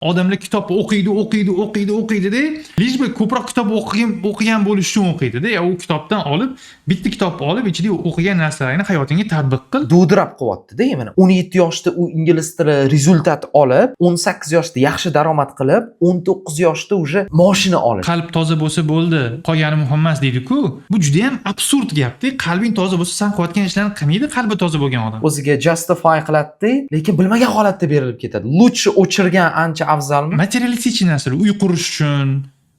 Odamlar kitob o'qiydi-da, lej bi ko'proq kitob o'qigan bo'lish uchun o'qiydi-da. U kitobdan olib, bitta kitobni olib, ichida o'qigan narsalarini hayotingga tatbiq qil. Dovdirab qo'yapti-da, mana 17 yoshda u ingliz tili rezultat olib, 18 yoshda yaxshi daromad qilib, 19 yoshda uje mashina olib. Qalb toza bo'lsa bo'ldi, qolgani muhim emas deydi-ku. Bu juda ham absurd gap-da. Qalbing toza bo'lsa, sen qilayotgan ishlarni qilmaydi qalbi toza bo'lgan odam. O'ziga justify qiladi, lekin bilmagan holatda berilib ketadi. Lutchi o'chirgan ancha afzalmi? Materialistik narsalar, uy qurish uchun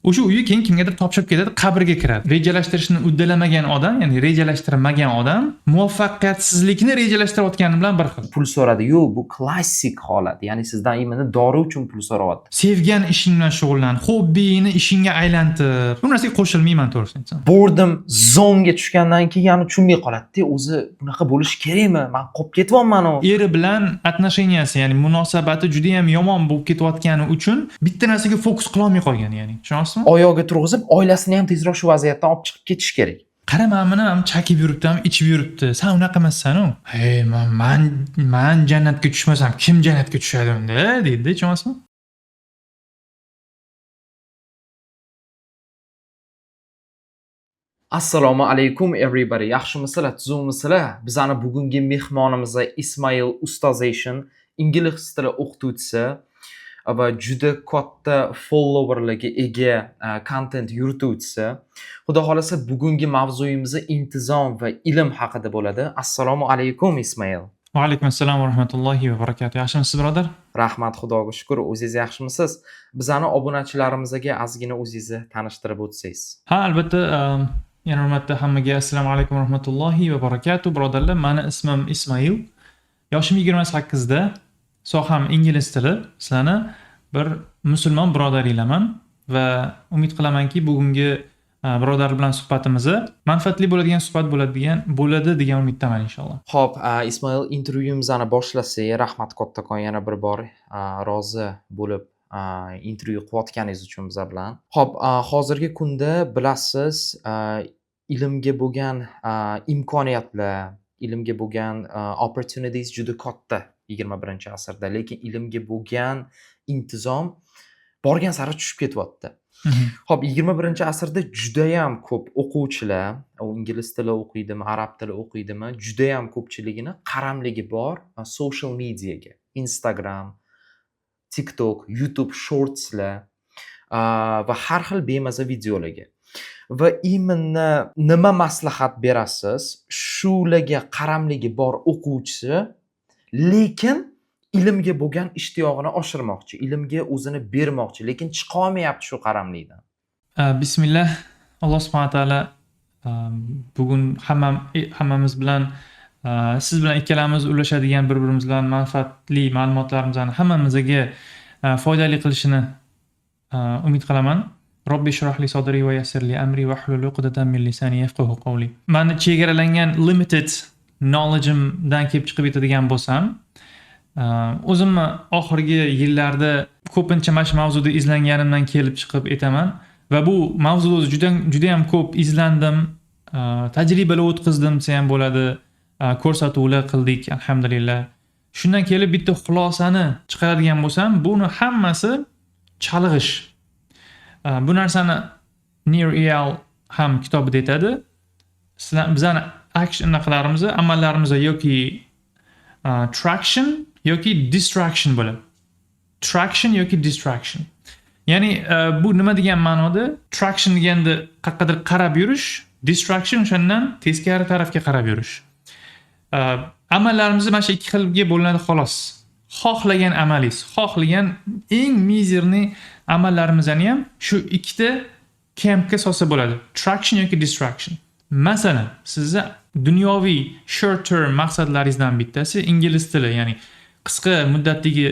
o'sha uyni keyin kimgadir topshirib ketadi, qabrga kiradi. Rejalashtirishni uddalamagan odam, ya'ni rejalashtirmagan odam muvaffaqiyatsizlikni rejalashtirayotgani bilan bir xil. Pul so'radi. Yo'q, bu klassik holat. Ya'ni sizdan imini dori uchun pul so'rayapti. Sevgan ishing bilan shug'ullan, hobbini ishingga aylantir. Bu narsaga qo'shilmayman to'g'risini aytsam. Boredom zonga tushgandan keyin yana tushunmay qoladi-da, o'zi bunaqa bo'lish kerakmi? Men qolib ketyapman u. Eri bilan отношенияsi, ya'ni munosabati juda ham yomon bo'lib ketayotgani uchun bitta narsaga fokus qila olmay qolgan, ya'ni. Tushunasizmi? Oyog'iga turg'izib, oilasini ham tezroq shu vaziyatdan olib chiqib ketish kerak. Qarama, meni ham chakib yuribdi, ham ichib yuribdi. Sen unaqa emassan-ku. Hey, men jannatga tushmasam, kim jannatga tushadi unda, deydi, tushunasizmi? Assalomu alaykum everybody. Yaxshimisizlar, tuzukmisizlar? Bizning bugungi mehmonimiz Ismail Ustozation, ingliz tili o'qituvchisi va juda katta followerlarga ega content yurituvchisi. Xudo xolasa bugungi mavzuyimiz intizom va ilm haqida bo'ladi. Assalomu alaykum Ismail. Va alaykum assalom va rahmatullohi va barakatuh. Yaxshimisiz, birodar? Rahmat, Xudoga shukr. O'zingiz yaxshimisiz? Bizning obunachilarimizga ozgina o'zingizni tanishtirib o'tsangiz. Ha, albatta, yana hurmatli hammaga assalomu alaykum va rahmatullohi va barakatuh. Birodarlar, meni ismim Ismail. Yoshim 28 da. Soham ingliz tili. Sizlarni bir musulmon birodaringlarman va umid qilamanki, bugungi birodar bilan suhbatimiz manfaatli bo'ladigan suhbat bo'ladi degan umiddaman inshaalloh. Xo'p, Ismail, intervyuimizni boshlasak, rahmat kattakon yana bir bor rozi bo'lib intervyu qilayotganingiz uchun biz bilan. Xo'p, hozirgi kunda bilasiz, ilmga bo'lgan imkoniyatlar, ilmga bo'lgan opportunities juda katta 21-asrda, lekin ilmga bo'lgan intizom borgan sari tushib ketyapti. Xo'p, 21-asrda juda ham ko'p o'quvchilar, u ingliz tili o'qiydimi, arab tili o'qiydimi, juda ham ko'pchiligini qaramligi bor social mediaga, Instagram, TikTok, YouTube Shortslar va har xil bemaza videolarga. Va imini nima maslahat berasiz shularga qaramligi bor o'quvchisi, lekin ilmga bo'lgan ishtiyog'ini oshirmoqchi, ilmga o'zini bermoqchi, lekin chiqa olmayapti shu qaramlikdan. Bismillah. Alloh subhanahu va taolo bugun hammamiz bilan siz bilan ikkalamiz ulashadigan bir-birimiz bilan manfaatli ma'lumotlarimizni hammamizga foydali qilishini umid qilaman. Robbi shrahli sadri va yassirli amri va hlul uqdatan min lisani yafqahu qawli. Meni chegaralangan limited knowledge'imdan kelib chiqib ketadigan bo'lsam, o'zimni oxirgi yillarda ko'pincha mana shu mavzuda izlanganimdan kelib chiqib aytaman va bu mavzuda o'zi juda ham ko'p izlandim, tajribalar o'tkazdim desa ham bo'ladi, ko'rsatuvlar qildik, alhamdulillah. Shundan kelib bitta xulosani chiqaradigan bo'lsam, buni hammasi chalg'ish. Bu narsani Nir Eyal ham kitobida aytadi. Bizani action naqlarimiz, amallarimiz yoki traction yoki distraction bo'ladi. Traction yoki distraction. Ya'ni bu nima degan ma'noda? Traction deganda qaqqadir qarab yurish, distraction o'shandan teskari tarafga qarab yurish. Amallarimiz mana shu ikki xilga bo'linadi xolos. Xohlagan amalingiz, xohlagan eng mizerni amallarimizni ham shu ikkita kampga solsa bo'ladi. Traction yoki distraction. Masalan, sizni dunyoviy short term maqsadlaringizdan bittasi ingliz tili, ya'ni qisqa muddatdagi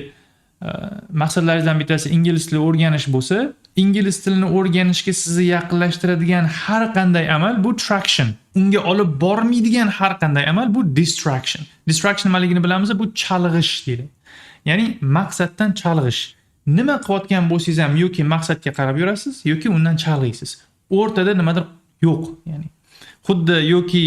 maqsadlaringizdan bittasi ingliz tilini o'rganish bo'lsa, ingliz tilini o'rganishga sizni yaqinlashtiradigan har qanday amal bu traction. Unga olib bormaydigan har qanday amal bu distraction. Distraction nimaligini bilamiz, bu chalg'ish deydi. Ya'ni maqsaddan chalg'ish. Nima qilayotgan bo'lsangiz ham yoki maqsadga qarab yurasiz, yoki undan chalg'iysiz. O'rtada nimadir yo'q, ya'ni. Xuddi yoki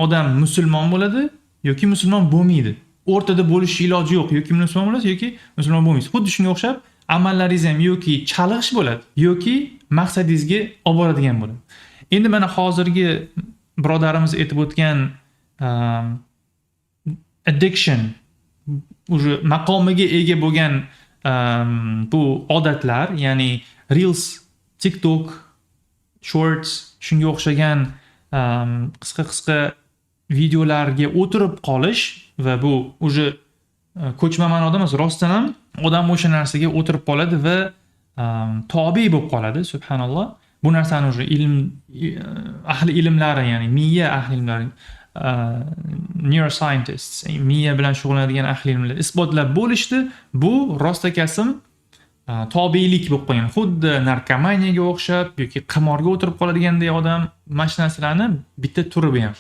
odam musulmon bo'ladi, yoki musulmon bo'lmaydi. O'rtada bo'lish iloji yo'q, yoki musulmon bo'lasiz, yoki musulmon bo'lmaysiz. Xuddi shunga o'xshab, amallaringiz ham yoki chalg'ish bo'ladi, yoki maqsadingizga olib boradigan bo'ladi. Endi mana hozirgi birodarimiz aytib o'tgan addiction уже maqomiga ega bo'lgan bu odatlar, ya'ni Reels, TikTok, Shorts, shunga o'xshagan qisqa videolarga o'tirib qolish va bu уже ko'chma ma'noda emas, rostdan ham odam o'sha narsaga o'tirib qoladi va tobe bo'lib qoladi, subhanalloh. Bu narsani уже ahli ilmlari, ya'ni miya ahli ilmlari, neuroscientists, miya bilan shug'ullanadigan ahli ilmlar isbotlab bo'lishdi. Bu rostakasim tobeylik bo'lib qolgan. Xuddi narkomaniyaga o'xshab yoki qimorga o'tirib qoladiganday odam mana shu narsalarni bitta turi bu ham.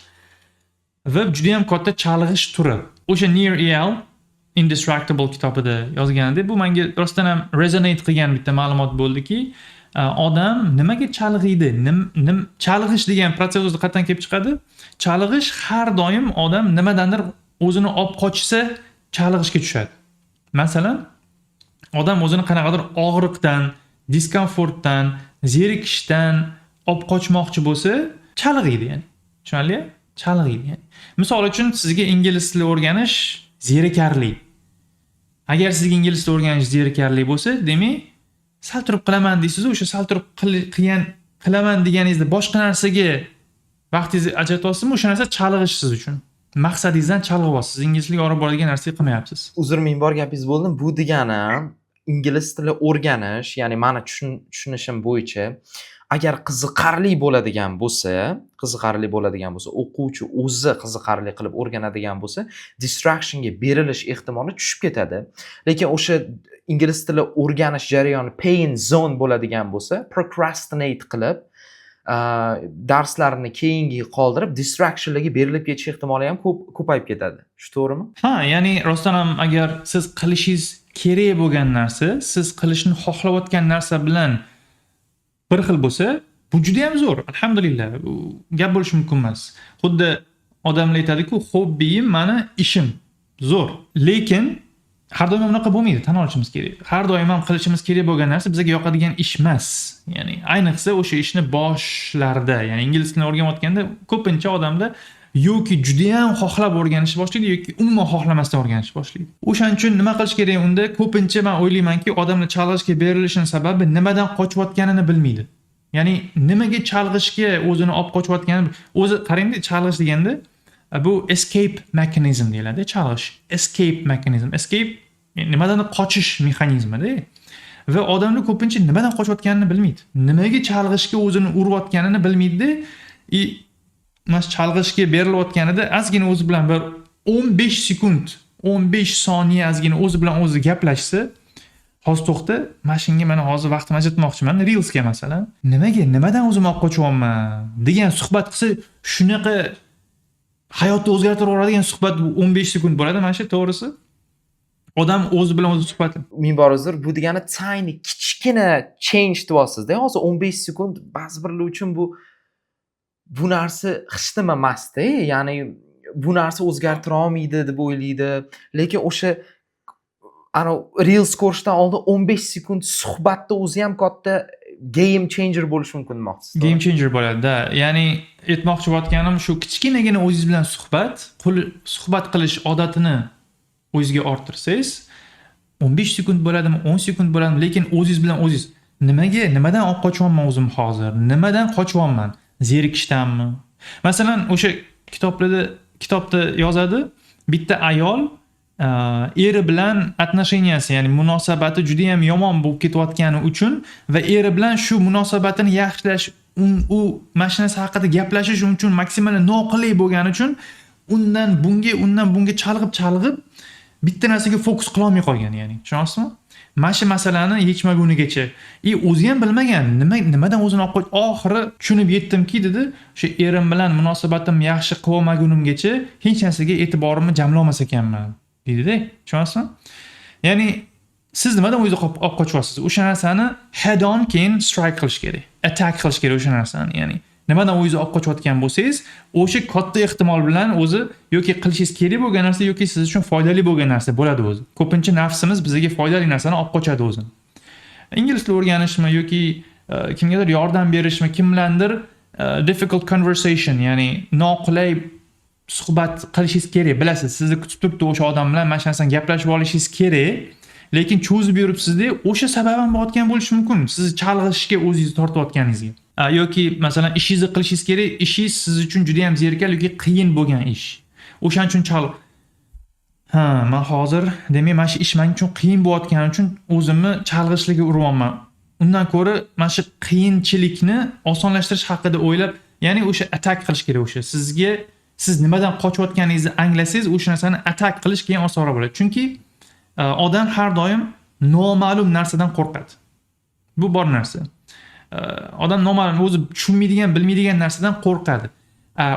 Va juda ham katta chalg'ish turi. O'sha Nir Eyal Indestructible kitobida yozganida bu menga rostdan ham resonate qilgan bitta ma'lumot bo'ldiki, odam nimaga chalg'iydi? Chalg'ish degan protsess o'zi qayerdan kelib chiqadi? Chalg'ish har doim odam nimadandir o'zini olib qochsa chalg'ishga tushadi. Masalan, odam o'zini qanaqadir og'riqdan, diskomfortdan, zerikishdan olib qochmoqchi bo'lsa, chalg'iydi ya'ni. Tushunarli? Chalg'iydi ya'ni. Misol uchun sizga ingliz tili o'rganish zerikarli. Agar sizga ingliz tili o'rganish zerikarli bo'lsa, demak, sal turib qilaman deysiz, o'sha sal turib qilaman deganingizda boshqa narsaga vaqtingizni ajratyapsizmi, o'sha narsa chalg'ish siz uchun. Maqsadingizdan chalg'iyapsiz. Ingliz tiliga olib boradigan narsaga qilmayapsiz. Uzr, men bor gapingiz bo'ldim. Bu degani ingliz tili o'rganish, ya'ni meni tushunishim bo'yicha, agar qiziqarli bo'ladigan bo'lsa, o'quvchi o'zi qiziqarli qilib o'rganadigan bo'lsa, distractionga berilish ehtimoli tushib ketadi. Lekin o'sha ingliz tili o'rganish jarayoni pain zone bo'ladigan bo'lsa, procrastinate qilib darslarni keyingiga qoldirib distractionlarga berilib ketish ehtimoli ham ko'payib ketadi. Shu to'g'rimi? Ha, ya'ni rostdan ham agar siz qilishingiz kerak bo'lgan narsa, siz qilishni xohlayotgan narsa bilan bir xil bo'lsa, bu juda ham zo'r. Alhamdulillah. Gap bo'lishi mumkin emas. Xuddi odamlar aytadi-ku, hobbiyim, meni ishim. Zo'r. Lekin har doim unaqa bo'lmaydi, tan olishimiz kerak. Har doim ham qilishimiz kerak bo'lgan narsa bizga yoqadigan ish emas. Ya'ni ayniqsa o'sha ishni boshlarda, ya'ni ingliz tilini o'rganayotganda ko'pincha odamlar yoki juda ham xohlab o'rganishni boshlaydi yoki umuman xohlamasdan o'rganishni boshlaydi. O'shaning uchun nima qilish kerak unda? Ko'pincha men o'ylaymanki, odamlar chalg'ishga berilishining sababi nimadan qochayotganini bilmaydi. Ya'ni nimaga chalg'ishga o'zini olib qochayotganini o'zi qarangda, chalg'ish deganda bu escape mechanism deyiladi. Chalg'ish escape mechanism. Escape nimadan qochish mexanizmida. Va odamlar ko'pincha nimadan qochayotganini bilmaydi. Nimaga chalg'ishga o'zini urayotganini bilmaydi. Mas chalg'ishga berilayotganida ozgina o'zi bilan bir 15 sekund, 15 soniya ozgina o'zi bilan o'zi gaplashsa, hozir to'xta, mashinga mana hozir vaqtni ajratmoqchiman, Reelsga masalan. Nimadan o'zim olib qochyapman degan suhbat qilsa, shunaqa hayotni o'zgartirib yuboradigan suhbat 15 sekund bo'ladi, mana shu to'g'risi. Odam o'zi bilan o'zi suhbat. Men bor uzr, bu degani tiny, kichkina change deyapsiz-da. Hozir 15 sekund ba'zi birlar uchun bu narsa hech nima emas-da. Ya'ni bu narsa o'zgartira olmaydi deb o'ylaydi. Lekin o'sha Reels ko'rishdan oldin 15 sekund suhbatda o'zi ham katta game changer bo'lishi mumkin demoqchisiz. Game changer bo'ladi-da. Ya'ni aytmoqchi bo'lganim shu, kichkinagina o'zingiz bilan suhbat qilish odatini o'zingizga orttirsangiz, 15 sekund bo'ladimi, 10 sekund bo'ladimi, lekin o'zingiz bilan o'zingiz nimadan olib qochyapman o'zim hozir? Nimadan qochyapman? Zerikishdanmi? Masalan, o'sha kitobda yozadi, bitta ayol eri bilan отношенияsi, ya'ni munosabati juda ham yomon bo'lib ketayotgani uchun va eri bilan shu munosabatini yaxshilash, u mashinasi haqida gaplashish uchun maksimal noqulay bo'lgani uchun undan bunga chalg'ib bitta narsaga fokus qila olmay qolgan, ya'ni. Tushunasizmi? Mana shu masalani yechmagunigacha o'zi ham bilmagan, nimadan o'zini olib qo'yib, oxiri tushunib yetdimki dedi, o'sha erim bilan munosabatim yaxshi qilib olmagunimgacha hech narsaga e'tiborimni jamlamas ekanman, dedi-da. Tushunasizmi? Ya'ni siz nimadan o'zingizni olib qochyapsiz? O'sha narsani head on keyin strike qilish kerak, attack qilish kerak o'sha narsani, ya'ni. Nimadan o'zingizni olib qochayotgan bo'lsangiz, o'sha katta ehtimol bilan o'zi yoki qilishingiz kerak bo'lgan narsa yoki siz uchun foydali bo'lgan narsa bo'ladi o'zi. Ko'pincha nafsimiz bizga foydali narsani olib qochadi o'zi. ingliz tilini o'rganishmi yoki kimgadir yordam berishmi, kimlardir difficult conversation, ya'ni noqulay suhbat qilishingiz kerak. Bilasiz, sizni kutib turibdi o'sha odam bilan mana shu narsani gaplashib olishingiz kerak. Lekin cho'zib yuribsiz-da, o'sha sabab ham bo'layotgan bo'lishi mumkin. Sizni chalg'ishga o'zingizni tortayotganingizga. Yoki masalan ishingizni qilishingiz kerak, ishingiz siz uchun juda ham zerikal yoki qiyin bo'lgan ish. O'shaning uchun men hozir demak mana shu ish men uchun qiyin bo'layotgani uchun o'zimni chalg'ishlikka uryapman. Undan ko'ra mana shu qiyinchilikni osonlashtirish haqida o'ylab, ya'ni o'sha attack qilish kerak o'sha. Siz nimadan qochayotganingizni anglasangiz, o'sha narsani attack qilish keyin osonroq bo'ladi. Chunki odam har doim noma'lum narsadan qo'rqadi. Bu bor narsa. Odam noma'lum, o'zi tushunmaydigan, bilmaydigan narsadan qo'rqadi.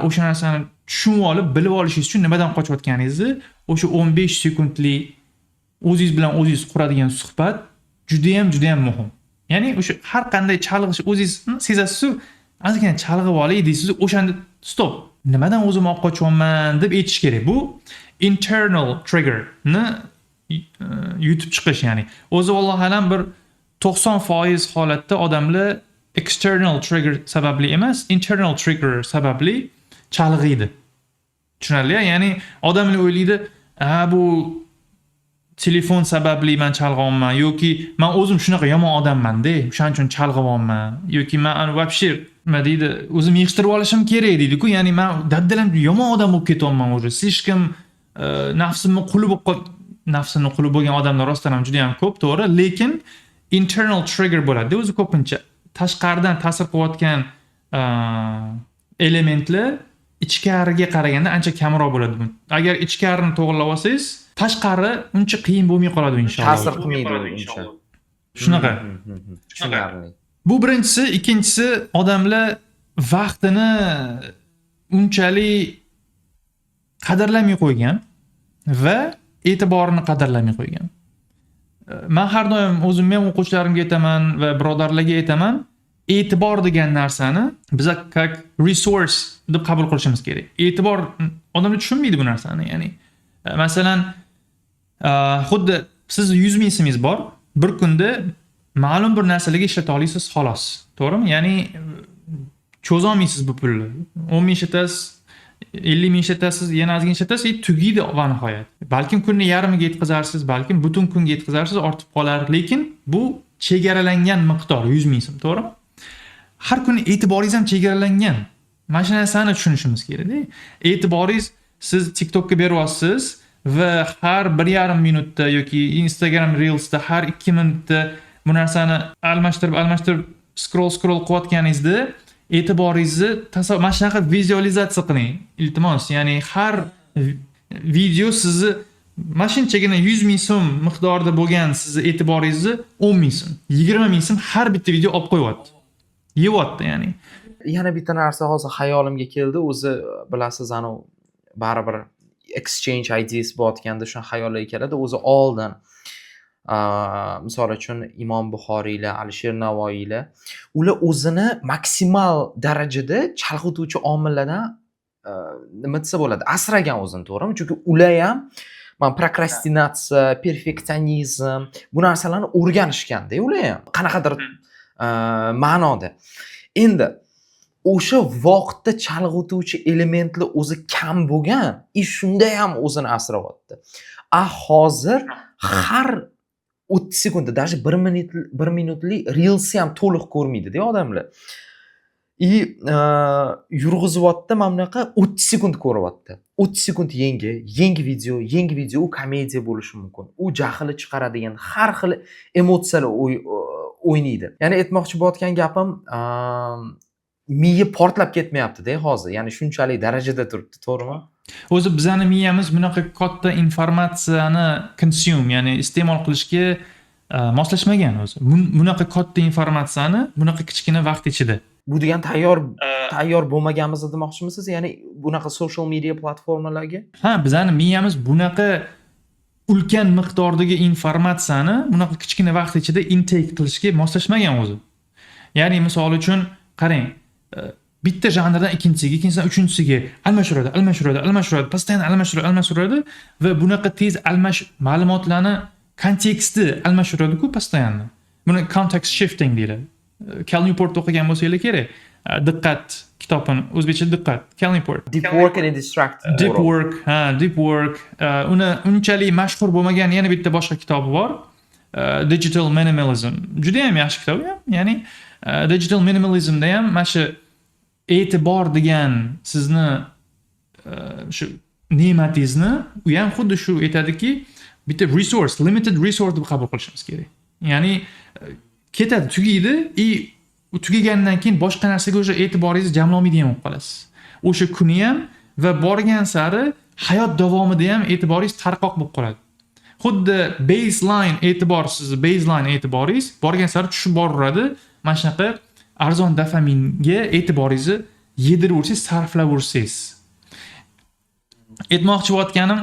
O'sha narsani tushunib olib, bilib olishingiz uchun nimadan qochayotganingizni o'sha 15 sekundlik o'zingiz bilan o'zingiz quradigan suhbat juda ham muhim. Ya'ni o'sha har qanday chalg'ish o'zingiz sezasiz-ku, ozgina chalg'ib olay deysiz, o'shanda stop. Nimadan o'zim olib qochyapman deb aytish kerak. Bu internal triggerni yutib chiqish, ya'ni. O'zi vallohu alam bir 90% holatda odamlar external trigger sababli emas, internal trigger sababli chalg'iydi. Tushunarli? Ya'ni odamlar o'ylaydi, bu telefon sababli men chalg'yapman yoki men o'zim shunaqa yomon odamman-da, o'shaning uchun chalg'yapman yoki men вообще nima deydi, o'zim yig'ishtirib olishim kerak deydi-ku. Ya'ni men daddalam yomon odam bo'lib ketyapman o'zi. Slishkam nafsimni quli bo'lgan odamlar rostdan ham juda ham ko'p, to'g'ri, lekin internal trigger bo'ladi. O'zi ko'pincha tashqaridan ta'sir qilayotgan elementlar ichkariga qaraganda ancha kamroq bo'ladi. Agar ichkarini to'g'rilab olsangiz, tashqari uncha qiyin bo'lmay qoladi inshaalloh. Ta'sir qilmaydi uncha. Shunaqa. Tushunarli. Bu birinchisi, ikkinchisi odamlar vaqtini unchalik qadrlamay qo'ygan va e'tiborini qadrlamay qo'ygan. Men har doim o'zim ham o'quvchilarimga aytaman va birodarlarga aytaman, e'tibor degan narsani biz как resource deb qabul qilishimiz kerak. E'tibor odamlar tushunmaydi bu narsani, ya'ni masalan xuddi siz 100 ming so'mingiz bor, bir kunda ma'lum bir narsalarga ishlata olasiz xolos, to'g'rimi? Ya'ni cho'za olmaysiz bu pulni. 10 ming ishlatasiz, 50 ming ishlatasiz, yana ozgina ishlatasiz, tugaydi va nihoyat. Balkim kunni yarmiga yetkazarsiz, balkim butun kunga yetkazarsiz, ortib qolar, lekin bu chegaralangan miqdor 100 ming so'm, to'g'rimi? Har kuni e'tiboringiz ham chegaralangan. Mana shu narsani tushunishimiz kerak-da. E'tiboringiz siz TikTokka beryapsiz va har 1,5 minutda yoki Instagram Reels'da har 2 minutda bu narsani almashtirib scroll qilayotganingizda e'tiboringizni mana shunaqa vizualizatsiya qiling. Iltimos, ya'ni har video sizni mashinchagina 100 ming so'm miqdorida bo'lgan sizni e'tiboringizni 10 ming so'm, 20 ming so'm har bitta video olib qo'yapti. Yeyapti, ya'ni. Yana bitta narsa hozir hayolimga keldi. O'zi bilasiz, baribir exchange ideas bo'layotganda shuni xayolga keladi. O'zi oldin misol uchun Imom Buxoriylar, Alisher Navoiylar, ular o'zini maksimal darajada chalg'ituvchi omillardan nima desa bo'ladi, asragan o'zini, to'g'rimi? Chunki ular ham prokrastinatsiya, perfeksionizm bu narsalarni o'rganishganda, ular ham qanaqadir ma'noda. Endi o'sha vaqtda chalg'ituvchi elementlar o'zi kam bo'lgan, ish shunda ham o'zini asrayapti. Hozir har 30 sekundda, даже 1 minutlik reels ham to'liq ko'rmaydi-da odamlar. Yurg'izyapti, mana bunaqa 30 sekund ko'ryapti. 30 sekund yangi video, u komediya bo'lishi mumkin. U jahli chiqaradigan har xil emotsiyalar o'ynaydi. Ya'ni aytmoqchi bo'layotgan gapim, miya portlab ketmayapti-da hozir. Ya'ni shunchalik darajada turibdi, to'g'rimi? O'zi bizani miyamiz bunaqa katta informatsiyani consume, ya'ni iste'mol qilishga moslashmagan o'zi. Bunaqa katta informatsiyani bunaqa kichkina vaqt ichida. Bu degan tayyor bo'lmaganmiz demoqchimisiz? Ya'ni bunaqa social media platformalarga? Bizani miyamiz bunaqa ulkan miqdordagi informatsiyani bunaqa kichkina vaqt ichida intake qilishga moslashmagan o'zi. Ya'ni misol uchun qarang, bitta janrdan ikkinchisidan uchinchisiga almashtiradi, postoyan almashtiradi va bunaqa tez ma'lumotlarni konteksti almashtiradi-ku postoyanni. Buni context shifting deyiladi. Cal Newport o'qigan bo'lsanglar kerak. Diqqat kitobini o'zbekcha diqqat. Cal Newport. Deep work in a distracted Deep world. Work, Deep Work. Uni unchalik mashhur bo'lmagan yana bitta boshqa kitobi bor. Digital Minimalism. Juda ham yaxshi kitob, ya'ni Digital Minimalismda ham mana shu e'tibor degan sizni shu ne'matingizni u ham xuddi shu aytadiki, bitta resource, limited resource deb qabul qilishimiz kerak. Ya'ni ketadi, tugaydi, u tugagandan keyin boshqa narsaga o'sha e'tiboringizni jamlaolmaydigan bo'lib qolasiz. O'sha kuni ham va borgan sari hayot davomida ham e'tiboringiz tarqoq bo'lib qoladi. Xuddi baseline e'tiboringiz borgan sari tushib boraveradi. Mana shunaqa arzon dopaminga e'tiboringizni yediraversangiz, sarflayversangiz. Aytmoqchi bo'layotganim,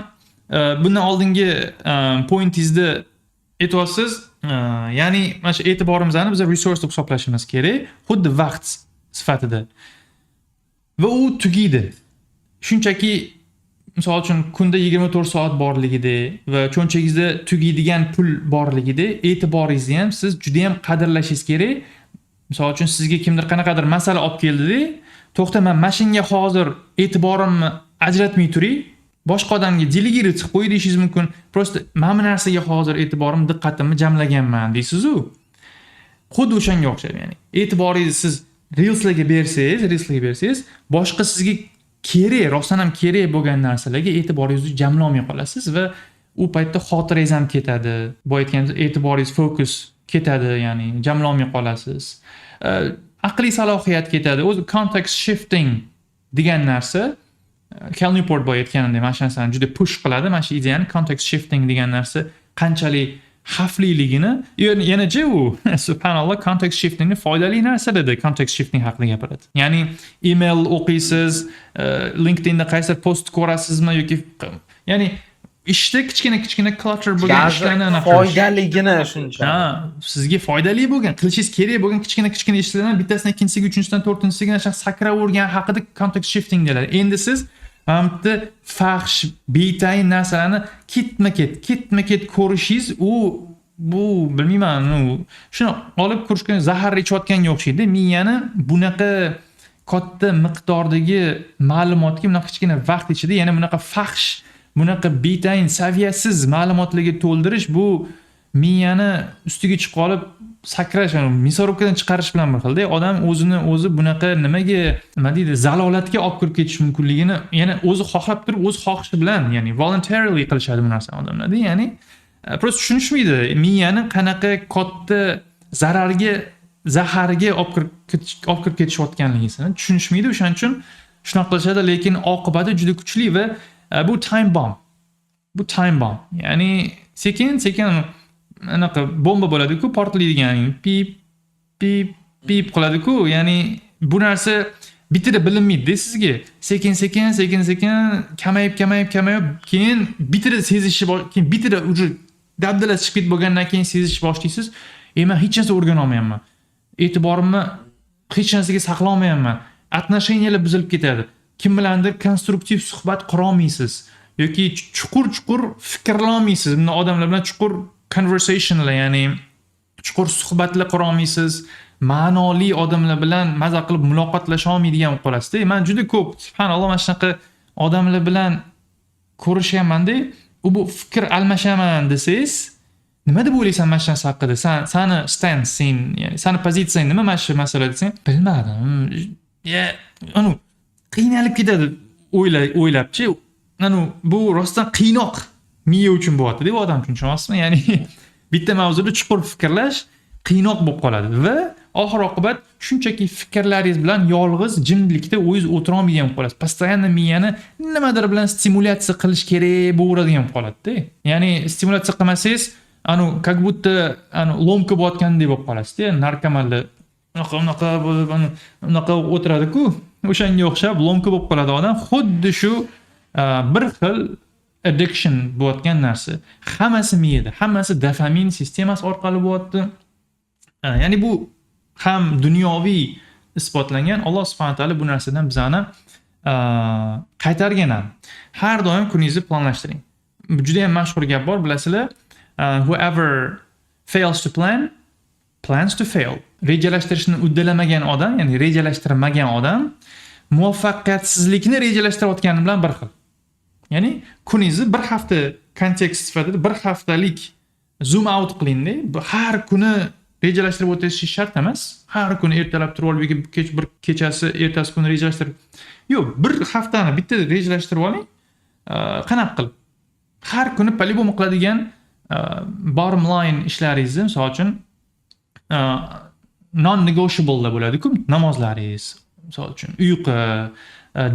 bundan oldingi pointingizda aytyapsiz, ya'ni mana shu e'tiborimizni biz resource deb hisoblashimiz kerak, xuddi vaqt sifatida. Va u tugaydi. Shunchaki misol uchun kunda 24 soat borligida va cho'nchagingizda tugaydigan pul borligida e'tiboringizni ham siz juda ham qadrlashingiz kerak. Misol uchun sizga kimdir qanaqadir masala olib keldi-da, to'xta, men mashinga hozir e'tiborimni ajratmay turing, boshqa odamga delegировать qilib qo'y deyishingiz mumkin. Prosta mana bu narsaga hozir e'tiborimni, diqqatimni jamlaganman deysiz-ku. Xuddi o'shanga o'xshaydi, ya'ni e'tiboringizni siz reelslarga bersangiz, boshqa sizga kerak, rostdan ham kerak bo'lgan narsalarga e'tiboringizni jamlamay qolasiz va u paytda xotirangiz ham ketadi. Bu aytganimiz e'tiboringiz fokus ketadi, ya'ni jamlamay qolasiz. Aqliy salohiyat ketadi. O'zi context shifting degan narsa Cal Newport boya aytganimdek, mana shu narsani juda push qiladi. Mana shu ideyani context shifting degan narsa qanchalik xavfliligini, yana-chi u subhanalloh context shiftingni foydali narsa dedi. Context shifting haqida gapiradi. Ya'ni email o'qiysiz, LinkedInda qaysi post ko'rasizmi yoki ya'ni ishda kichkina clutter bo'lgan ishlarni foydaligini shuncha. Sizga foydali bo'lgan, qilishingiz kerak bo'lgan kichkina ishlardan bittasidan ikkinchisiga, uchinchisidan to'rtinchisiga sakravergan haqida context shifting deyiladi. Endi siz bitta fahsh, betayin narsalarni ketma-ket ko'rishingiz, bu bilmayman, shuni olib ko'rishgan zaharni ichayotganga o'xshaydi. Miyani bunaqa katta miqdordagi ma'lumotga, bunaqa kichkina vaqt ichida yana bunaqa fahsh, bunaqa betayin, saviyasiz ma'lumotlarga to'ldirish, bu miyani ustiga chiqib qolib sakrash, misorobkadan chiqarish bilan bir xilda. Odam o'zi bunaqa nimaga, nima deydi, zalolatga olib kirib ketish mumkinligini yana o'zi xohlab turib, o'z xohishi bilan, ya'ni voluntarily qilishadi bu narsani odamlar. Ya'ni prosta tushunishmaydi miyani qanaqa katta zaharga olib kirib ketishayotganligini tushunishmaydi. O'shaning uchun shunaqa qilishadi, lekin oqibati juda kuchli va bu time bomb. Ya'ni sekin anaqa bomba bo'ladi-ku, portlaydigan, pip qiladi-ku. Ya'ni bu narsa bitida bilinmaydi sizga. Sekin kamayib, keyin bitida sezishi, keyin bitida ujur dabdala chiqib ketib bo'lgandan keyin sezish boshlaysiz. Men hech narsa o'rgana olmayapman. E'tiborimni hech narsaga saqlay olmayapman. Отношениyalar buzilib ketadi. Kim bilandir konstruktiv suhbat qura olmaysiz yoki chuqur fikrla olmaysiz. Bunday odamlar bilan chuqur conversationlar, ya'ni chuqur suhbatlar qura olmaysiz. Ma'noli odamlar bilan maza qilib muloqotlasha olmaydigan bo'lib qolasiz. Men juda ko'p, subhanalloh, mana shunaqa odamlar bilan ko'rishaman-da, bu fikr almashaman desangiz, nima deb o'ylaysan mana shu narsa haqida? Sani stance, ya'ni sani pozitsiyang nima mana shu masala desang, bilmadim. Qiynalib ketadi o'ylabchi. Bu rostdan qiynoq miya uchun bo'lyapti deb odam uchun, tushunyapsizmi? Ya'ni bitta mavzuda chuqur fikrlash qiynoq bo'lib qoladi va oxir oqibat shunchaki fikrlaringiz bilan yolg'iz jimlikda o'zingiz o'tira olmaydigan bo'lib qolasiz. Постоянно miyani nimadir bilan stimulyatsiya qilish kerak bo'ladigan bo'lib qoladi-da. Ya'ni stimulyatsiya qilmasangiz, как будто lomka bo'layotgandek bo'lib qolasiz-da. Narkomanlar unaqa o'tiradi-ku, o'shanga o'xshab lomka bo'lib qoladi odam. Xuddi shu bir xil addiction bo'layotgan narsa. Hammasi miyada, hammasi dopamin sistemasi orqali bo'lyapti. Ya'ni bu ham dunyoviy isbotlangan. Alloh subhanahu va taolo bu narsadan bizani qaytargan ham. Har doim kuningizni planlashtiring. Juda ham mashhur gap bor, bilasizlar. Whoever fails to plan plans to fail. Rejalashtirishni uddalamagan odam, ya'ni rejalashtirmagan odam muvaffaqiyatsizlikni rejalashtirayotgani bilan bir xil. Ya'ni kuningizni bir hafta kontekst sifatida bir haftalik zoom out qilingda, har kuni rejalashtirib o'tish shart emas. Har kuni ertalab turib olib bir kechasi ertasi kuni rejalashtirib. Yo'q, bir haftani bitta rejalashtirib oling. Qanaqa qilib har kuni по-любому qiladigan bottom line ishlaringizni, misol uchun non negotiable bo'ladi-ku, namozlaringiz, misol uchun uyqu,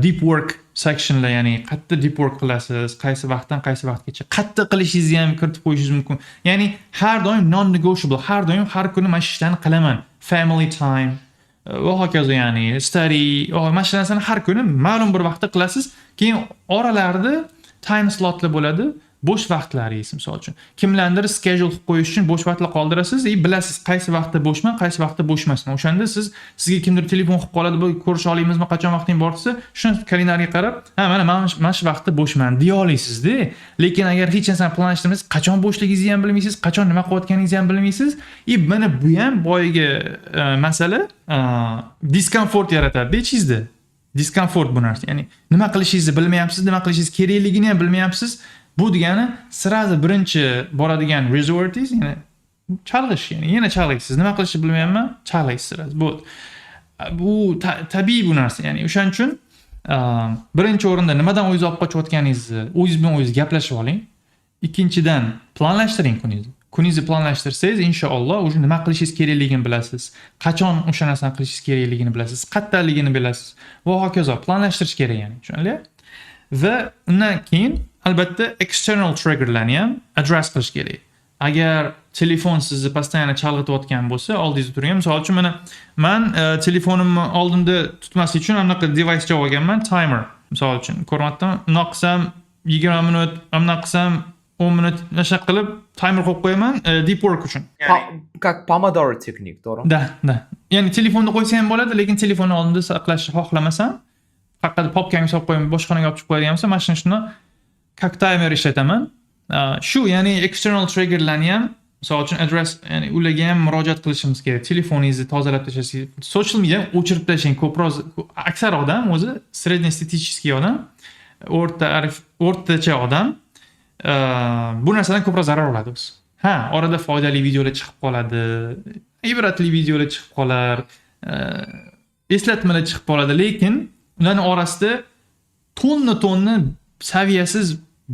deep work sectionlar, ya'ni qattiq deep work qilasiz, qaysi vaqtdan qaysi vaqtgacha qattiq qilishingizni ham kiritib qo'yishingiz mumkin. Ya'ni har doim non negotiable, har doim har kuni mana shu ishlarni qilaman. Family time va hokazo, ya'ni study, mana shu narsani har kuni ma'lum bir vaqtda qilasiz. Keyin oralarida time slotlar bo'ladi, bo'sh vaqtlaringiz, misol uchun. Kimlardir schedule qilib qo'yish uchun bo'sh vaqtlar qoldirasiz, bilasiz qaysi vaqtda bo'shman, qaysi vaqtda bo'shmasman. O'shanda sizga kimdir telefon qilib qoladi, "Bu ko'risha olamizmi, qachon vaqting bor?" desa, shuni kalendarga qarab, "Ha, mana shu vaqtda bo'shman" deya olasizda. Lekin agar hech narsani planlashtirmasangiz, qachon bo'shligingizni ham bilmaysiz, qachon nima qilayotganingizni ham bilmaysiz. Mana bu ham boyiga masala diskomfort yaratadi ichingizda. Diskomfort bu narsa. Ya'ni nima qilishingizni bilmayapsiz, nima qilishingiz kerakligini ham bilmayapsiz. Bu degani sirazi birinchi boradigan resortingiz, ya'ni chalg'ish, ya'ni yana chalg'iysiz. Nima qilishni bilmayapman, chalg'iysiz sirazi. Bu tabiiy bu narsa. Ya'ni o'shaning uchun birinchi o'rinda nimadan o'zingiz olib qochayotganingizni o'zingiz bilan o'zingiz gaplashib oling. Ikkinchidan planlashtiring kuningizni. Kuningizni planlashtirsangiz, inshaalloh o'sha nima qilishingiz kerakligini bilasiz. Qachon o'sha narsani qilishingiz kerakligini bilasiz, qattiqligini bilasiz va hokazo. Planlashtirish kerak, ya'ni. Tushunarli? Va undan keyin albatta external triggerlarni ham address qilish kerak. Agar telefon sizni postoyanno chalg'itayotgan bo'lsa, oldingizda turgan, misol uchun men telefonimni oldimda tutmaslik uchun anaqa device joy olganman, timer. Misol uchun ko'ryapman, unaqa qilsam 20 minut, unaqa qilsam 10 minut nasha qilib timer qo'yib qo'yaman deep work uchun. Как Pomodoro texnik, to'g'ri? Da. Ya'ni telefonni qo'ysa ham bo'ladi, lekin telefonni oldimda saqlashni xohlamasam, faqat popkamga solib qo'yaman, boshqonaga olib chiqib qo'yadigan bo'lsa, mana shuni как timer ishlataman. Shu, ya'ni external triggerlarni ham, misol uchun address, ya'ni ularga ham murojaat qilishimiz kerak. Telefoningizni tozalab tashlash, social media o'chirib tashlang. Ko'proq aksar odam o'zi srednestatistiskiy odam, o'rtacha odam bu narsadan ko'proq zarar oladi o'zi. Ha, orada foydali videolar chiqib qoladi, ibratli videolar chiqib qolar, eslatmalar chiqib qoladi, lekin ularning orasida tonna saviyasiz,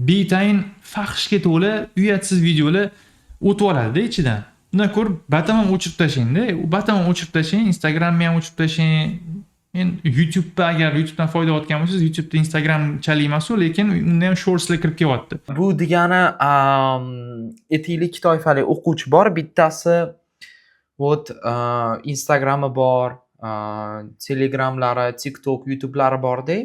betayin, faxshga to'la, uyatsiz videolar o'tib oladi ichidan. Undan ko'ra batamom o'chirib tashlaydi. U batamom o'chirib tashlang, Instagramni ham o'chirib tashlang. Endi YouTube'da agar YouTube'dan foyda olgan bo'lsangiz, YouTube'da Instagramchalik emas-u, lekin unda ham shortslar kirib kelyapti. Bu degani etikli ikki toifali o'quvchi bor. Bittasi Instagrami bor, Telegramlari, TikTok, YouTube'lari borda.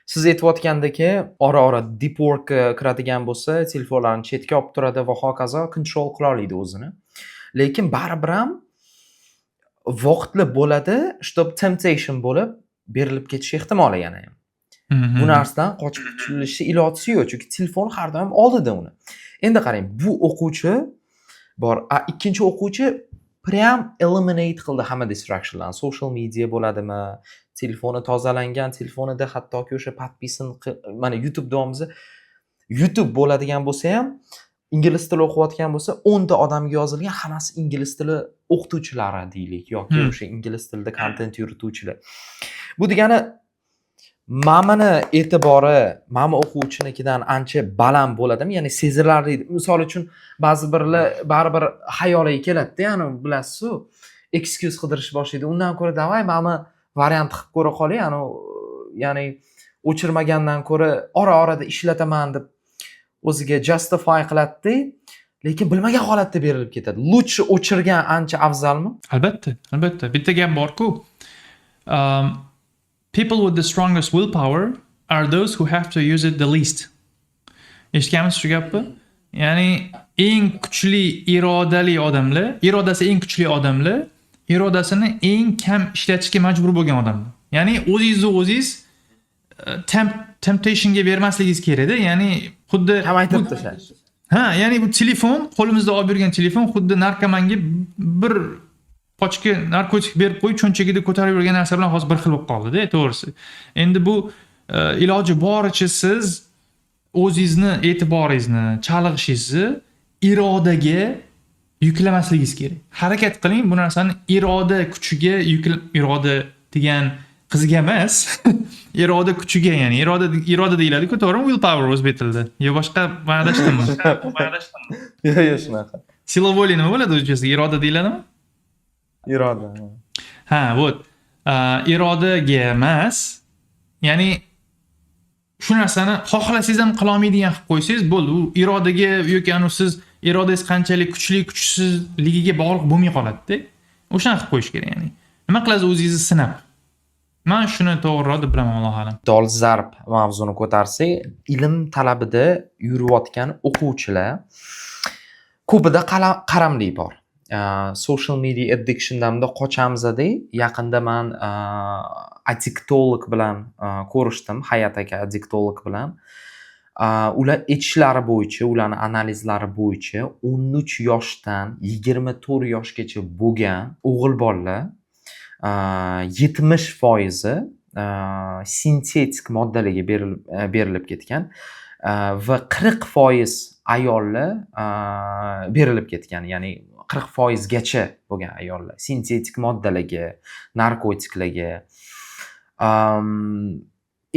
Siz aytayotgandagi ora deep work kiradigan bo'lsa, telefonlarni chetga olib turadi va hokazo control qila oladi o'zini. Lekin baribir ham vaqtli bo'ladi, shtob temptation bo'lib berilib ketish ehtimoli yana ham. Bu narsadan qochib qutulishi ilojisi yo'q, chunki telefon har doim oldida uni. Endi qarang, bu o'quvchi bor, ikkinchi o'quvchi prям eliminate qildi hamma distractionlarni. Social media bo'ladimi, telefoni tozalangan, telefonida hattoki o'sha podpisin mana YouTube davomida YouTube bo'ladigan bo'lsa ham, ingliz tili o'qiyotgan bo'lsa, 10 ta odamga yozilgan, hammasi ingliz tili o'qituvchilari deylik yoki o'sha ingliz tilida content yurituvchilar. Bu degani mamani e'tibori mama o'quvchinikidan ancha baland bo'ladimi? Ya'ni sezilarli. Misol uchun ba'zi birlar baribir xayoliga keladi-da, ya'ni bilasiz-ku, excuse qidirish boshlaydi. Undan ko'ra davay mama variant qilib ko'ra qoling, ya'ni o'chirmagandan ko'ra ora-orada ishlataman deb o'ziga justify qiladi, lekin bilmagan holatda berilib ketadi. Lutchi o'chirgan ancha afzalmi? Albatta. Bitta gap bor-ku. People with the strongest willpower are those who have to use it the least. Eshitganmisiz shu gapni? Ya'ni eng kuchli irodali odamlar, irodasi eng kuchli odamlar, irodasini eng kam ishlatishga majbur bo'lgan odamlar. Ya'ni o'zingiz temptationga bermasligingiz kerak-da. Ya'ni xuddi kamaytirib tashlash. Ha, ya'ni bu telefon, qo'limizda olib yurgan telefon xuddi narkomanga bir pochka narkotik berib qo'yib cho'nchagida ko'tarib yurgan narsa bilan hozir bir xil bo'lib qoldi-da, to'g'risi. Endi bu iloji boricha siz o'zingizni e'tiboringizni, chalg'ishingizni irodaga yuklamasligingiz kerak. Harakat qiling bu narsani iroda kuchiga iroda degan qizga emas, iroda kuchiga, ya'ni iroda deyiladi-ku, to'g'rimi? Willpower o'zbek tilida. Yo boshqa ma'nodashdimi? Yo'q, shunaqa. Sila voли nima bo'ladi o'zbekchasiga? Iroda deyiladimi? Iroda. Ha, вот. Irodaga emas, ya'ni shu narsani xohlasangiz ham qila olmaydigan qilib qo'ysangiz bo'ldi. U irodaga yoki siz irodangiz qanchalik kuchli, kuchsizligiga bog'liq bo'lmay qoladi-da. O'shani qilib qo'yish kerak, ya'ni. Nima qilasiz o'zingizni sinab? Men shuni to'g'riroq deb bilaman, Alloh alam. Dolzarb mavzuni ko'tarsak, ilm talabida yurayotgan o'quvchilar ko'pida qaramlik bor. Social media addiction'dan qochamiz-da. Yaqinda men addiktolog bilan ko'rishdim, Hayat aka addiktolog bilan. Ular aytishlari bo'yicha, ularning analizlari bo'yicha 13 yoshdan 24 yoshgacha bo'lgan o'g'il bolalar 70% sintetik moddalarga berilib ketgan va 40% ayollar berilib ketgan, ya'ni 40% gacha bo'lgan ayollar sintetik moddalarga, narkotiklarga.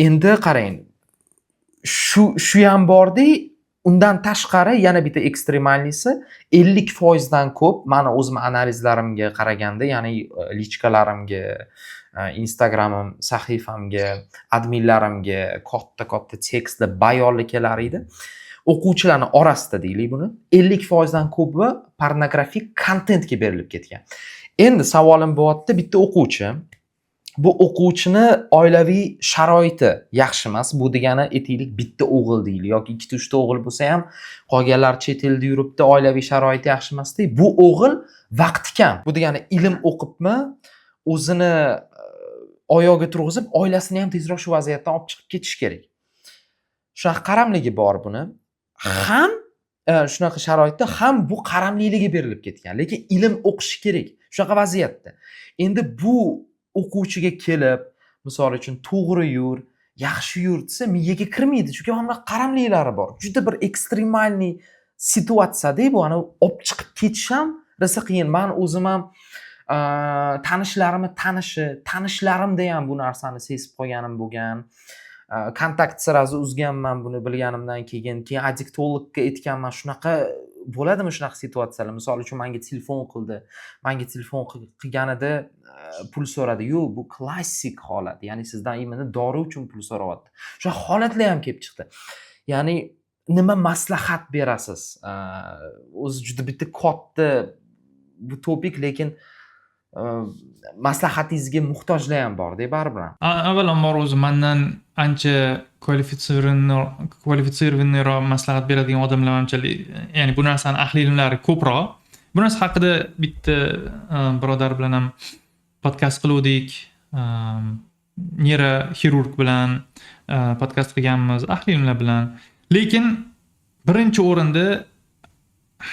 Endi qarang, shu ham bordi. Undan tashqari yana bitta ekstremalnisi 50% dan ko'p meni o'zim analizlarimga qaraganda, ya'ni lichkalarimga, Instagramim sahifamga, adminlarimga katta tekstda bayonlar kelar edi. O'quvchilarning orasida deylik buni 50% dan ko'pi pornografik kontentga berilib ketgan. Endi savolim bo'lyapti, bitta o'quvchi, bu o'quvchini oilaviy sharoiti yaxshi emas. Bu degani aytaylik bitta o'g'il deylik yoki 2-3 ta o'g'il bo'lsa ham, qolganlar chet elda yuribdi, oilaviy sharoiti yaxshi emas-da. Bu o'g'il vaqti kam. Bu degani ilm o'qibmi, o'zini oyog'iga turg'izib, oilasini ham tezroq shu vaziyatdan olib chiqib ketish kerak. Shunaqa qaramligi bor buni. Ham shunaqa sharoitda ham bu qaramliligiga berilib ketgan, lekin ilm o'qishi kerak shunaqa vaziyatda. Endi bu o'quvchiga kelib, misol uchun to'g'ri yur, yaxshi yur desa miyaga kirmaydi, chunki mana qaramliklari bor. Juda bir ekstremalniy situatsiyada bu ana olib chiqib ketish ham rosa qiyin. Men o'zim ham tanishlarimda ham bu narsani sezib qolganim bo'lgan. Kontakt sirazi uzganman buni bilganimdan keyin addiktologga aytganman, shunaqa bo'ladimi shunaqa situatsiyalar? Misol uchun menga telefon qildi. Menga telefon qilganida pul so'radi. Yo'q, bu klassik holat. Ya'ni sizdan imini dori uchun pul so'rayapti. Shu holatlar ham kelib chiqdi. Ya'ni nima maslahat berasiz? O'zi juda bitta katta bu topik, lekin maslahatingizga muhtojlar ham bor-da baribir. Avvalambor o'zi mendan ancha kvalifitsirованныйroq maslahat beradigan odamlar manimchalik, ya'ni bu narsani ahli ilmlari ko'proq. Bu narsa haqida bitta birodar bilan ham podkast qiluvdik. Neyroxirurg bilan podkast qilganmiz, ahli ilmlar bilan. Lekin birinchi o'rinda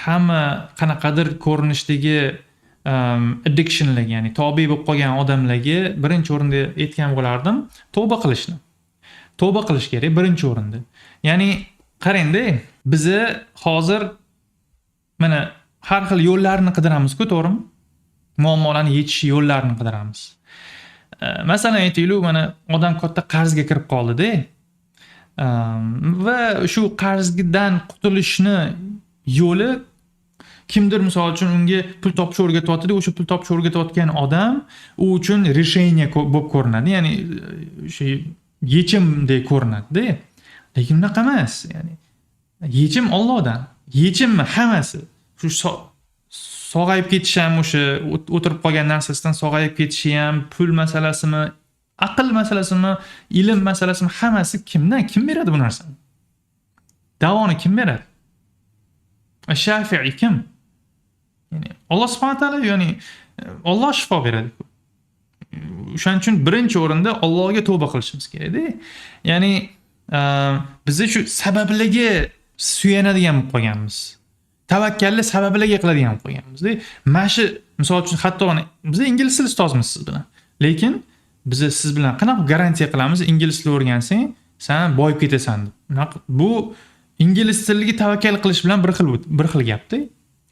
hamma qanaqadir ko'rinishdagi addictionlarga, ya'ni tobe bo'lib qolgan odamlarga birinchi o'rinda aytgan bo'lardim, tavba qilishni. Tavba qilish kerak birinchi o'rinda. Ya'ni qarang-da, biz hozir mana har xil yo'llarni qidiramiz-ku, to'g'rimi? Muammolarni yechish yo'llarini qidiramiz. Masalan, aytaylik, mana odam katta qarzga kirib qoldi-da. Va shu qarzdan qutulishni yo'li kimdir misol uchun unga pul topishni o'rgatyapti-da, o'sha pul topishni o'rgatayotgan odam u uchun решение bo'lib ko'rinadi, ya'ni o'sha yechimdek ko'rinadi-da. Lekin unaqa emas, ya'ni yechim Allohdan. Yechimmi hammasi? Shu sog'ayib ketish ham, o'sha o'tirib qolgan narsasidan sog'ayib ketishi ham, pul masalasimi, aql masalasimi, ilm masalasimi, hammasi kimdan? Kim beradi bu narsani? Davoni kim beradi? Shafi'i kim? Ya'ni Alloh subhanahu va taolo, ya'ni Alloh shifo beradi. O'shaning uchun birinchi o'rinda Allohga tavba qilishimiz kerak-da. Ya'ni biz shu sabablarga suyanadigan bo'lib qolganmiz. tavakkalni sababilarga qiladigan bo'lib qolganmiz-da. Mana shu misol uchun hatto biz ingliz tili ustozimiz siz bilan. Lekin biz siz bilan qanaqa garantiya qilamiz ingliz tilini o'rgansang, sen boyib ketasan deb. Bu ingliz tiliga tavakkal qilish bilan bir xil gapda.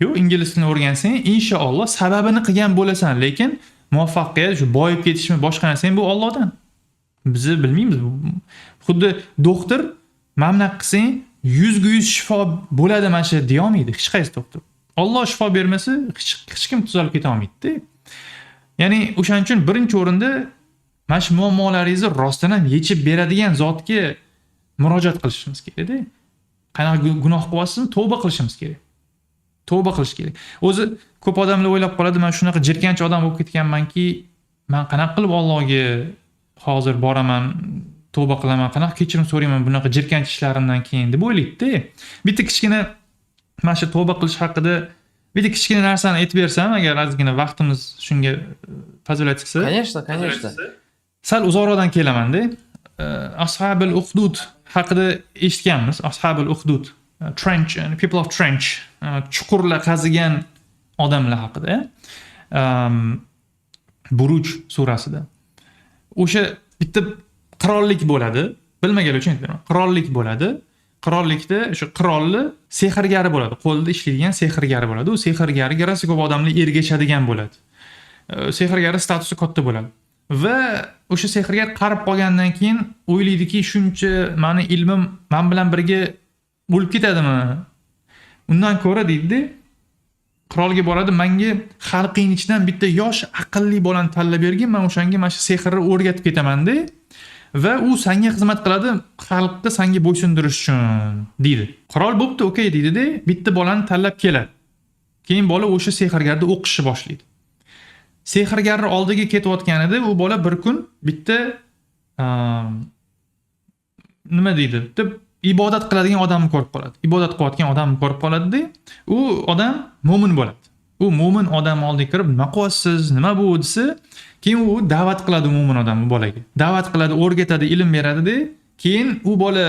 Yo'q, ingliz tilini o'rgansang, inshaalloh sababini qilgan bo'lasan, lekin muvaffaqiyat shu boyib ketishmi, boshqa narsa bu Allohdan. Biz bilmaymiz. Xuddi doktor mamna qilsang 100% shifo bo'ladi mana shu deya olmaydi hech qaysi doktor. Alloh shifo bermasa hech kim tuzalib keta olmaydi-da. Ya'ni o'shaning uchun birinchi o'rinda mana shu muammolaringizni rostdan ham yechib beradigan zotga murojaat qilishimiz kerak-da. Qanaqa gunoh qilyapsizmi? Tavba qilishimiz kerak. Tavba qilish kerak. O'zi ko'p odamlar o'ylab qoladi, men shunaqa jirkanch odam bo'lib ketganmanki, men qanaqa qilib Allohga hozir boraman, tavba qilaman, qanaqa kechirim so'rayman bunaqa jirkanch ishlarimdan keyin deb o'ylaydi-da. Bitta kichkina mana shu tavba qilish haqida bitta kichkina narsani aytib bersam, agar ozgina vaqtimiz shunga fazolat qilsa. Конечно. Sal uzoqroqdan kelaman-da. Ashabul Ukhdud haqida eshitganmiz. Ashabul Ukhdud, trench, people of trench, chuqurlar qazigan odamlar haqida. Buruj surasida. O'sha bitta qirollik bo'ladi. Bilmaganlar uchun aytaman. Qirollik bo'ladi. Qirollikda o'sha qirolni sehrgari bo'ladi. Qo'lda ishlaydigan sehrgari bo'ladi. U sehrgariga rosa ko'p odamlar ergashadigan bo'ladi. Sehrgari statusi katta bo'ladi. Va o'sha sehrgar qarib qolgandan keyin o'ylaydiki, shuncha meni ilmim men bilan birga bo'lib ketadimi? Undan ko'ra deydi, qirolga boradi, menga xalqing ichidan bitta yosh aqlli bolani tanlab bergin, men o'shanga mana shu sehrni o'rgatib ketaman-da. Va u senga xizmat qiladi, xalqni senga bo'ysundirish uchun deydi. Qirol bo'pti, okey deydi-da, bitta bolani tanlab keladi. Keyin bola o'sha sehrgarni o'qishni boshlaydi. Sehrgarning oldiga ketayotganida u bola bir kun bitta nima deydi? Deb ibodat qiladigan odamni ko'rib qoladi. Ibodat qilayotgan odamni ko'rib qoladi-da, u odam mo'min bo'ladi. U mo'min odam oldiga kirib, "Nima qilyapsiz? Nima bu?" desa, keyin u da'vat qiladi mo'min odamni bolaga. Da'vat qiladi, o'rgatadi, ilm beradi-da, keyin u bola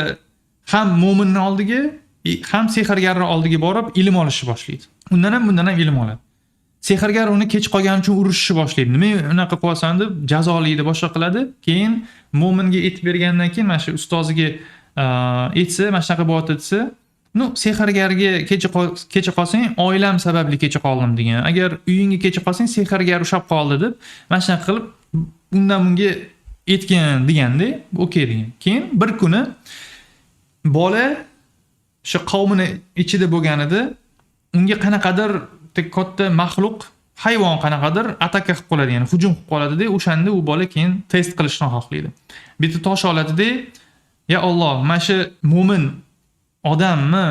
ham mo'minning oldiga, ham sehrgarning oldiga borib ilm olishni boshlaydi. Undan ham ilm oladi. Sehrgar uni kech qolgani uchun urishni boshlaydi. Nima unaqa qilyapsan deb jazolaydi, boshqa qiladi. Keyin mo'minga aytib bergandan keyin mana shu ustoziga aytsa, mana shunaqa bo'lyapti desa, sehrgarga kecha qolsang, oilam sababli kecha qoldim degan. Agar uyingga kecha qolsang, sehrgar ushab qoldi deb, mana shunaqa qilib undan bunga aytgan deganda, okey degan. Keyin bir kuni bola shu qavmini ichida bo'lganida unga qanaqadir katta maxluq, hayvon qanaqadir ataka qilib qoladi, ya'ni hujum qilib qoladi-da, o'shanda u bola keyin test qilishni xohlaydi. Bitta tosh oladi-da, "Ya Alloh, mana shu mo'min odammi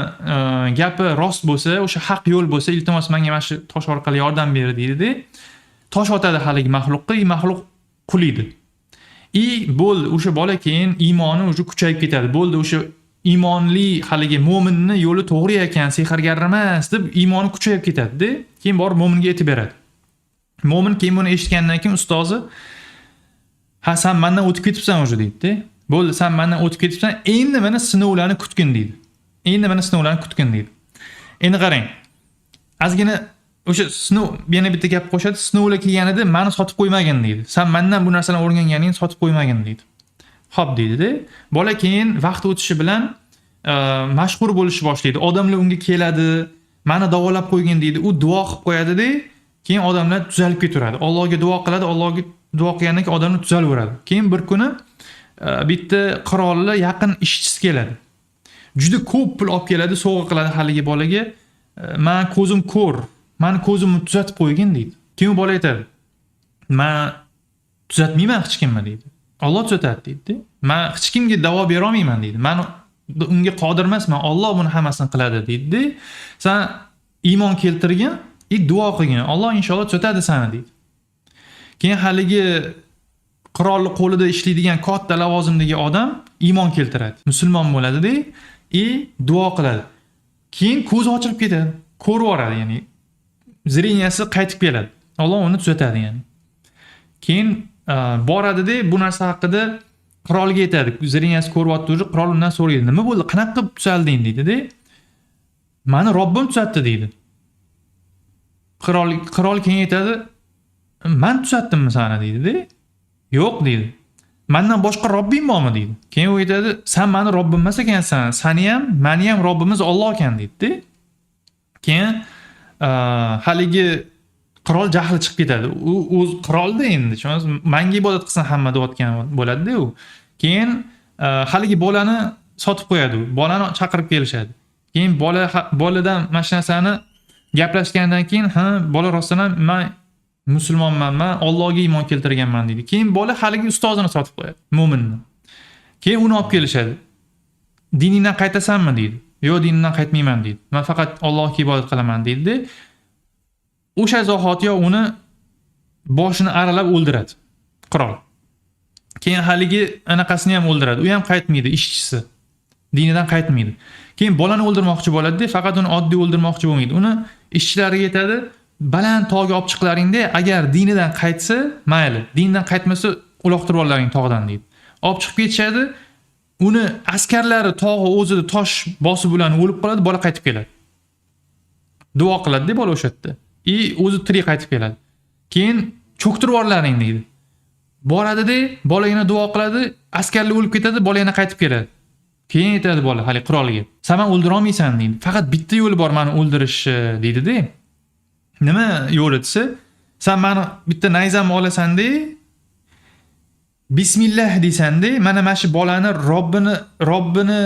gapi rost bo'lsa, o'sha haq yo'l bo'lsa, iltimos menga mana shu tosh orqali yordam ber" deydi-da. Tosh otadi haligi maxluqqa, maxluq quliydi. Bo'ldi, o'sha bola keyin iymoni o'sha kuchayib ketadi. Bo'ldi, o'sha iymonli haligi mo'minni yo'li to'g'ri ekan, sehrgar emas deb iymoni kuchayib ketadi-da. Keyin borib mo'minga aytib beradi. Mo'min keyin buni eshitgandan keyin ustozi, "Ha, sen mendan o'tib ketibsan o'sha" deydi-da. "Bo'ldi, sen mendan o'tib ketibsan, endi meni sinovlarni kutgin" deydi. Endi qarang. Ozgina o'sha sinov yana bitta gap qo'shadi. Sinovlar kelganida meni sotib qo'ymagin deydi. "Sen mendan bu narsalarni o'rganganingni sotib qo'ymagin" deydi. Xo'p deydi-da. Bola keyin vaqt o'tishi bilan mashhur bo'lishni boshlaydi. Odamlar unga keladi, "Meni davolab qo'ygin" deydi. U duo qilib qo'yadi-da, keyin odamlar tuzalib ketaveradi. Allohga duo qiladi, Allohga duo qilgandan keyin odamlar tuzalaveradi. Keyin bir kuni bitta qirolli yaqin ishchisi keladi. Juda ko'p pul olib keladi, sovg'a qiladi haligi bolaga. "Men ko'zim ko'r, meni ko'zimni tuzatib qo'ygin" deydi. Keyin bola aytadi, "Men tuzatmayman hech kimni" deydi. "Alloh tuzatadi" deydi. "Men hech kimga davo bera olmayman" deydi. "Men unga qodir emasman, Alloh buni hammasini qiladi" deydi. "Sen iymon keltirgin, duo qilgin, Alloh inshaalloh tuzatadi seni" deydi. Keyin haligi qirolning qo'lida ishlaydigan katta lavozimdagi odam iymon keltiradi. Musulmon bo'ladi-da, duo qiladi. Keyin ko'zi ochilib ketadi. Ko'rib yoradi, ya'ni zreniyasi qaytib keladi. Alloh uni tuzatadi, ya'ni. Keyin boradi-da, bu narsa haqida qirolga aytadi. Zreniyasi ko'ryapti, qirol undan so'raydi. "Nima bo'ldi? Qanaqa qilib tuzalding?" deydi-da. Mani Robbim tuzatdi deydi. Qirol keyin aytadi, "Men tuzatdimmi seni?" deydi-da. "Yo'q" deydi. "Mendan boshqa Robbing bormi?" deydi. Keyin u aytadi, "Sen meni Robbim emas ekansan. Seni ham, meni ham Robbimiz Alloh ekan" deydi-da. Keyin haligi qirol jahli chiqib ketadi. U o'z qirolda endi, tushunasizmi? Menga ibodat qilsin hamma deyotgan bo'ladi-da u. Keyin haligi bolani sotib qo'yadi u. Bolani chaqirib kelishadi. Keyin boladan mana shu narsani gaplashgandan keyin, "Ha, bola rostdan ham men musulmonman, men Allohga iymon keltirganman" deydi. Keyin bola haligi ustozini sotib qo'yadi, mo'minni. Keyin uni olib kelishadi. "Diningdan qaytasanmi?" deydi. "Yo'q, dinimdan qaytmayman" deydi. "Men faqat Allohga ibodat qilaman" deydi. O'sha zahotiyoq uni boshini aralab o'ldiradi qirol. Keyin haligi anaqasini ham o'ldiradi. U ham qaytmaydi, ishchisi. Dinidan qaytmaydi. Keyin bolani o'ldirmoqchi bo'ladi-da, faqat uni oddiy o'ldirmoqchi bo'lmaydi. Uni ishchilariga aytadi, "Baland tog'ga olib chiqlaring-da, agar dinidan qaytsa, mayli. Dindan qaytmasa, uloqtirib olaring tog'dan" deydi. Olib chiqib ketishadi. Uni askarlari tog'i o'zida tosh bosib bilan o'lib qoladi, bola qaytib keladi. Duo qiladi-da bola o'sha yerda. O'zi tirik qaytib keladi. Keyin cho'ktirib yuborlaring deydi. Boradi-da, bola yana duo qiladi, askarlar o'lib ketadi, bola yana qaytib keladi. Keyin aytadi bola hali qirolga, "Sen meni o'ldira olmaysan" deydi. "Faqat bitta yo'li bor meni o'ldirishni" deydi-da. "Nima yo'li?" desa, "Sen meni bitta nayzamni olasan-da, bismillah deysan-da, mana shu bolani Robbini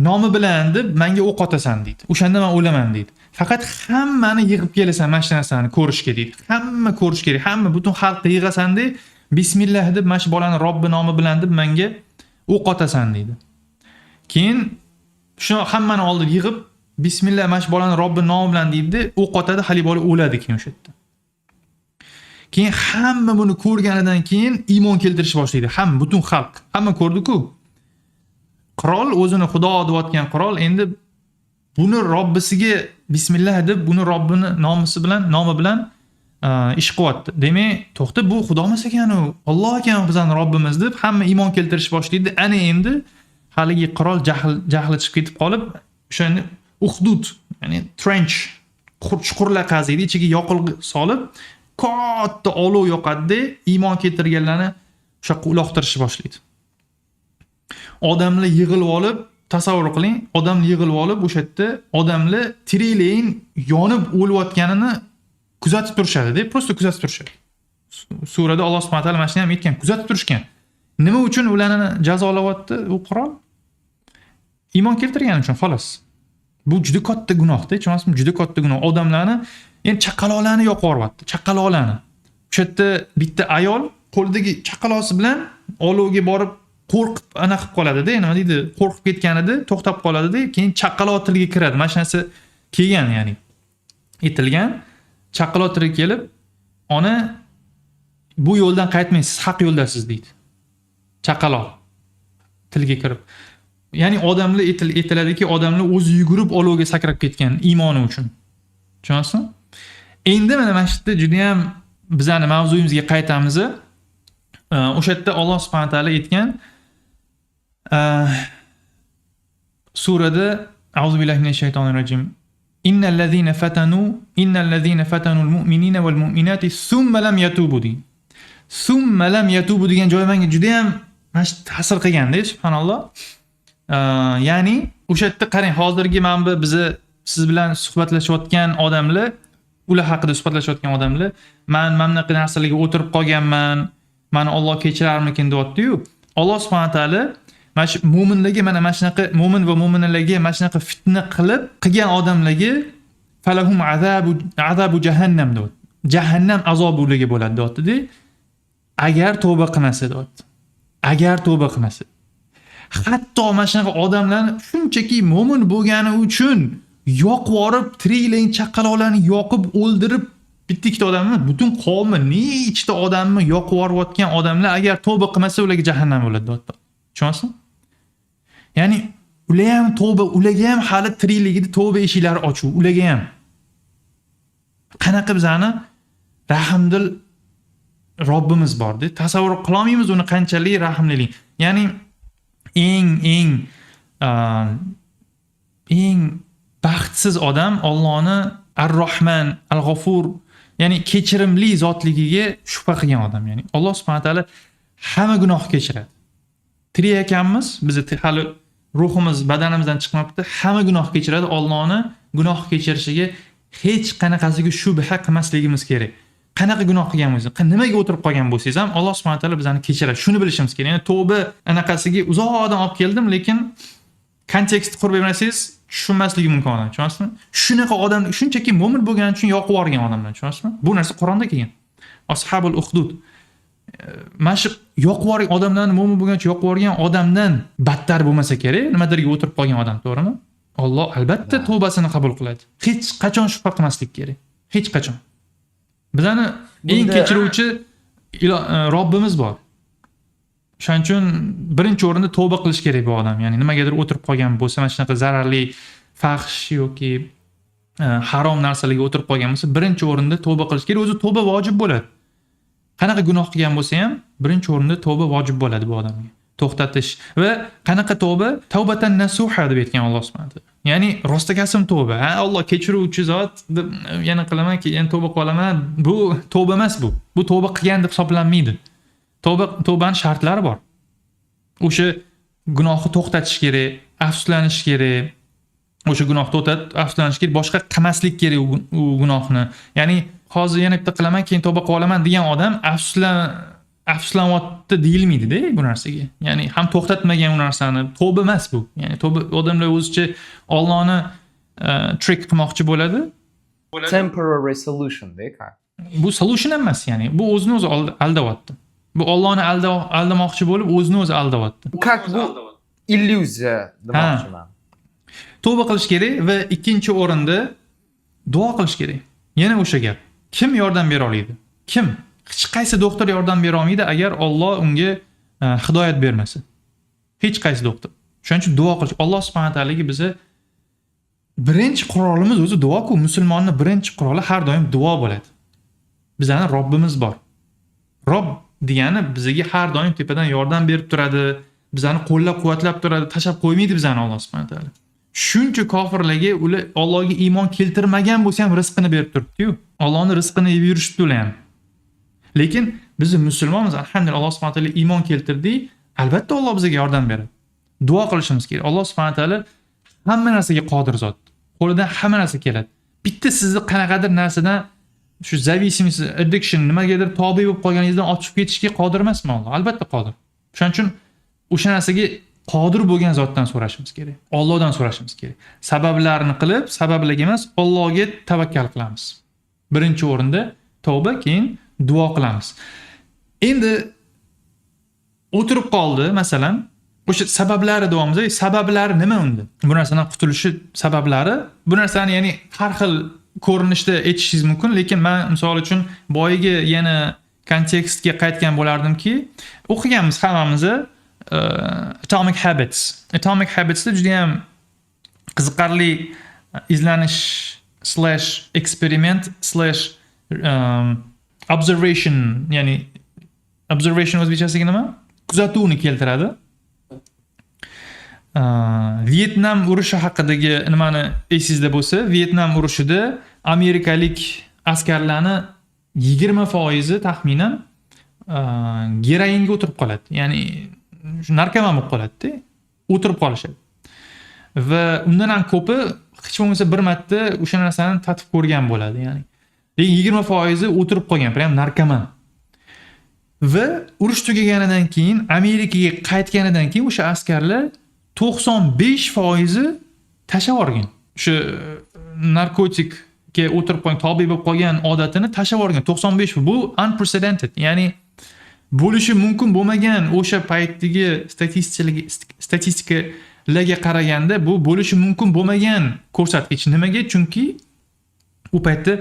nomi bilan deb menga o'q otasan" deydi. "O'shanda men o'laman" deydi. "Faqat hammani yig'ib kelasan mana shu narsani ko'rishga" deydi. "Hamma ko'rish kerak, hamma butun xalqni yig'asan-da, bismillah deb mana shu bolani Robbi nomi bilan deb menga o'q otasan" deydi. Keyin shu hammani oldida yig'ib, bismillah mana shu bolani Robbi nomi bilan deydi, o'q otadi, hali bola o'ladi keyin o'sha yerda. Keyin hamma buni ko'rganidan keyin iymon keltirishni boshlaydi. Hamma, butun xalq. Hamma ko'rdi-ku. Qirol o'zini xudo deyotgan qirol endi buni Robbisiga bismillah deb buni Robbini nomi bilan ish qilyapti. Demak, to'xta, bu xudo emas ekan u, Alloh ekan bizning Robbimiz deb hamma iymon keltirishni boshlaydi. Ana endi haligi qirol jahli chiqib ketib qolib, o'shani uhdud, ya'ni trench, chuqurlar qaziydi, ichiga yoqilg'i solib, katta olov yoqadi-da, iymon keltirganlarni o'sha yoqqa uloqtirishni boshlaydi. Odamlar yig'ilib olib, tasavvur qiling, odamlar yig'ilib olib, o'sha yerda odamlar tiriklayin yonib o'layotganini kuzatib turishadi-da, prosta kuzatib turishadi. Surada Alloh subhanahu va taolo mana shuni ham aytgan, kuzatib turishgan. Nima uchun ularni jazolayapti u qirol? Iymon keltirgani uchun xolos. Bu juda katta gunoh-da, tushunasizmi? Juda katta gunoh. Odamlarni, endi chaqaloqlarni yoqib yuboryapti, chaqaloqlarni. O'sha yerda bitta ayol qo'lidagi chaqaloqsi bilan olovga borib qo'rqib ana qilib qoladi-da, nima deydi? Qo'rqib ketganida to'xtab qoladi-da, keyin chaqaloq tilga kiradi. Mana shu narsa kelgan, ya'ni aytilgan. Chaqaloq tilga kelib, "Ona, bu yo'ldan qaytmaysiz, haq yo'ldasiz" deydi. Chaqaloq tilga kirib. Ya'ni odamlar aytiladiki, odamlar o'zi yugurib olovga sakrab ketgan iymoni uchun. Tushunasizmi? Endi mana shu yerda juda ham bizning mavzuyimizga qaytamiz. O'sha yerda Alloh subhanahu va taolo aytgan surada A'udhu billahi minash shaytonir rojim. Innal ladzina fatanu al-mu'minina wal mu'minati thumma lam yatubu. Thumma lam yatubu degan joy menga juda ham ta'sir qilganda, subhanalloh. Ya'ni o'sha yerda qarang, hozirgi mana bu siz bilan suhbatlashayotgan odamlar, ular haqida suhbatlashayotgan odamlar, "Men mana bunaqa narsalarga o'tirib qolganman, meni Alloh kechirarmikin" deyapti-yu. Alloh subhanahu va taolo mana shu mu'minlarga mana shunaqa mu'min va mu'minalarga mana shunaqa fitna qilgan odamlarga falahum azabu jahannam deyapti. Jahannam azobi ularga bo'ladi deyapti-da. Agar tavba qilmasa deyapti. Agar tavba qilmasa. Hatto mana shunaqa odamlarni shunchaki mu'min bo'lgani uchun yoqib yorib, tiriklayin chaqaloqlarni yoqib o'ldirib, bitta ikkita odamni, butun qavmi, nechta odamni yoqib yorayotgan odamlar agar tavba qilmasa ularga jahannam bo'ladi deyapti. Tushunasizmi? Ya'ni ularga ham hali tirikligida tavba eshiklari ochiq, ularga ham. Qanaqa bizani rahmdil Robbimiz bor-da. Tasavvur qila olmaymiz uni qanchalik rahmlilik. Ya'ni eng baxtsiz odam Allohni Ar-Rahman, Al-G'afur, ya'ni kechirimli zotligiga shubha qilgan odam. Ya'ni Alloh subhanahu va taolo hamma gunohni kechiradi. Tirik ekanmiz, bizni hali ruhimiz badanimizdan chiqmabdi, hamma gunoh kechiradi. Allohni gunoh kechirishiga hech qanaqasiga shubha qilmasligimiz kerak. Qanaqa gunoh qilgan bo'lsangiz, nimaga o'tirib qolgan bo'lsangiz ham Alloh subhanahu va taolo bizani kechiradi. Shuni bilishimiz kerak. Ya'ni tavba anaqasiga uzoqdan olib keldim, lekin kontekst qurib bermasangiz tushunmasligi mumkin odam, tushunasizmi? Shunaqa odam shunchaki mo'min bo'lgani uchun yoqib yuborgan odamlar, tushunasizmi? Bu narsa Qur'onda kelgan. Ashabul Ukhdud. Mana shu yoqib yuborgan odamlarni mo'min bo'lgani uchun yoqib yuborgan odamdan battar bo'lmasa kerak, nimadirga o'tirib qolgan odam, to'g'rimi? Alloh albatta tavbasini qabul qiladi. Hech qachon shubha qilmaslik kerak. Hech qachon. Bizani eng kechiruvchi Robbimiz bor. Shuning uchun birinchi o'rinda tavba qilish kerak bu odam. Ya'ni nimagadir o'tirib qolgan bo'lsa, mana shunaqa zararli fahsh yoki harom narsalarga o'tirib qolgan bo'lsa, birinchi o'rinda tavba qilish kerak. O'zi tavba vojib bo'ladi. Qanaqa gunoh qilgan bo'lsa ham, birinchi o'rinda tavba vojib bo'ladi bu odamga. To'xtatish va qanaqa tavba? Tavbatan nasuha deb aytgan Alloh subhanahu va taolo. Ya'ni rostakasim tavba. Ha, Alloh kechiruvchi zot, deb yana qilaman, keyin tavba qilaman. Bu tavba emas bu. Bu tavba qilgan deb hisoblanmaydi. Tavbaning shartlari bor. O'sha gunohni to'xtatish kerak, afsuslanish kerak. O'sha gunohni to'xtatib, afsuslanish kerak, boshqa qilmaslik kerak u gunohni. Ya'ni hozir yana bitta qilaman, keyin tavba qila olaman degan odam afsuslanyapti deyilmaydi-da bu narsaga. Ya'ni ham to'xtatmagan u narsani. Tavba emas bu. Ya'ni tavba odamlar o'zicha Allohni trick qilmoqchi bo'ladi. Temporary solution deyka. Bu solution emas, ya'ni bu o'zini o'zi aldayapti. Bu Allohni aldamoqchi bo'lib, o'zini o'zi aldayapti. Как bu illyuziya demoqchiman. Tavba qilish kerak va ikkinchi o'rinda duo qilish kerak. Yana o'sha gap. Kim yordam bera oladi? Kim? Hech qaysi doktor yordam bera olmaydi agar Alloh unga hidoyat bermasa. Hech qaysi doktor. Shuning uchun duo qilish. Alloh subhanahu va taolaga bizni birinchi qurolimiz o'zi duo-ku. Musulmonning birinchi quroli har doim duo bo'ladi. Bizning Robbimiz bor. Robb degani bizga har doim tepadan yordam berib turadi, bizani qo'llab-quvvatlab turadi, tashab qo'ymaydi bizani Alloh subhanahu va taolo. Shuncha kofirlarga ular Allohga iymon keltirmagan bo'lsa ham rizqini berib turibdi-yu. Allohning rizqini yeb yurishibdi ular ham. Lekin biz musulmonmiz, alhamdulillah Alloh subhanahu va taolo iymon keltirdik, albatta Alloh bizga yordam beradi. Duo qilishimiz kerak. Alloh subhanahu va taolo hamma narsaga qodir zot. Qo'lidan hamma narsa keladi. Bitta sizni qanaqadir narsadan shu zavisimlik, addiction nimagadir tobe bo'lib qolganingizdan ochib ketishga qodir emasmi Alloh? Albatta qodir. Shuning uchun o'sha narsaga qodir bo'lgan zotdan so'rashimiz kerak. Allohdan so'rashimiz kerak. Sabablarni qilib, sabablarga emas, Allohga tavakkal qilamiz. Birinchi o'rinda tavba, keyin duo qilamiz. Endi o'tirib qoldi, masalan, o'sha sabablari davomida, sabablari nima unda? Bu narsadan qutulishi sabablari, bu narsani ya'ni har xil ko'rinishda aytishingiz mumkin, lekin men misol uchun boyiga yana kontekstga qaytgan bo'lardimki, o'qiganmiz hammamiz Atomic Habits. Atomic Habitsda juda ham qiziqarli izlanish /experiment/observation, ya'ni observation o'zbekchasiga nima? Kuzatuvni keltiradi. Vietnam urushi haqidagi nimani esingizda bo'lsa, Vietnam urushida amerikalik askarlarni 20% taxminan geroinga o'tirib qoladi. Ya'ni narkoman bo'lib qoladi-da, o'tirib qolishadi. Va undan ham ko'pi hech bo'lmasa bir marta o'sha narsani tatib ko'rgan bo'ladi, ya'ni. Lekin 20% o'tirib qolgan, prям narkoman. Va urush tugaganidan keyin, Amerikaga qaytganidan keyin o'sha askarlar 95% tashlab yuborgan. O'sha narkotikga o'tirib qolgan, tobe bo'lib qolgan odatini tashlab yuborgan. 95%. Bu unprecedented. Ya'ni bo'lishi mumkin bo'lmagan o'sha paytdagi statistikalarga qaraganda bu bo'lishi mumkin bo'lmagan ko'rsatkich. Nimaga? Chunki u paytda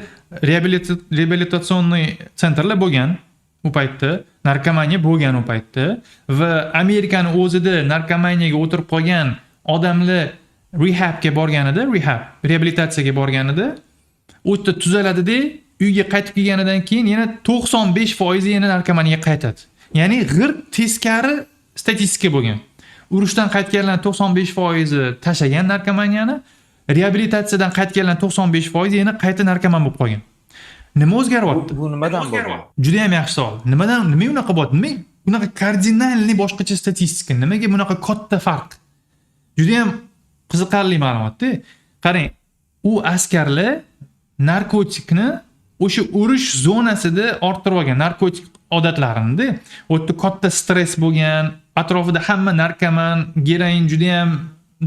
reabilitatsioniy sentrlar bo'lgan. U paytda narkomaniya bo'lgan u paytda va Amerikaning o'zida narkomaniyaga o'tirib qolgan odamlar rehabga borganida, reabilitatsiyaga borganida u yerda tuzaladi-da, uyga qaytib kelganidan keyin yana 95% yana narkomaniyaga qaytadi. Ya'ni g'irt teskari statistika bo'lgan. Urushdan qaytganlar 95% tashlagan narkomaniyani reabilitatsiyadan qaytganlar 95% yana qayta narkoman bo'lib qolgan. Nima o'zgaryapti? Bu nimadan bo'ldi? Juda ham yaxshi savol. Nima unaqa bo'lyapti? Nima bunaqa kardinalniy boshqacha statistika? Nimaga bunaqa katta farq? Juda ham qiziqarli ma'lumot-da. Qarang, u askarlar narkotikni o'sha urush zonasida orttirib olgan narkotik odatlarini-da. U yerda katta stress bo'lgan, atrofida hamma narkoman, geroin juda ham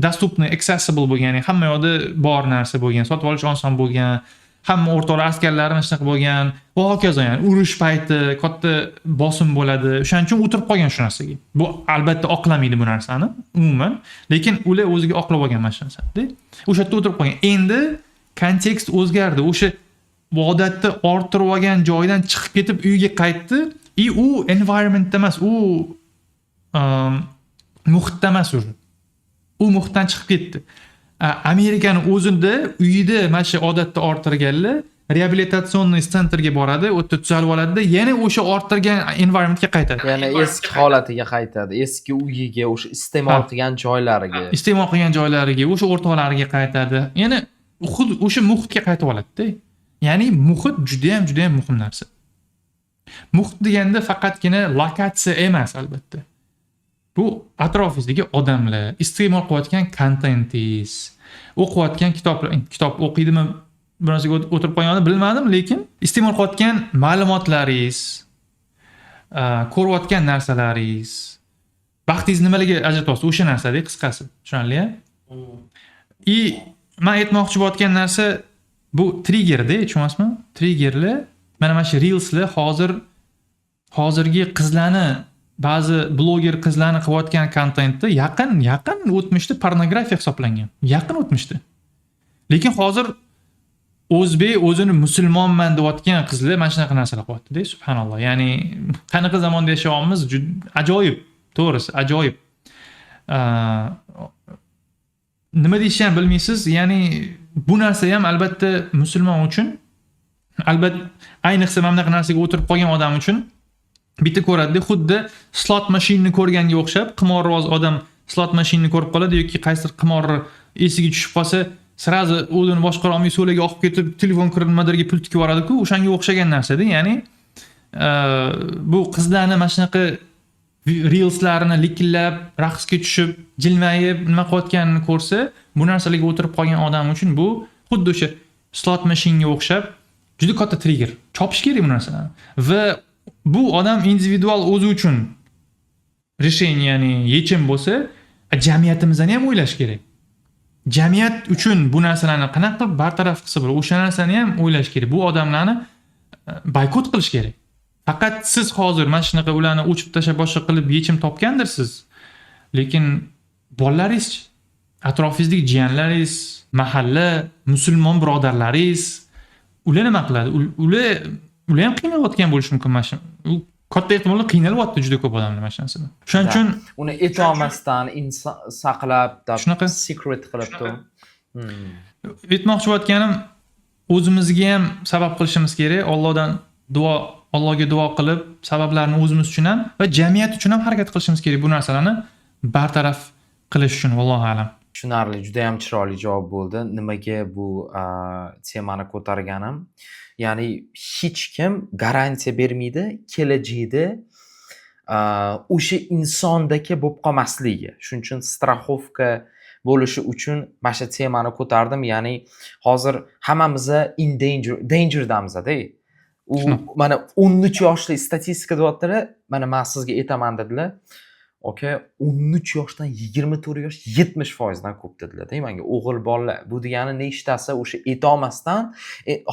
dostupniy, accessible bo'lgan, ya'ni hamma yoqda bor narsa bo'lgan, sotib olish oson bo'lgan, hamma o'rtoqlar askarlarimiz shunaqa bo'lgan va hokazo, ya'ni urush payti katta bosim bo'ladi. O'shaning uchun o'tirib qolgan shu narsaga. Bu albatta oqlamaydi bu narsani umuman, lekin ular o'ziga oqlab olgan mana shu narsani-da. O'sha yerda o'tirib qolgan. Endi kontekst o'zgardi. O'sha odatda orttirib olgan joydan chiqib ketib uyga qaytdi. U environmentda emas, u muhitda emas o'zi. U muhitdan chiqib ketdi. Amerikani o'zida uyida mana shu odatda orttirganlar reabilitatsionniy sentrga boradi, u yerda tuzalib oladida, yana o'sha orttirgan environmentga qaytadi. Ya'ni eski holatiga qaytadi, eski uyiga, o'sha iste'mol qilgan joylariga. Iste'mol qilgan joylariga, o'sha o'rtoqlariga qaytadi. Yana xuddi o'sha muhitga qaytib oladi-da. Ya'ni muhit juda ham muhim narsa. Muhit deganda faqatgina lokatsiya emas albatta. Bu atrofingizdagi odamlar, iste'mol qilayotgan kontentingiz, o'qiyotgan kitob o'qiydimi, bir narsaga o'tirib qolganini bilmadim, lekin iste'mol qilayotgan ma'lumotlaringiz, ko'rayotgan narsalaringiz, vaqtingizni nimalarga ajratyapsiz, o'sha narsada qisqasi, tushunarli-a? Men aytmoqchi bo'layotgan narsa bu triggerda, tushunyapsizmi? Triggerlar, mana shu reelslar hozirgi qizlarni, ba'zi bloger qizlarni qilayotgan kontentda yaqin o'tmishda pornografiya hisoblangan. Yaqin o'tmishda. Lekin hozir o'zbek o'zini musulmonman deyotgan qizlar mana shunaqa narsalar qilyapti-da, subhanalloh. Ya'ni qanaqa zamonda yashayapmiz? Ajoyib, to'g'risi, ajoyib. Nima deyishni ham bilmaysiz. Ya'ni bu narsa ham albatta musulmon uchun, albatta ayniqsa mana bunaqa narsaga o'tirib qolgan odam uchun bitta ko'radi, xuddi slot mashinani ko'rganga o'xshab, qimorroz odam slot mashinani ko'rib qoladi yoki qaysidir qimor esiga tushib qolsa, sirazi o'zini boshqara olmay so'laga oqib ketib, telefon kirib nimadirga pul tikib yuboradi-ku, o'shanga o'xshagan narsa-da. Ya'ni bu qizlarni mana shunaqa reelslarini likillab, raqsga tushib, jilmayib, nima qilayotganini ko'rsa, bu narsalarga o'tirib qolgan odam uchun bu xuddi o'sha slot mashinaga o'xshab juda katta trigger. Chopish kerak bu narsalarni. Va bu odam individual o'zi uchun решение, ya'ni yechim bo'lsa, jamiyatimizni ham o'ylash kerak. Jamiyat uchun bu narsalarni qanaqa qilib bartaraf qilsa bo'ladi, o'sha narsani ham o'ylash kerak. Bu odamlarni boykot qilish kerak. Faqat siz hozir mana shunaqa ularni o'chib tashlab boshqa qilib yechim topgandirsiz. Lekin bolalaringiz, atrofingizdagi jiyanlaringiz, mahalla, musulmon birodarlaringiz ular nima qiladi? Ular ham qiynalayotgan bo'lishi mumkin mana shu. Katta ehtimolda qiynalyapti juda ko'p odamlar mana shu narsada. Shuning uchun uni aytolmasdan saqlab, shunaqa secret qilib turib. Aytmoqchi bo'layotganim, o'zimizga ham sabab qilishimiz kerak. Allohga duo qilib, sabablarni o'zimiz uchun ham va jamiyat uchun ham harakat qilishimiz kerak bu narsalarni bartaraf qilish uchun, vallohu alam. Tushunarli, juda ham chiroyli javob bo'ldi. Nimaga bu temani ko'targanim? Ya'ni hech kim garantiya bermaydi kelajakda o'sha insondagi bo'lib qolmasligi. Shuning uchun strahofka bo'lishi uchun mana shu temani ko'tardim. Ya'ni hozir hammamiz dangerdamiz-da. U mana 13 yoshli statistika deyaptilar. Mana men sizga aytaman dedilar. Oka, 13 yoshdan 24 yosh 70% dan ko'p dedilar-da. Menga o'g'il bolalar. Bu degani nechtasi o'sha aytolmasdan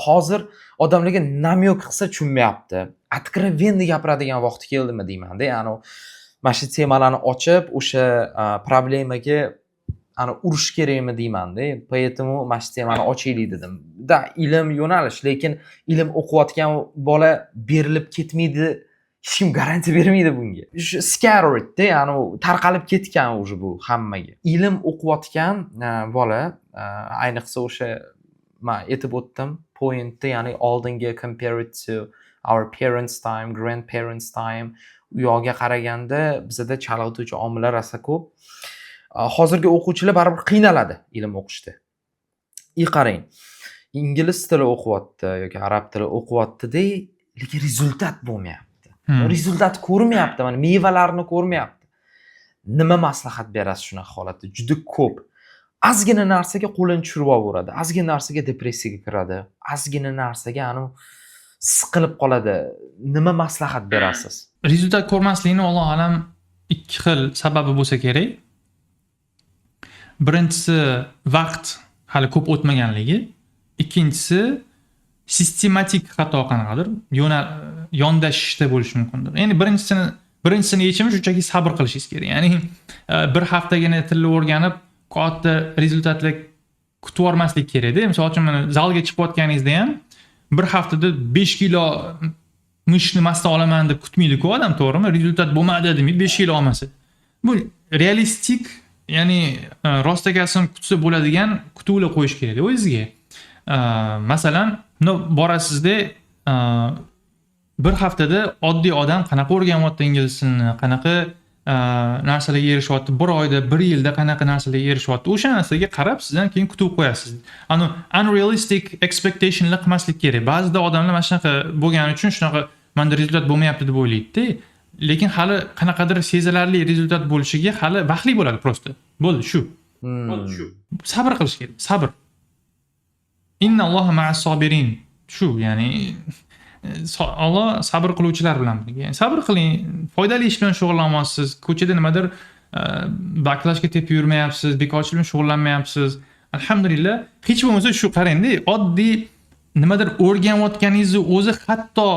hozir odamlarga namyok qilsa tushunmayapti. Откровенно gapiradigan vaqt keldimi deyman-da. Ya'ni mana shu temalarni ochib, o'sha problemaga ana urush kerakmi deyman-da. Поэтому mana shu temani ochaylik dedim. Da ilm yo'nalish, lekin ilm o'qiyotgan bola berilib ketmaydi. Hech kim garantiya bermaydi bunga. Shu scattered-da, ya'ni tarqalib ketgan o'sha bu hammaga. Ilm o'qiyotgan bola, ayniqsa o'sha men aytib o'tdim, pointda, ya'ni oldingi compared to our parents time, grandparents time u yoqqa qaraganda bizda chalg'ituvchi omillar rosa ko'p. Hozirgi o'quvchilar baribir qiynaladi ilm o'qishda. qarang, ingliz tili o'qiyapti yoki arab tili o'qiyapti-da, lekin rezultat bo'lmayapti. Rezultat ko'rmayapti, mana mevalarni ko'rmayapti. Nima maslahat berasiz shunaqa holatda? Juda ko'p. Ozgina narsaga qo'lini tushirib olaveradi. Ozgina narsaga depressiyaga kiradi. Ozgina narsaga siqilib qoladi. Nima maslahat berasiz? Rezultat ko'rmaslikni Alloh alam ikki xil sababi bo'lsa kerak. Birinchisi vaqt hali ko'p o'tmaganligi, ikkinchisi sistematik xato qanaqadir yondashishda bo'lishi mumkindir. Ya'ni birinchisini yechimi shunchaki sabr qilishingiz kerak. Ya'ni bir haftagina tilni o'rganib, katta rezultatlar kutib olmaslik kerak-da. Misol uchun mana zalga chiqayotganingizda ham bir haftada 5 kilo mushni masta olaman deb kutmaydi-ku odam, to'g'rimi? Rezultat bo'lmadi demaydi 5 kilo olmasa. Bu realistik, ya'ni rostagasin kutsa bo'ladigan kutuvlar qo'yish kerak o'zingizga. Masalan, borasizda bir haftada oddiy odam qanaqa o'rganyapti ingliz tilini, qanaqa narsalarga erishyapti, bir oyda, bir yilda qanaqa narsalarga erishyapti, o'sha narsaga qarab sizdan keyin kutib qo'yasiz. Unrealistic expectationlar qilmaslik kerak. Ba'zida odamlar mana shunaqa bo'lgani uchun shunaqa menda rezultat bo'lmayapti deb o'ylaydi-da. Lekin hali qanaqadir sezilarli rezultat bo'lishiga hali vaqtli bo'ladi prosta. Bo'ldi shu. Sabr qilish kerak. Sabr. Innalloha ma'as sobirin. Shu, ya'ni Alloh sabr qiluvchilar bilan birga. Sabr qiling, foydali ish bilan shug'ullanmayapsiz, ko'chada nimadir baklashga tepib yurmayapsiz, bekorchilik bilan shug'ullanmayapsiz. Alhamdulillah, hech bo'lmasa shu qarang-da, oddiy nimadir o'rganayotganingizni o'zi hatto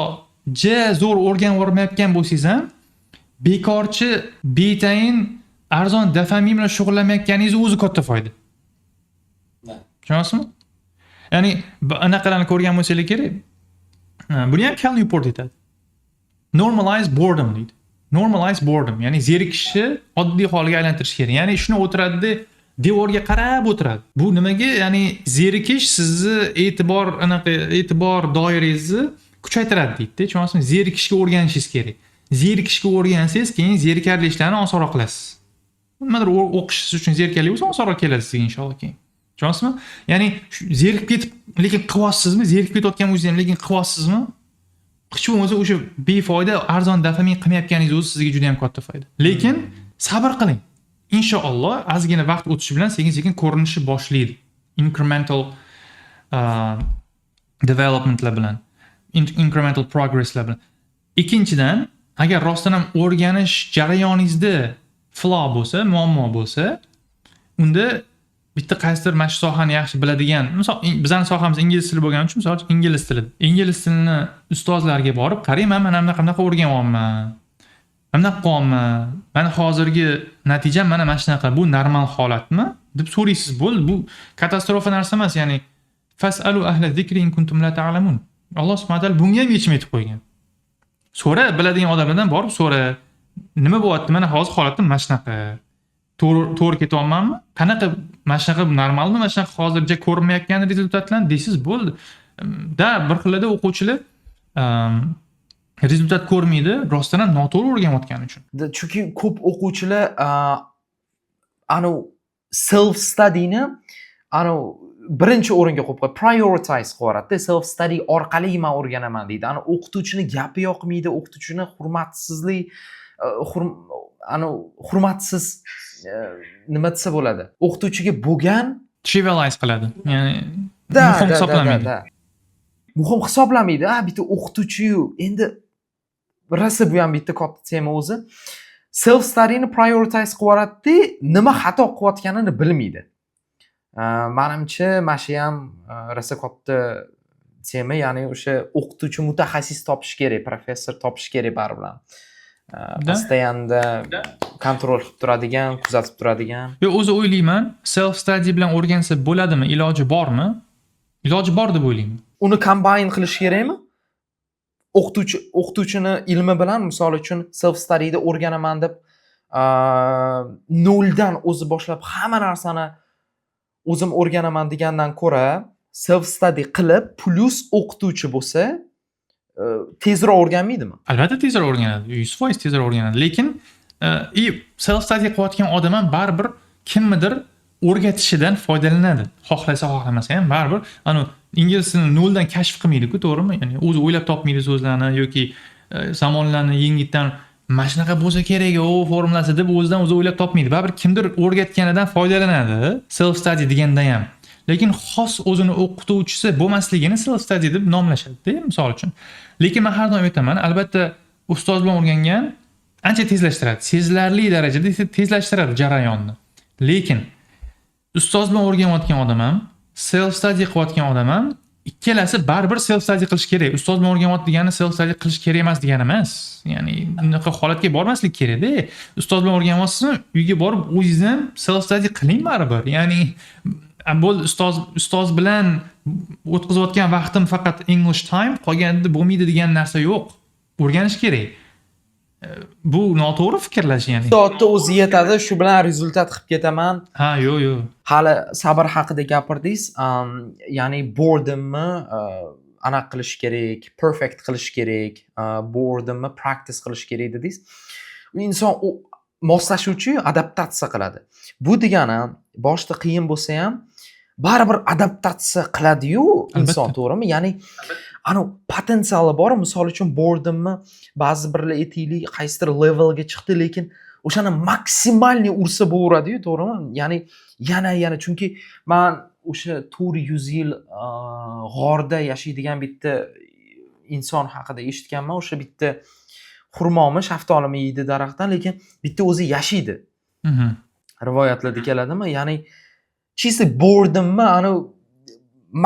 zo'r o'rganib olmayotgan bo'lsangiz ham, bekorchi, betayin, arzon dofamin bilan shug'ullanmayotganingiz o'zi katta foyda. Tushunasizmi? Ya'ni anaqalarni ko'rgan bo'lsangiz kerak. Buni ham Cal Newport aytadi. Normalize boredom deydi. Normalize boredom, ya'ni zerikishni oddiy holga aylantirish kerak. Ya'ni shuni o'tiradi, devorga qarab o'tiradi. Bu nimaga? Ya'ni zerikish sizni e'tibor doirangizni kuchaytiradi deydi-da. Tushunasizmi? Zerikishga o'rganishingiz kerak. Zerikishga o'rgansangiz, keyin zerikarli ishlarni osonroq qilasiz. Nimadir o'qishingiz uchun zerikarli bo'lsa, osonroq keladi sizga inshaalloh keyin. Tushunasizmi? Ya'ni zerikib ketib, lekin qilyapsizmi? Zerikib ketayotgan bo'lsangiz ham, lekin qilyapsizmi? Hech bo'lmasa o'sha befoyda arzon dofamin qilmayotganingiz o'zi sizga juda ham katta foyda. Lekin sabr qiling. Inshaalloh ozgina vaqt o'tishi bilan sekin-sekin ko'rinishi boshlaydi. Incremental developmentlar bilan, incremental progresslar bilan. Ikkinchidan, agar rostdan ham o'rganish jarayoningizda flaw bo'lsa, muammo bo'lsa, unda bitta qaysidir mana shu sohani yaxshi biladigan, misol bizning sohamiz ingliz tili bo'lgani uchun, misol ingliz tilini ustozlarga borib, qarang, men mana bunaqa o'rganyapman. Mana qilyapman. Mana hozirgi natijam mana shunaqa. Bu normal holatmi? deb so'raysiz. Bo'ldi, bu katastrofa narsa emas, ya'ni fasalu ahla zikri in kuntum la ta'lamun. Alloh subhanahu va taolo bunga ham yechim aytib qo'ygan. So'ra, biladigan odamlardan borib so'ra. Nima bo'lyapti? Mana hozir holatim mana shunaqa. To'g'ri ketyapmanmi? Qanaqa mana shunaqa normalmi? Mana shunaqa hozircha ko'rinmayotgan rezultatlarni deysiz, bo'ldi. Bir xilda o'quvchilar rezultat ko'rmaydi, rostdan ham noto'g'ri o'rganayotgani uchun. Chunki ko'p o'quvchilar self studyni birinchi o'ringa qo'yib qo'yadi, prioritize qilyapti. Self study orqali men o'rganaman deydi. O'qituvchini gapi yoqmaydi, o'qituvchini hurmatsiz nima desa bo'ladi? O'qituvchiga bo'lgan trivialize qiladi. Ya'ni muhim hisoblamaydi. Muhim hisoblamaydi. Bitta o'qituvchi-yu, endi rosa bu ham bitta katta tema o'zi. Self studyni prioritize qilyapti, nima xato qilayotganini bilmaydi. Menimcha, mana shu ham rosa katta tema, ya'ni o'sha o'qituvchi mutaxassis topish kerak, professor topish kerak baribir. Postoyanda kontrol qilib turadigan, kuzatib turadigan. O'zi o'ylayman, self study bilan o'rgansa bo'ladimi, iloji bormi? Iloji bor deb o'ylayman. Uni combine qilish kerakmi? O'qituvchini ilmi bilan, misol uchun self studyda o'rganaman deb noldan o'zi boshlab hamma narsani o'zim o'rganaman degandan ko'ra, self study qilib plus o'qituvchi bo'lsa, tezroq o'rganmaydimi? Albatta tezroq o'rganadi, 100% tezroq o'rganadi. Lekin self study qilayotgan odam ham baribir kimnidir o'rgatishidan foydalanadi. Xohlasa, xohlamasa ham baribir ingliz tilini noldan kashf qilmaydi-ku, to'g'rimi? Ya'ni o'zi o'ylab topmaydi so'zlarni yoki zamonlarni yengitdan mana shunaqa bo'lsa kerak, formulasi deb o'zidan o'zi o'ylab topmaydi. Baribir kimdir o'rgatganidan foydalanadi, self study deganda ham. Lekin xos o'zini o'qituvchisi bo'lmasligini self study deb nomlashadi, misol uchun. Lekin men har doim aytaman, albatta ustoz bilan o'rgangan ancha tezlashtiradi. Sezilarli darajada tezlashtiradi jarayonni. Lekin ustoz bilan o'rganayotgan odam ham, self study qilayotgan odam ham ikkalasi baribir self study qilish kerak. Ustoz bilan o'rganyapti degani self study qilish kerak emas degani emas. Ya'ni bunaqa holatga bormaslik kerak-da. Ustoz bilan o'rganyapsizmi, uyga borib o'zingiz ham self study qiling baribir. Ya'ni bu ustoz bilan o'tkazayotgan vaqtim faqat English time, qolganda bo'lmaydi degan narsa yo'q. O'rganish kerak. Bu noto'g'ri fikrlash, ya'ni. Soatda o'zi yetadi, shu bilan rezultat qilib ketaman. Ha, yo'q. Hali sabr haqida gapirdingiz. Ya'ni boredomni anaqa qilish kerak, perfect qilish kerak, boredomni practice qilish kerak dedingiz. Inson moslashuvchi, adaptatsiya qiladi. Bu degani boshida qiyin bo'lsa ham baribir adaptatsiya qiladi-yu inson, to'g'rimi? Ya'ni potensiali bor. Misol uchun boredomni ba'zi birlar aytaylik, qaysidir levelga chiqdi, lekin o'shani maksimalni ursa bo'laveradi-yu, to'g'rimi? Ya'ni yana chunki men o'sha 400 yil g'orda yashaydigan bitta inson haqida eshitganman. O'sha bitta xurmomi, shaftolimi yeydi daraxtdan, lekin bitta o'zi yashaydi. Rivoyatlarda keladimi? Ya'ni chisi boredommi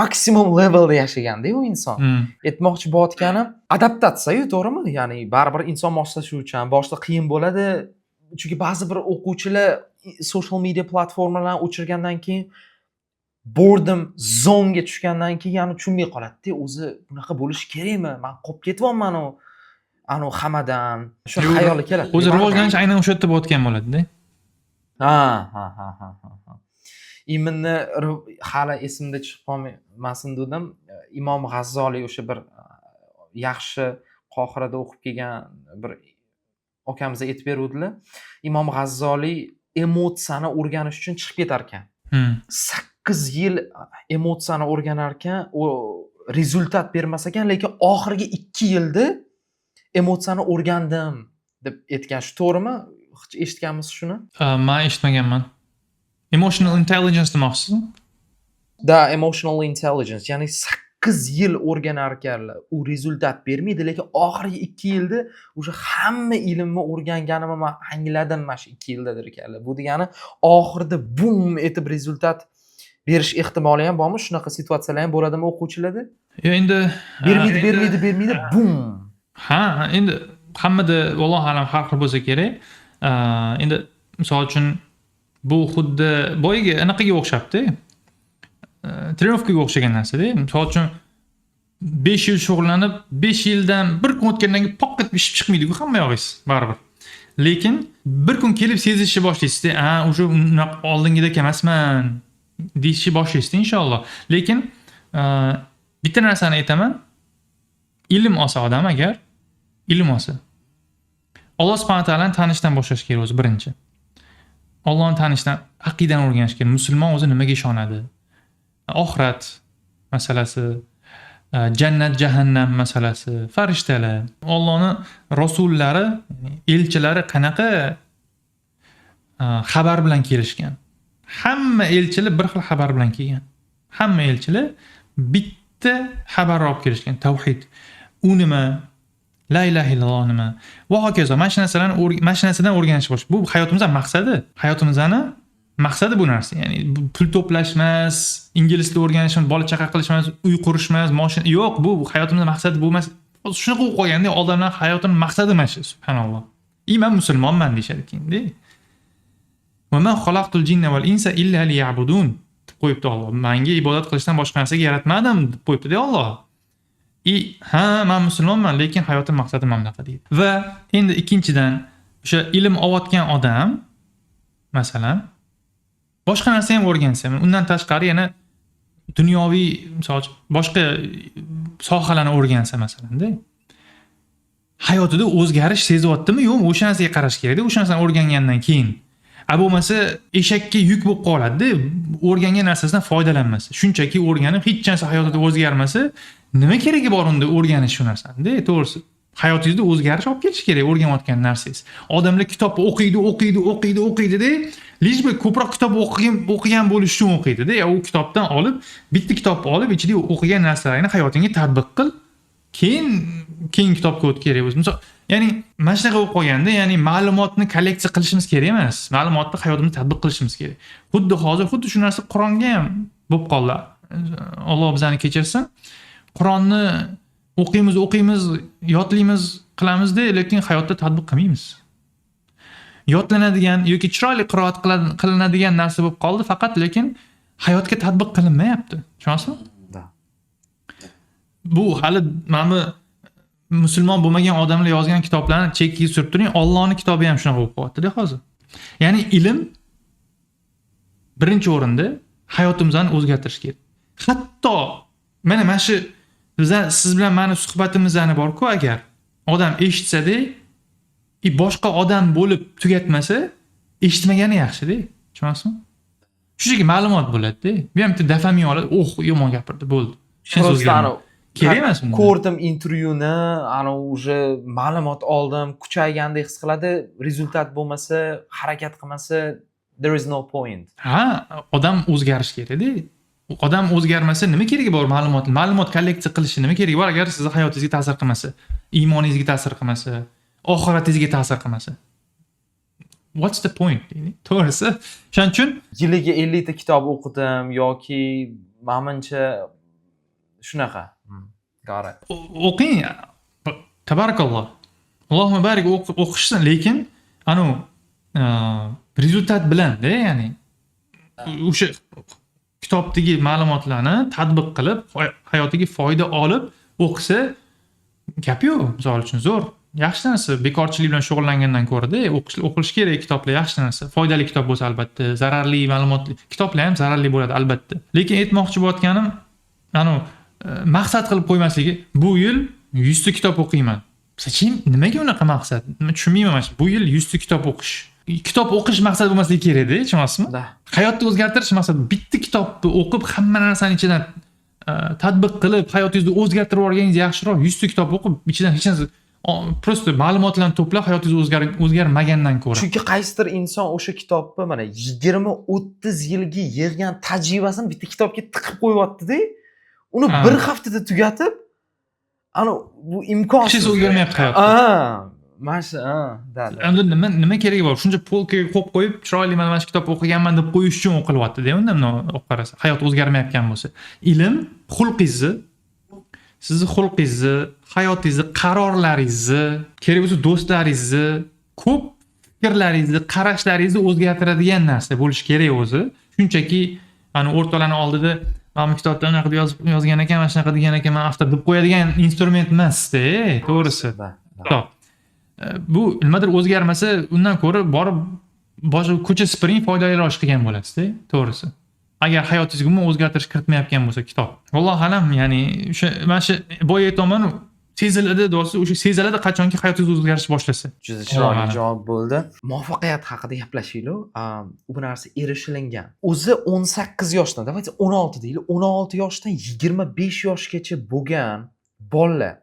maksimum levelda yashagan-da u inson. Aytmoqchi bo'layotganim adaptatsiya-yu, to'g'rimi? Ya'ni baribir inson moslashuvchan, boshida qiyin bo'ladi. Chunki ba'zi bir o'quvchilar social media platformalarni o'chirgandan keyin boredom zonga tushgandan keyin yana tushunmay qoladi-da, o'zi bunaqa bo'lish kerakmi? Men qolib ketyapman hammadan. Shu xayoli keladi. O'zi rivojlanish aynan o'sha yerda bo'layotgan bo'ladi-da. Ha. Imonni hali esimda chiqib qolmasin dedim. Imom G'azzoliy o'sha bir yaxshi Qohirada o'qib kelgan bir akamiz aytib beruvdilar. Imom G'azzoliy emotsiyani o'rganish uchun chiqib ketar ekan. 8 yil emotsiyani o'rganar ekan, u rezultat bermas ekan, lekin oxirgi 2 yilda emotsiyani o'rgandim deb aytgan. Shu to'g'rimi? Eshitganmisiz shuni? Men eshitmaganman. Emotional intelligence demoqchisizmi? Da, emotional intelligence. Ya'ni 8 yil o'rganar ekanlar. U rezultat bermaydi, lekin oxirgi 2 yilda o'sha hamma ilmni o'rganganimni men angladim mana shu 2 yilda ekanlar. Bu degani oxirida bum etib rezultat berish ehtimoli ham bormi? Shunaqa situatsiyalar ham bo'ladimi o'quvchilarda? Yo, endi bermaydi, bum. Ha, endi hammada vallohu alam har xil bo'lsa kerak. Endi misol uchun bu xuddi boyagi anaqaga o'xshabdi. Trenirovkaga o'xshagan narsa-da. Misol uchun 5 yil shug'ullanib, 5 yildan bir kun o'tgandan keyin poqqat ishib chiqmaydi-ku hamma yog'ingiz baribir. Lekin bir kun kelib sezishni boshlaysiz-da, o'sha oldingidek emasman deyishni boshlaysiz inshaalloh. Lekin bitta narsani aytaman. Ilm olsa odam agar ilm olsa, Alloh subhanahu va taolani tanishdan boshlash kerak o'zi birinchi. Allohni tanishdan, aqidani o'rganish kerak. Musulmon o'zi nimaga ishonadi? Oxirat masalasi, jannat, jahannam masalasi, farishtalar, Allohning rasullari, elchilari qanaqa xabar bilan kelishgan. Hamma elchilar bir xil xabar bilan kelgan. Hamma elchilar bitta xabar olib kelishgan. Tavhid. U nima? La ilaha illalloh nima? Va hokazo. Mana shu narsadan o'rganish bosh. Bu hayotimizning maqsadi. Hayotimizning maqsadi bu narsa. Ya'ni pul to'plash emas, ingliz tilini o'rganish emas, bola chaqa qilish emas, uy qurish emas, mashina yo'q, bu hayotimizning maqsadi bu emas. Shunaqa o'qib qo'yganda odamlar hayotining maqsadi mana shu, subhanalloh. Men musulmonman deyshadi keyin-da. Va man xalaqtul jinna val insa illa liya'budun deb qo'yibdi Alloh. Menga ibodat qilishdan boshqa narsaga yaratmadim deb qo'yibdi-da Alloh. Men musulmonman, lekin hayotim maqsadim mana bunaqa deydi. Va endi ikkinchidan o'sha ilm olayotgan odam masalan boshqa narsa ham o'rgansa, undan tashqari yana dunyoviy, misol uchun boshqa sohalarni o'rgansa masalan-da, hayotida o'zgarish sezyaptimi yo'qmi, o'sha narsaga qarash kerak-da, o'sha narsani o'rgangandan keyin. bo'lmasa eshakka yuk bo'lib qoladi-da, o'rgangan narsasidan foydalanmasa. Shunchaki o'rganib hech narsa hayotida o'zgarmasa, nima keragi bor unda o'rganish shu narsani-da, to'g'risi. Hayotingizda o'zgarish olib kelish kerak o'rganayotgan narsangiz. Odamlar kitob o'qiydi-da, lej bir ko'proq kitob o'qigan bo'lish uchun o'qiydi-da. U kitobdan olib, bitta kitobni olib, ichida o'qigan narsalarini hayotingga tatbiq qil. Keyin kitobga o't kerak bo'lsa. Misol, ya'ni mana shunaqa bo'lib qolganda, ya'ni ma'lumotni kolleksiya qilishimiz kerak emas. Ma'lumotni hayotimizda tatbiq qilishimiz kerak. Xuddi shu narsa Qur'onga ham bo'lib qoldi. Alloh bizani kechirsin. Qur'onni o'qiymiz, yodlaymiz, qilamiz-da, lekin hayotda tatbiq qilmaymiz. Yodlanadigan yoki chiroyli qiroat qilinadigan narsa bo'lib qoldi, faqat lekin hayotga tatbiq qilinmayapti. Tushunasizmi? Bu hali mana bu musulmon bo'lmagan odamlar yozgan kitoblarni chekkiga surib turing, Allohning kitobi ham shunaqa bo'lib qolyapti-da hozir. Ya'ni ilm birinchi o'rinda hayotimizni o'zgartirish kerak. Hatto mana shu siz bilan meni suhbatimizni bor-ku, agar odam eshitsa-da, boshqa odam bo'lib tugatmasa, eshitmagani yaxshi-da. Tushunasizmi? Shunchaki ma'lumot bo'ladi-da. Bu ham bitta dopamin oladi, yomon gapirdi, bo'ldi. Kerak emas unda. Ko'rdim intervyuni, уже ma'lumot oldim, kuchaygandek his qiladi, rezultat bo'lmasa, harakat qilmasa, there is no point. Ha, odam o'zgarish kerak-da. Odam o'zgarmasa nima keragi bor ma'lumot kolleksiya qilishi nima keragi bor agar sizni hayotingizga ta'sir qilmasa, iymoningizga ta'sir qilmasa, oxiratingizga ta'sir qilmasa. What's the point? To'g'risi, shuning uchun Yiliga 50 ta kitob o'qidim yoki menimcha shunaqa. Qara. O'qing. Tabarakalloh. Allohumma barik o'qishsin, lekin rezultat bilan-da, ya'ni o'sha kitobdagi ma'lumotlarni tatbiq qilib, hayotiga foyda olib o'qisa, gap yo'q. Misol uchun zo'r. Yaxshi narsa, bekorchilik bilan shug'ullangandan ko'ra-da, o'qilish kerak kitoblar, yaxshi narsa. Foydali kitob bo'lsa albatta, zararli ma'lumotli kitoblar ham zararli bo'ladi albatta. Lekin aytmoqchi bo'layotganim, maqsad qilib qo'ymasligi, bu yil 100 ta kitob o'qiyman. Sachim nimaga unaqa maqsad? Tushunmayman mana. Bu yil 100 ta kitob o'qish. Kitob o'qish maqsad bo'lmasligi kerak-da, tushunasizmi? Hayotni o'zgartirish maqsad. Bitta kitobni o'qib, hamma narsani ichidan tatbiq qilib, hayotingizni o'zgartirib olganingiz yaxshiroq 100 ta kitob o'qib, ichidan hech narsa prosta ma'lumotlarni to'plab hayotingiz o'zgarmagandan ko'ra. Chunki qaysidir inson o'sha kitobni mana 20-30 yilga yig'gan tajribasini bitta kitobga tiqib qo'yyapti-da, uni bir haftada tugatib, bu imkonsiz. Hech narsa o'zgarmayapti hayotda. Endi nima keragi bor? Shuncha polkaga qo'yib qo'yib, chiroyli mana shu kitob o'qiganman deb qo'yish uchun o'qilyapti-da, unda olib qarasa. Hayot o'zgarmayotgan bo'lsa. Ilm xulqingizni, sizni xulqingizni, hayotingizni, qarorlaringizni, kerak bo'lsa do'stlaringizni, ko'p fikrlaringizni, qarashlaringizni o'zgartiradigan narsa bo'lish kerak o'zi. Shunchaki o'rtalarning oldida mana kitobda anaqa yozgan ekan, mana shunaqa degan ekan, men avtor deb qo'yadigan instrument emas-da, to'g'risi. Bu nimadir o'zgarmasa, undan ko'ra borib boshqa ko'cha sipiring, foydaliroq ish qilgan bo'lasiz-da, to'g'risi. Agar hayotingizga umuman o'zgartirish kiritmayotgan bo'lsa kitob. Vallohu alam, ya'ni o'sha mana shu boya aytaman, seziladi, o'sha seziladi qachonki hayotingiz o'zgarish boshlasa. Juda chiroyli javob bo'ldi. Muvaffaqiyat haqida gaplashaylik. Bu narsa erishilingan. O'zi 18 yoshdan, davaychi 16 deylik, 16 yoshdan 25 yoshgacha bo'lgan bolalar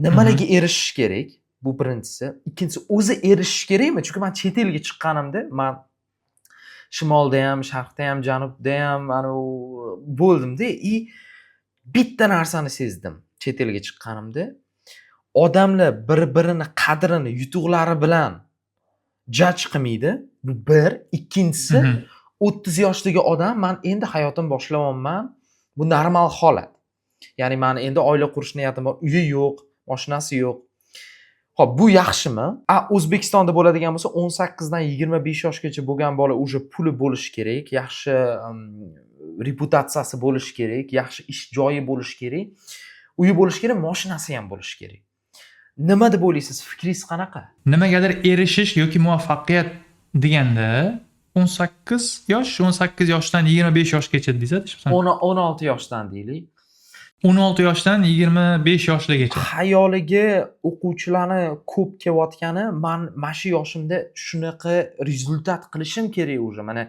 nimalarga erishish kerak? Bu birinchisi. Ikkinchisi, o'zi erishish kerakmi? Chunki men chet elga chiqqanimda, men shimolda ham, sharqda ham, janubda ham bo'ldim-da, bitta narsani sezdim chet elga chiqqanimda. Odamlar bir-birini qadrini yutuqlari bilan judge qilmaydi. Bu bir. Ikkinchisi, 30 yoshdagi odam, men endi hayotimni boshlamoqman. Bu normal holat. Ya'ni men endi oila qurish niyatim bor, uyi yo'q, mashinasi yo'q. Xo'p, bu yaxshimi? O'zbekistonda bo'ladigan bo'lsa 18 dan 25 yoshgacha bo'lgan bola уже puli bo'lishi kerak, yaxshi reputatsiyasi bo'lishi kerak, yaxshi ish joyi bo'lishi kerak, uyi bo'lishi kerak, mashinasi ham bo'lishi kerak. Nima deb o'ylaysiz? Fikringiz qanaqa? Nimagadir erishish yoki muvaffaqiyat deganda 18 yosh, 18 yoshdan 25 yoshgacha deysiz, 16 yoshdan deylik. 16 yoshdan 25 yoshligacha. Xayoliga o'quvchilarni ko'p kelayotgani, mana shu yoshimda shunaqa rezultat qilishim kerak уже. Mana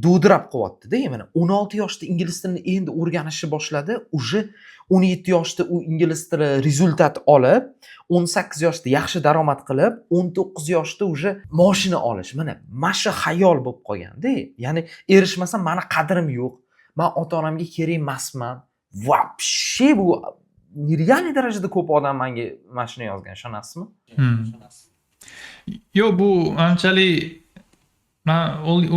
dovdirab qo'yapti-da. Mana 16 yoshda ingliz tilini endi o'rganishni boshladi. Уже 17 yoshda u ingliz tili rezultat olib, 18 yoshda yaxshi daromad qilib, 19 yoshda уже moshina olish. Mana shu xayol bo'lib qolgan-da. Ya'ni erishmasam mani qadrim yo'q. Men ota-onamga kerak emasman. Вообще bu нереальный darajada ko'p odam menga mana shuni yozgan, ishonasizmi? Yo'q, bu anchalik men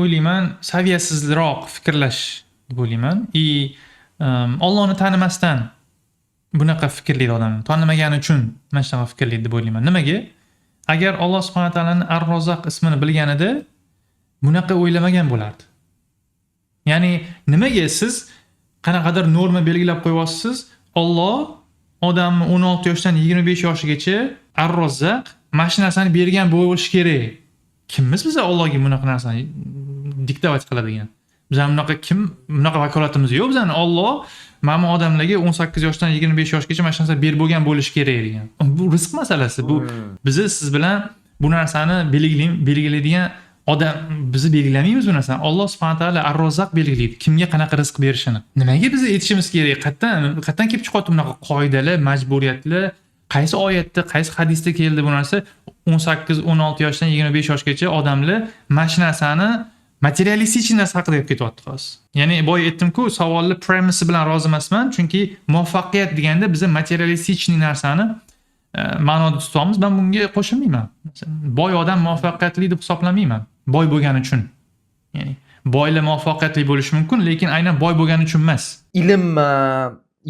o'ylayman, saviyasizroq fikrlash deb o'ylayman. Allohni tanimasdan bunaqa fikrlaydi odam. Tanimagani uchun mana shunaqa fikrlaydi deb o'ylayman. Nimaga? Agar Alloh subhanahu va taolaning Ar-Rozzaq ismini bilganida bunaqa o'ylamagan bo'lardi. Ya'ni nimaga siz qanaqadir norma belgilab qo'yapsiz? Alloh odamni 16 yoshdan 25 yoshigacha Ar-Rozzaq mana shu narsani bergan bo'lishi kerak. Kimmiz biz Allohga bunaqa narsani diktovat qiladigan? Bizning bunaqa vakolatimiz yo'q bizning. Alloh mana odamlarga 18 yoshdan 25 yoshgacha mana shu narsa berib bo'lgan bo'lishi kerak degan. Bu rizq masalasi. Bu siz bilan bu narsani belgilaydigan odam bizni belgilamaymiz bu narsani. Alloh subhanahu va taolo Ar-Rozzaq belgilaydi. Kimga qanaqa rizq berishini. Nimaga biz aytishimiz kerak? Qayerdan kelib chiqyapti bunaqa qoidalar, majburiyatlar? Qaysi oyatda, qaysi hadisda keldi bu narsa? 18, 16 yoshdan 25 yoshgacha odamlar mana shu narsani materialistik narsa haqida gap ketyapti hozir. Ya'ni boya aytdim-ku, savolni premise bilan rozi emasman, chunki muvaffaqiyat deganda biz materialistik narsani ma'noda tutamiz. Men bunga qo'shilmayman. Boy odam muvaffaqiyatli deb hisoblamayman. Boy bo'lgani uchun. Ya'ni boylar muvaffaqiyatli bo'lishi mumkin, lekin aynan boy bo'lgani uchun emas. Ilmmi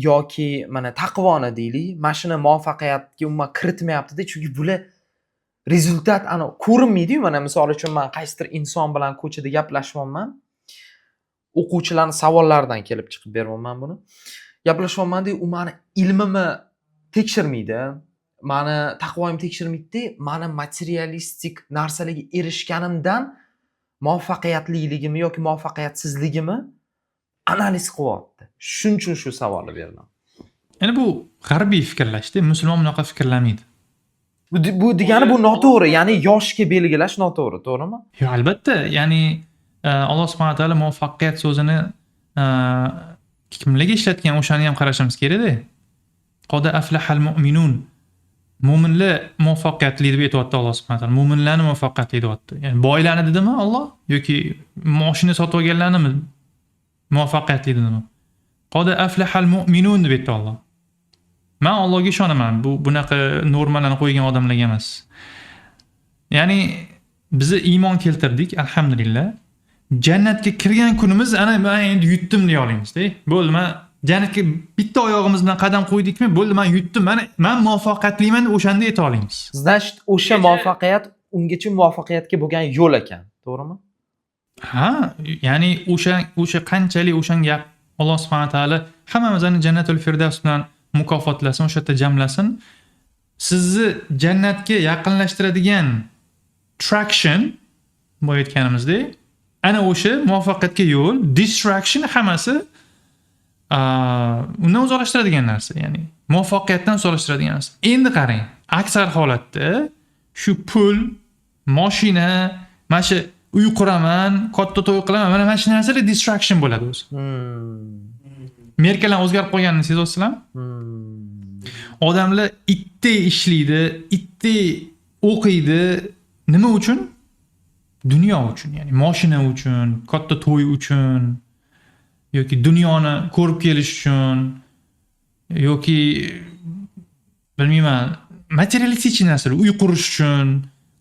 yoki mana taqvoni deylik, mana shuni muvaffaqiyatga umuman kiritmayapti-da, chunki bular rezultat ko'rinmaydi-yu. Mana misol uchun men qaysidir inson bilan ko'chada gaplashyapman. O'quvchilarning savollaridan kelib chiqib beryapman buni. Gaplashyapman-da, u meni ilmimni tekshirmaydi. Meni taqvoyim tekshirmaydi, meni materialistik narsalarga erishganimdan muvaffaqiyatliligimni yoki muvaffaqiyatsizligimni analiz qilyapti. Shuning uchun shu savolni berdim. Ya'ni bu g'arbiy fikrlashda, musulmon bunaqa fikrlamaydi. Bu degani bu noto'g'ri, ya'ni yoshga belgilash noto'g'ri, to'g'rimi? Yo'q, albatta. Ya'ni Alloh subhanahu va taolo muvaffaqiyat so'zini kimlarga ishlatgan o'shani ham qarashimiz kerak-da. Qad aflahal mu'minun. Mo'minlar muvaffaqiyatli deb aytayapti Alloh subhanahu va taolo. Mo'minlarni muvaffaqiyatli deyapti. Ya'ni boylarni dedimi Alloh yoki mashina sotib olganlarni muvaffaqiyatli dedimi? Qad aflahal mu'minun deb aytdi Alloh. Men Allohga ishonaman. Bu bunaqa normalarni qo'ygan odamlarga emas. Ya'ni biz iymon keltirdik, alhamdulillah. Jannatga kirgan kunimiz men endi yutdim deya olamiz-da. Bo'ldi, men jannatga bitta oyog'imiz bilan qadam qo'ydikmi, bo'ldi, men yutdim. Men muvaffaqiyatliman deb o'shanda ayta olamiz. Значит, o'sha muvaffaqiyat ungacha muvaffaqiyatga bo'lgan yo'l ekan, to'g'rimi? Ha, ya'ni o'sha qanchalik o'shanga Alloh subhanahu va taolo hammamizni jannatul firdavs bilan mukofotlasin, o'sha yerda jamlasin. Sizni jannatga yaqinlashtiradigan traction bu aytganimizdek, ana o'sha muvaffaqiyatga yo'l, distraction hammasi undan uzoqlashtiradigan narsa, ya'ni muvaffaqiyatdan uzoqlashtiradigan narsa. Endi qarang, aksar holatda shu pul, mashina, mana shu uy quraman, katta to'y qilaman, mana shu narsalar distraction bo'ladi o'zi. Merkellar o'zgarib qolganini sezyapsizlarmi? Odamlar itdek ishlaydi, itdek o'qiydi. Nima uchun? Dunyo uchun, ya'ni mashina uchun, katta to'y uchun yoki dunyoni ko'rib kelish uchun yoki bilmayman, materialistik narsalar, uy qurish uchun.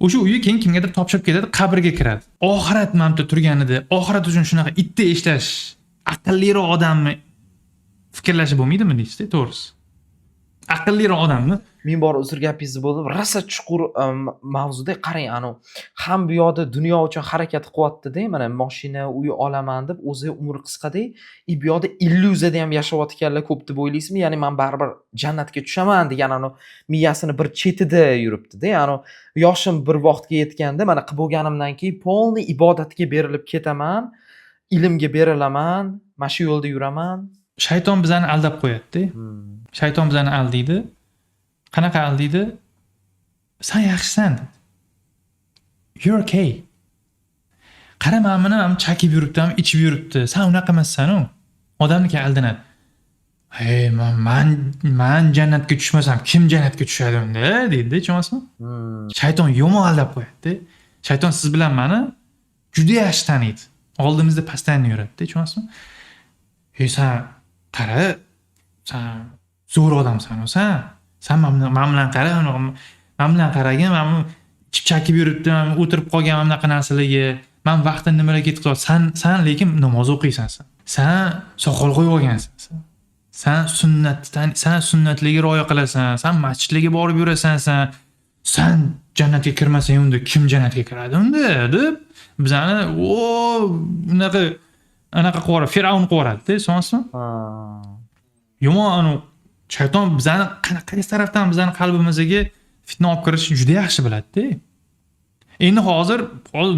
O'sha uyni keyin kimgadir topshirib ketadi, qabrga kiradi. Oxirat mamta turganida, oxirat uchun shunaqa itdek ishlash aqlliroq odamni fikrlashi bo'lmaydimi deysiz-da, to'g'risi. Aqlliroq odamni Men bor uzr gapingizni bo'ldim. Rosa chuqur mavzuda qarang, ham bu yoqda dunyo uchun harakat qilyapti-da, mana mashina, uy olaman deb, o'zi umri qisqa-da, bu yoqda illyuziyada ham yashayotganlar ko'p deb o'ylaysizmi? Ya'ni men baribir jannatga tushaman degan miyasini bir chetida yuribdi-da. Yoshim bir vaqtga yetganda, mana qilib bo'lganimdan keyin polniy ibodatga berilib ketaman, ilmga berilaman, mana shu yo'lda yuraman. Shayton bizani aldab qo'yadi-da. Shayton bizani aldaydi. Qanaqa aldaydi? Sen yaxshisan dedi. You're okay. Qara mana buni chakib yuribdi, ichib yuribdi. Sen unaqa emassan-u. Odamniki aldanadi. Hey, man jannatga tushmasam, kim jannatga tushadi unda, deydi-da, tushunasizmi? Shayton yomon aldab qo'yadi-da. Shayton siz bilan meni juda yaxshi taniydi. Oldimizda постоянно yuradi-da, tushunasizmi? Hey, sen qara, sen zo'r odamsan, sen men bilan qara, men bilan qaragin, men ichib chakib yuribdi, o'tirib qolgan bunaqa narsalarga, men vaqtni nimalarga ketib sen lekin namoz o'qiysan sen. Sen soqol qo'yib olgansan. Sen sunnatlarga rioya qilasan, sen masjidlarga borib yurasan, sen jannatga kirmasang unda kim jannatga kiradi unda deb bizani bunaqa anaqa qilib Firavn qilib yuboradi-da, tushunasizmi? Yomon shayton bizani qaysi tarafdan bizani qalbimizga fitna olib kirishni juda yaxshi biladi-da. Endi hozir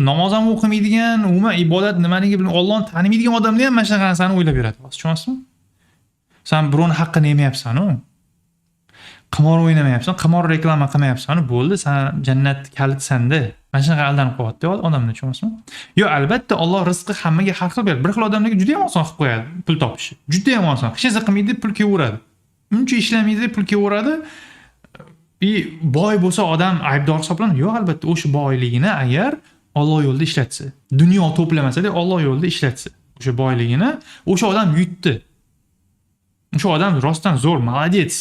namoz ham o'qimaydigan, umuman ibodat nimaligi bilmaydigan, Allohni tanimaydigan odamlar ham mana shunaqa narsani o'ylab yuradi, tushunasizmi? Sen birovni haqqini yemayapsan-u. Qimor o'ynamayapsan, qimor reklama qilmayapsan, bo'ldi, sen jannat kalitsanda. Mana shunaqa aldanib qo'yadi-da odamlar, tushunasizmi? Yo, albatta Alloh rizqi hammaga har xil beradi. Bir xil odamlarga juda ham oson qilib qo'yadi pul topish. Juda ham oson. Hech narsa qilmaydi, pul kelaveradi. Uncha ishlamaydi, pul kelaveradi. Boy bo'lsa odam aybdor hisoblanadi. Yo'q, albatta o'sha boyligini agar Alloh yo'lida ishlatsa, dunyo to'plamasa-da Alloh yo'lida ishlatsa, o'sha boyligini o'sha odam yutdi. O'sha odam rostdan zo'r, молодец.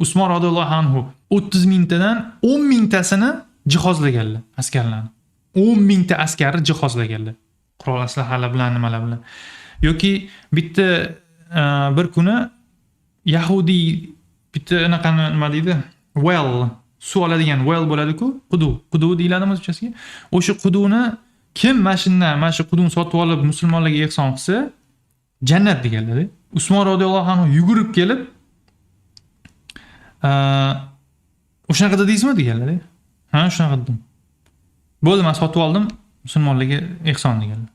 Usmon roziyallohu anhu 30 mingtadan 10 mingtasini jihozlaganlar, askarlarni. 10 mingta askarni jihozlaganlar. Qurol aslahalar bilan, nimalar bilan. Yoki bitta bir kuni Yahudi bitta anaqa nima deydi? Well, suv oladigan well bo'ladi-ku, quduv deyiladi o'zbekchasiga. O'sha quduvni kim mana shu quduvni sotib olib musulmonlarga ehson qilsa, jannat deganlar. Usmon roziyallohu anhu yugurib kelib, o'shanaqa deysizmi deganlar. Ha, shunaqa dedim. Bo'ldi, men sotib oldim, musulmonlarga ehson deganlar.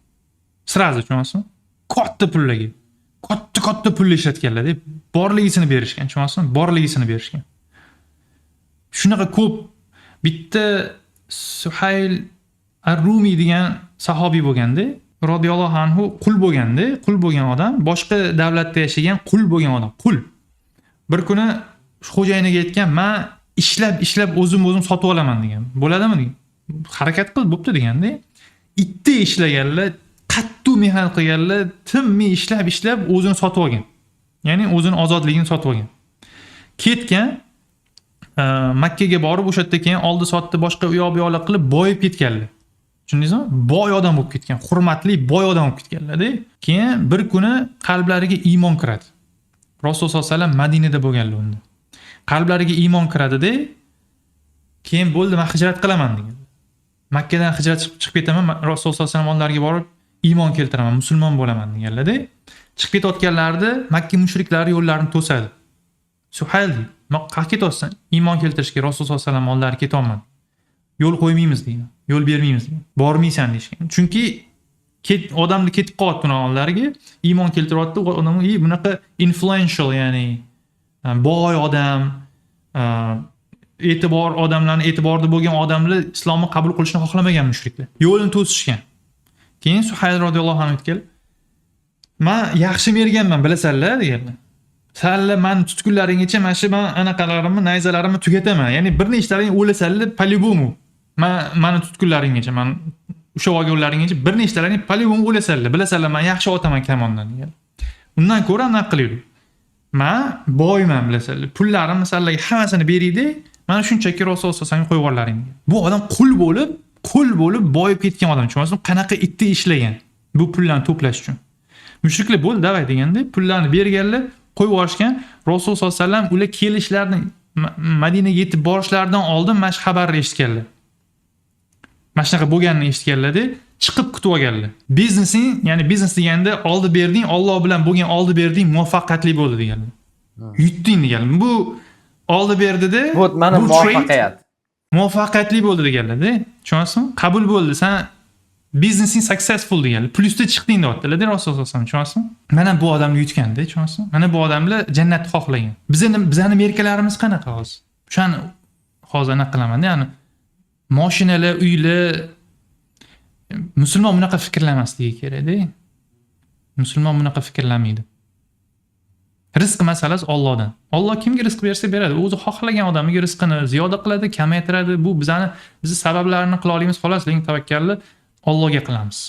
Sirazi tushunasizmi? Katta pullarga. Katta pullar ishlatganlar deb borligisini berishgan, tushunasizmi? Borligisini berishgan. Shunaqa ko'p bitta Suhayl Ar-Rumi degan sahobiy bo'lganda, radhiyallohu anhu qul bo'lganda, qul bo'lgan odam, boshqa davlatda yashagan qul bo'lgan odam, qul. Bir kuni xo'jayiniga aytgan, "Men ishlab o'zim sotib olaman" degan. Bo'ladimi degan. Harakat qil, bo'pti deganda, itda ishlaganlar, qattiq mehnat qilganlar, tinmay ishlab o'zini sotib olgan. Ya'ni o'zini ozodligini sotib olgan. Ketgan Makkaga borib o'sha yerda keyin oldi sotdi, boshqa u yoq bu yoqlar qilib boyib ketganlar. Tushundingizmi? Boy odam bo'lib ketgan, hurmatli boy odam bo'lib ketganlar-da. Keyin bir kuni qalblariga iymon kiradi. Rasululloh sollallohu alayhi vasallam Madinada bo'lganlar unda. Qalblariga iymon kiradi-da. Keyin bo'ldi, men hijrat qilaman degan. Makkadan hijrat chiqib ketaman, Rasululloh sollallohu alayhi vasallam oldilariga borib iymon keltiraman, musulmon bo'laman deganlar-da. Chiqib ketayotganlarida Makka mushriklari yo'llarini to'sadi. Suhayl, "Qayerga ketyapsan? Iymon keltirishga Rasululloh sollallohu alayhi vasallam oldilariga ketolman. Yo'l qo'ymaymiz" degan. Yo'l bermaymiz degan. Bormaysan deyshgan. Chunki odamni ketib qolyapti uni oldilariga, iymon keltiryapti, odam bunaqa influential, ya'ni boy odam, odamlarning e'tiborida bo'lgan odamlar islomni qabul qilishni xohlamagan mushriklar. Yo'lini to'sishgan. Keyin Suhayl radhiyallohu anhu aytgan, "Men yaxshi merganman, bilasanlar" deganlar. "Sanlar meni tutkunlaringgacha mana shu men anaqalarimni, nayzalarimni tugataman. Ya'ni bir nechtalaring o'lasanlar, по-любому. Meni tutkunlaringgacha, men o'sha vagonlaringgacha bir nechtalaring по-любому o'lasanlar. Bilasanlar, men yaxshi otaman kamondan" degan. Undan ko'ra anaqa qilaylik. "Men boyman, bilasanlar. Pullarimni sizlarga hammasini beraydi. Mana shunchaki Rasululloh sollallohu alayhi vasallam qo'yib yuborlaring." Bu odam qul bo'lib boyib ketgan odam. Tushunasizmi? Qanaqa itda ishlagan bu pullarni to'plash uchun. Mushriklar bo'ldi, davay deganda pullarni berganlar, qo'yib yuborishgan. Rasululloh sollallohu alayhi vasallam ular kelishlarini, Madinaga yetib borishlaridan oldin mana shu xabarni eshitganlar. Mana shunaqa bo'lganini eshitganlar-da, chiqib kutib olganlar. Biznesing, ya'ni biznes deganda oldi berding, Alloh bilan bo'lgan oldi berding, muvaffaqiyatli bo'ldi deganlar. Yutding deganlar. Bu oldi berdi-da. Bu mana muvaffaqiyat. Muvaffaqiyatli bo'ldi deganlar-da. Tushunasizmi? Qabul bo'ldi. Sen biznesing successful degani, plyusda chiqding deyaptilar-da asosan, tushunyapsizmi? Mana bu odamlar yutganda, tushunyapsizmi? Mana bu odamlar jannatni xohlagan. Bizani merkalarimiz qanaqa hozir? O'shani hozir anaqa qilaman-da, ya'ni mashinalar, uylar musulmon bunaqa fikrlamasligi kerak-da. Musulmon bunaqa fikrlamaydi. Rizq masalasi Allohdan. Alloh kimga rizq bersa beradi. O'zi xohlagan odamiga rizqini ziyoda qiladi, kamaytiradi. Bu bizni sabablarini qila olamiz xolos, lekin tavakkalni Allohga qilamiz.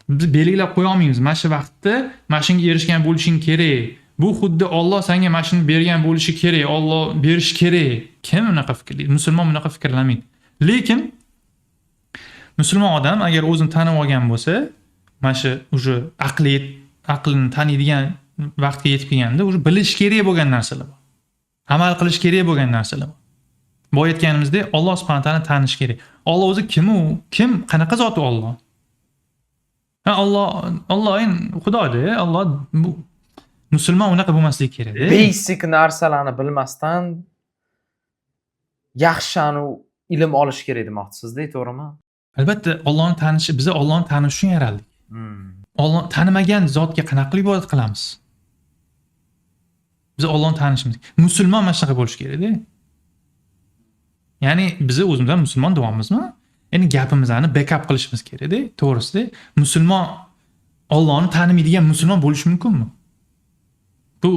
Biz belgilab qo'ya olmaymiz. Mana shu vaqtda mana shunga erishgan bo'lishing kerak. Bu xuddi Alloh senga mana shuni bergan bo'lishi kerak, Alloh berish kerak. Kim unaqa fikrlaydi? Musulmon bunaqa fikrlamaydi. Lekin musulmon odam agar o'zini tanib olgan bo'lsa, mana shu uje aqlini taniydigan vaqtga yetib kelganda uje bilish kerak bo'lgan narsalar bor. Amal qilish kerak bo'lgan narsalar bor. Bu aytganimizdek, Alloh subhanahu va taoloni tanish kerak. Alloh o'zi kim u? Kim? Qanaqa zot u Alloh? Alloh Xudoda, Alloh bu musulmon unaqa bo'lmasligi kerak. Basic narsalarni bilmasdan yaxshi ilm olish kerak demoqchisizda, to'g'rimi? Albatta, Allohni tanishi, biz Allohni tanish uchun yaraldik. Alloh tanimagan zotga qanaqa qilib ibodat qilamiz? Biz Allohni tanishimiz. Musulmon mana shunaqa bo'lish kerak-da. Ya'ni biz o'zimizdan musulmon deyapmizmi? Ya'ni gapimizni backup qilishimiz kerak-da, to'g'risida. Musulmon Allohni tanimaydigan musulmon bo'lish mumkinmi? Bu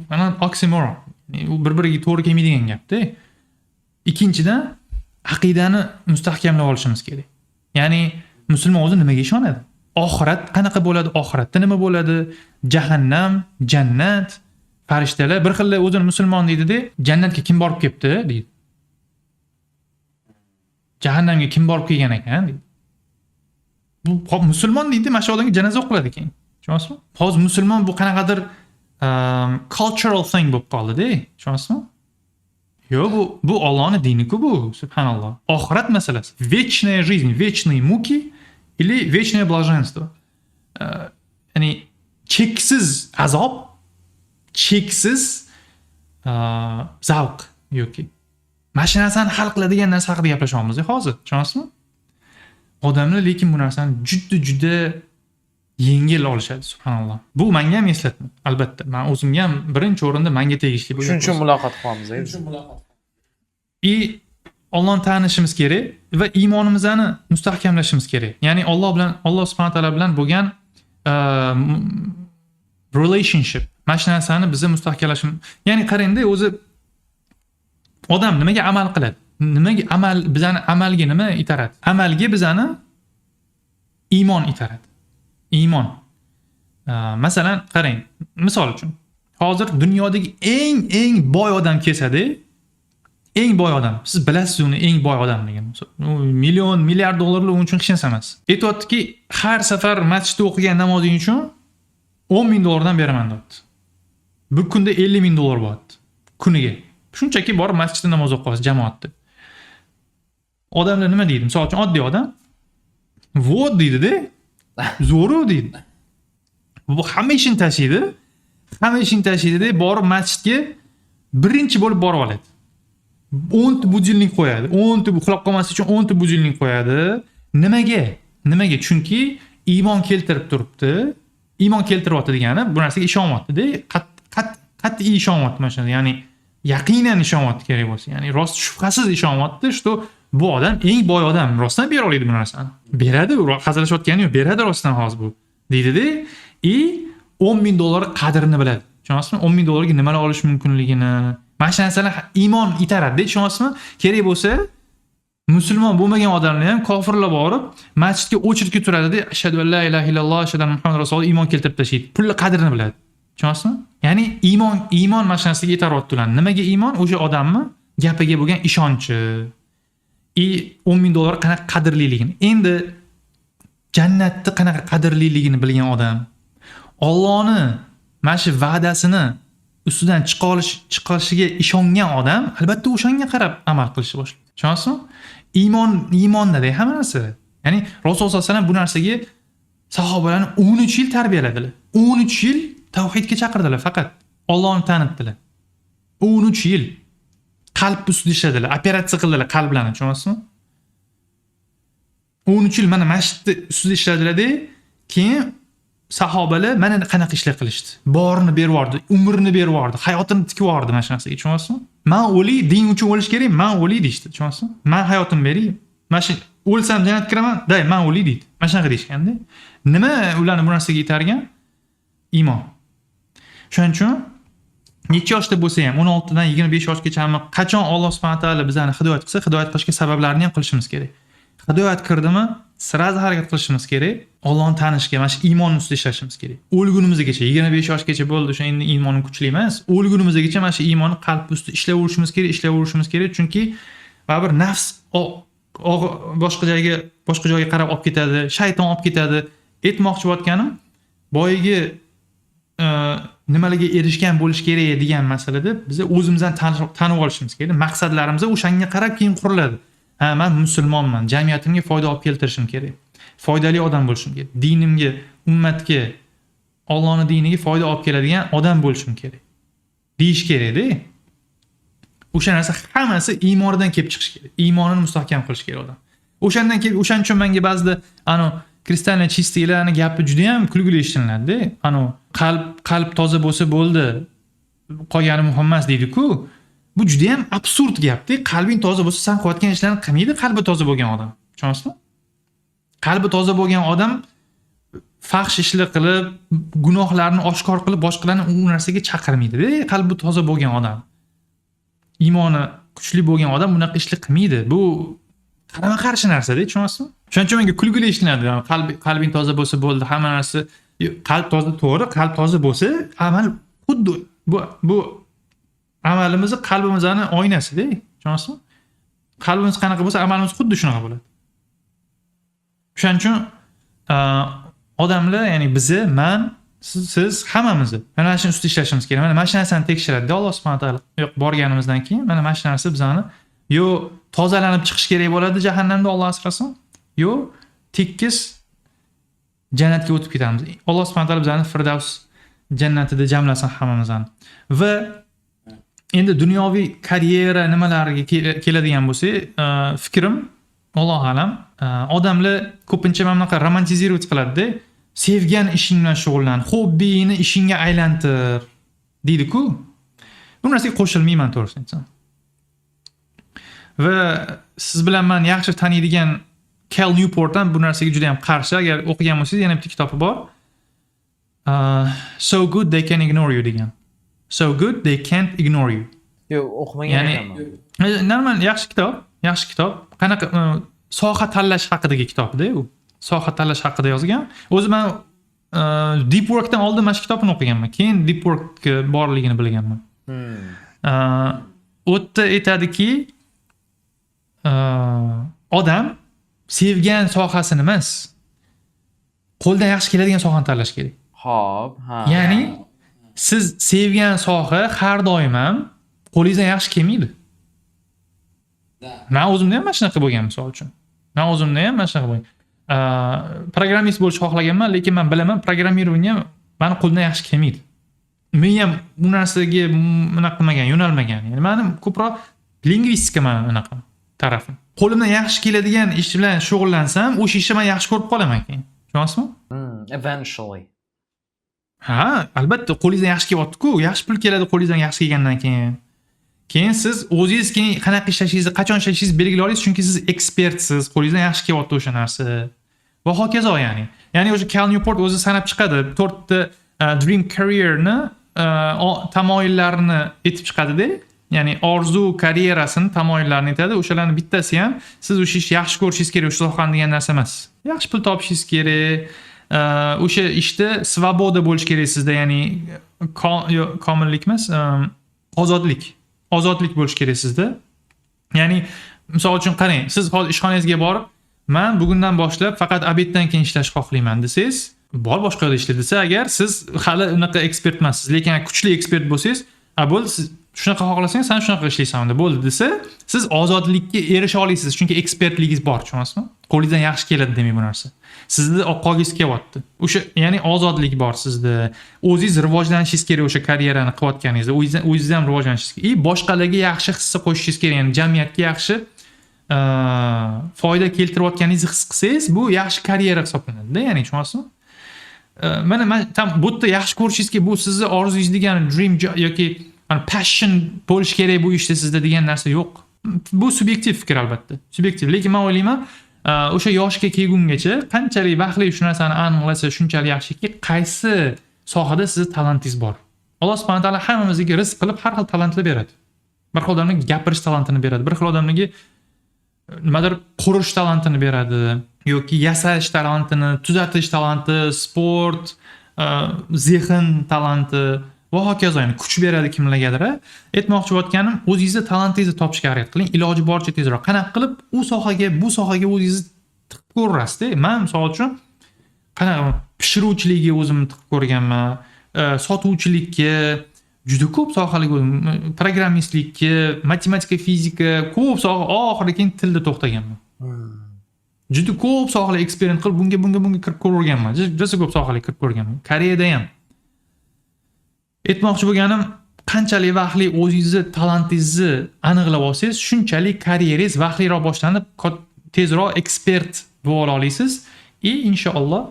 mana oxymoron. U bir-biriga to'g'ri kelmaydigan gap-da. Ikkinchidan, aqidani mustahkamlab olishimiz kerak. Ya'ni musulmon o'zi nimaga ishonadi? Oxirat qanaqa bo'ladi? Oxiratda nima bo'ladi? Jahannam, jannat, farishtalar bir xil o'zini musulmon deydi-da, jannatga kim borib kelibdi deydi. Jahannamga kim borib kelgan ekan deydi. Bu musulmon deydi, mana shu odamga janoza o'qiladi keyin. Tushunyapsizmi? Hozir musulmon bu qanaqadir cultural thing bo'lib qoldi-da, tushunyapsizmi? Yo'q, bu Allohning dini-ku bu, subhanalloh. Oxirat masalasi, вечная жизнь, вечные муки или вечное блаженство. Ya'ni cheksiz azob, cheksiz zavq yoki mana shu narsani hal qiladigan narsa haqida gaplashyapmiz hozir, tushunyapsizmi? Odamlar lekin bu narsani juda yengil olishadi, subhanalloh. Bu menga ham eslatma, albatta. Men o'zimga ham birinchi o'rinda menga tegishli bo'lgan. Shuning uchun muloqot qilyapmiz. Allohni tanishimiz kerak va iymonimizni mustahkamlashimiz kerak. Ya'ni Alloh subhanahu va taolo bilan bo'lgan relationship. Mana shu narsani bizni mustahkamlashimiz. Ya'ni qarangda, o'zi odam nimaga amal qiladi? Nimaga bizani amalga nima itaradi? Amalga bizani iymon itaradi. Iymon. Masalan, qarang, misol uchun, hozir dunyodagi eng boy odam kelsa-da, eng boy odam, siz bilasiz uni eng boy odamligini. Million, milliard dollarlar uning uchun hech narsa emas. Aytayaptiki, har safar masjidda o'qigan namozing uchun $10,000 beraman deyapti. Bir kunda $50,000 bo'lyapti. Kuniga. Shunchaki borib masjidda namoz o'qiyapsiz jamoatda. Odamlar nima deydi? Misol uchun oddiy odam "Vot" deydi-da. Zo'ru deydi. Bu hamma ishini tashiydi. Hamma ishini tashiydi-da, borib masjidga birinchi bo'lib borib oladi. 10 ta budilnik qo'yadi. 10 ta uxlab qolmaslik uchun 10 ta budilnik qo'yadi. Nimaga? Chunki iymon keltirib turibdi. Iymon keltiryapti degani bu narsaga ishonyapti-da. Qat'iy ishonyapti mana shunda. Ya'ni yaqinan ishonyapti kerak bo'lsa. Ya'ni rost shubhasiz ishonyapti, что bu odam eng boy odam, rostdan bera oladi bu narsani. Beradi, u hazillashayotgani yo'q, beradi rostdan hozir bu. Deydi-da, $10,000 qadrini biladi. Tushunyapsizmi? $10,000 ga nimalar olish mumkinligini. Mana shu narsalar iymon itaradi, tushunyapsizmi? Kerak bo'lsa, musulmon bo'lmagan odamlar ham kofirlar borib, masjidga o'chirib turadi-da, ashhadu an la ilaha illalloh, ashhadu anna muhammad rasululloh iymon keltirib tashlaydi. Pulni qadrini biladi. Tushunyapsizmi? Ya'ni iymon mana shu narsaga yetarib turadi. Nimaga iymon? O'sha odamni gapiga bo'lgan ishonchi. $10,000 qanaqa qadrliligini. Endi jannatni qanaqa qadrliligini bilgan odam, Allohni mana shu va'dasini ustidan chiqishiga ishongan odam albatta o'shanga qarab amal qilishni boshlaydi. Tushunyapsizmi? Iymonda hamma narsa. Ya'ni Rasululloh sollallohu alayhi vasallam bu narsaga sahobalarni 13 yil tarbiyaladilar. 13 yil tavhidga chaqirdilar faqat. Allohni tanitdilar. 13 yil qalb ustida ishladilar, operatsiya qildilar qalblarni, tushunyapsizmi? 13 yil mana masjidda ustida ishladilar-da, keyin sahobalar mana qanaqa ishlar qilishdi. Borini berib yubordi, umrini berib yubordi, hayotini tikib yubordi mana shu narsaga, tushunyapsizmi? Men o'lay, din uchun o'lish kerak, men o'lay deydi, tushunyapsizmi? Men hayotimni beray, mana shu o'lsam jannatga kiraman, day, men o'lay deydi. Mana shunaqa deyishganda. Nima ularni bu narsaga itargan? Iymon. Shuning uchun necha yoshda bo'lsa ham 16 dan 25 yoshgacha qachon Alloh subhanahu va taolo bizani hidoyat qilsa, hidoyat qilishga sabablarni ham qilishimiz kerak. Hidoyat kirdimi, sirada harakat qilishimiz kerak. Allohni tanishga, mana shu iymon ustida ishlashimiz kerak. O'lgunimizgacha 25 yoshgacha bo'ldi, o'sha endi iymonim kuchli emas. O'lgunimizgacha mana shu iymonni qalb ustida ishlayverishimiz kerak, chunki baribir nafs boshqa joyga qarab olib ketadi, shayton olib ketadi. Aytmoqchi bo'layotganim, boyagi nimalarga erishgan bo'lish kerak degan masalada biz o'zimizdan tanib olishimiz kerak. Maqsadlarimiz o'shanga qarab keyin quriladi. Ha, men musulmonman, jamiyatimga foyda olib keltirishim kerak. Foydali odam bo'lishim kerak. Dinimga, ummatga, Allohning diniga foyda olib keladigan odam bo'lishim kerak. Deyish kerak-da. O'sha narsa hammasi iymonidan kelib chiqish kerak. Iymonini mustahkam qilish kerak odam. O'shandan kelib, o'shaning uchun menga ba'zida kristalniy chistilarni gapi juda ham kulgili eshitiladi-da. Qalb toza bo'lsa bo'ldi, qolgani muhim emas deydi-ku. Bu juda ham absurd gap-da. Qalbing toza bo'lsa, sen qilayotgan ishlarni qilmaydi qalbi toza bo'lgan odam. Tushunyapsizmi? Qalbi toza bo'lgan odam fahsh ishlar qilib, gunohlarni oshkor qilib, boshqalarni u narsaga chaqirmaydi-da. Qalbi toza bo'lgan odam, iymoni kuchli bo'lgan odam bunaqa ishlar qilmaydi. Bu qarama-qarshi narsa-da, tushunyapsizmi? Shuning uchun menga kulgili eshitiladi. Qalbing toza bo'lsa bo'ldi, hamma narsa qalb toza, to'g'ri, qalb toza bo'lsa, amal xuddi bu amalimiz qalbimizning oynasi-da, tushunyapsizmi? Qalbimiz qanaqa bo'lsa, amalimiz xuddi shunaqa bo'ladi. Shuning uchun odamlar, ya'ni bizni, men, siz hammamiz mana shu ustida ishlashimiz kerak. Mana shu narsani tekshiradi Alloh subhanahu va taolo. Yo'q, borganimizdan keyin mana shu narsa bizani yo tozalanib chiqish kerak bo'ladi jahannamda, Alloh asrasin, yo tekis jannatga o'tib ketamiz. Alloh subhanahu va taolo bizani Firdavs jannatida jamlasin hammamizni. Va endi dunyoviy karyera nimalarga keladigan bo'lsak, fikrim Alloh alam, odamlar ko'pincha mana bunaqa romantizировать qiladi-da. Sevgan ishing bilan shug'ullan, hobbini ishingga aylantir deydi-ku. Bu narsaga qo'shilmayman, to'g'risini aytsam. Va siz bilan men yaxshi taniydigan Cal Newportdan bu narsaga juda ham qarshi. Agar o'qigan bo'lsangiz, yana bitta kitobi bor. So good they can ignore you degan. So good they can't ignore you. Yo'q, o'qimagan ekanman. Normal, yaxshi kitob. Qanaqa soha tanlash haqidagi kitobda u. Soha tanlash haqida yozgan. O'zi men Deep Work'dan oldin mana shu kitobni o'qiganman. Keyin Deep Work borligini bilganman. U yerda aytadiki, odam sevgan sohasini emas, qo'ldan yaxshi keladigan sohani tanlash kerak. Xo'p, ha. Ya'ni siz sevgan soha har doim ham qo'lingizdan yaxshi kelmaydi. Men o'zimda ham mana shunaqa bo'lgan, misol uchun. Programmist bo'lishni xohlaganman, lekin men bilaman, programmirovание meni qo'ldan yaxshi kelmaydi. Men ham bu narsaga bunaqa qilmagan, yo'nalmagan. Ya'ni meni ko'proq lingvistika meni bunaqa tarafim. Qo'limdan yaxshi keladigan ish bilan shug'ullansam, o'sha ishni men yaxshi ko'rib qolaman keyin. Tushunasizmi? Eventually. Ha, albatta qo'lingizdan yaxshi kelyapti-ku, yaxshi pul keladi qo'lingizdan yaxshi kelgandan keyin. Keyin siz o'zingiz keyin qanaqa ishlashingizni, qachon ishlashingizni belgilay olasiz, chunki siz ekspertsiz, qo'lingizdan yaxshi kelyapti o'sha narsa. Va hokazo ya'ni. Ya'ni o'sha Cal Newport o'zi sanab chiqadi, 4 ta dream career'ni tamoyillarini aytib chiqadi-da. Ya'ni orzu karyerasini tamoyillarini aytadi. O'shalarning bittasi ham siz o'sha ishni yaxshi ko'rishingiz kerak, o'sha sohani degan narsa emas. Yaxshi pul topishingiz kerak. O'sha ishda svoboda bo'lish kerak sizda, ya'ni komillik emas, ozodlik bo'lish kerak sizda. Ya'ni misol uchun qarang, siz hozir ishxonangizga borib, men bugundan boshlab faqat obeddan keyin ishlashni xohlayman desangiz, boshqa yerda ishla desa, agar siz hali unaqa ekspert emassiz, lekin kuchli ekspert bo'lsangiz, bo'ldi, siz shunaqa xohlasangiz, sen shunaqa ishlaysan unda, bo'ldi desa, siz ozodlikka erisha olasiz, chunki ekspertligingiz bor, tushunasizmi? Qo'lingizdan yaxshi keladi demak bu narsa. Sizni oqqogingiz kelyapti. O'sha, ya'ni ozodlik bor sizda. O'zingiz rivojlanishingiz kerak o'sha karyerani qilayotganingizda, o'zingiz ham rivojlanishingiz kerak. Boshqalarga yaxshi hissa qo'shishingiz kerak, ya'ni jamiyatga yaxshi e, foyda keltirayotganingizni his qilsangiz, bu yaxshi karyera hisoblanadi-da, ya'ni tushunyapsizmi? Mana men tam bu yerda yaxshi ko'rishingizki, bu sizni orzungiz degan dream job yoki passion bo'lishi kerak bu ishda sizda degan narsa yo'q. Bu subyektiv fikr albatta. Subyektiv. Lekin men o'ylayman, o'sha yoshga kelgungacha qanchalik vaqtli shu narsani aniqlasa, shunchalik yaxshiki, qaysi sohada sizni talantingiz bor. Alloh subhanahu va taolo hammamizga rizq qilib har xil talantlar beradi. Bir xil odamlarga gapirish talantini beradi, bir xil odamlarga nimadir qurish talantini beradi yoki yasash talantini, tuzatish talanti, sport, zehn talanti va hokazo, ya'ni kuch beradi kimlargadir. Aytmoqchi bo'lganim, o'zingizni talantingizni topishga harakat qiling, iloji boricha tezroq. Qanaqa qilib bu sohaga o'zingizni tiqib ko'rasiz-da. Men misol uchun qanaqa pishiruvchilikka o'zimni tiqib ko'rganman, sotuvchilikka, juda ko'p sohalarga o'zim, programmistlikka, matematika, fizika, ko'p soha, oxiri keyin tilda to'xtaganman. Juda ko'p sohalar eksperiment qilib, bunga kirib ko'rganman. Juda ko'p sohalarga kirib ko'rganman. Koreyada ham. Aytmoqchi bo'lganim, qanchalik vaqtli o'zingizni talantingizni aniqlab olsangiz, shunchalik karyerangiz vaqtliroq boshlanib, tezroq ekspert bo'la olasiz. Inshaalloh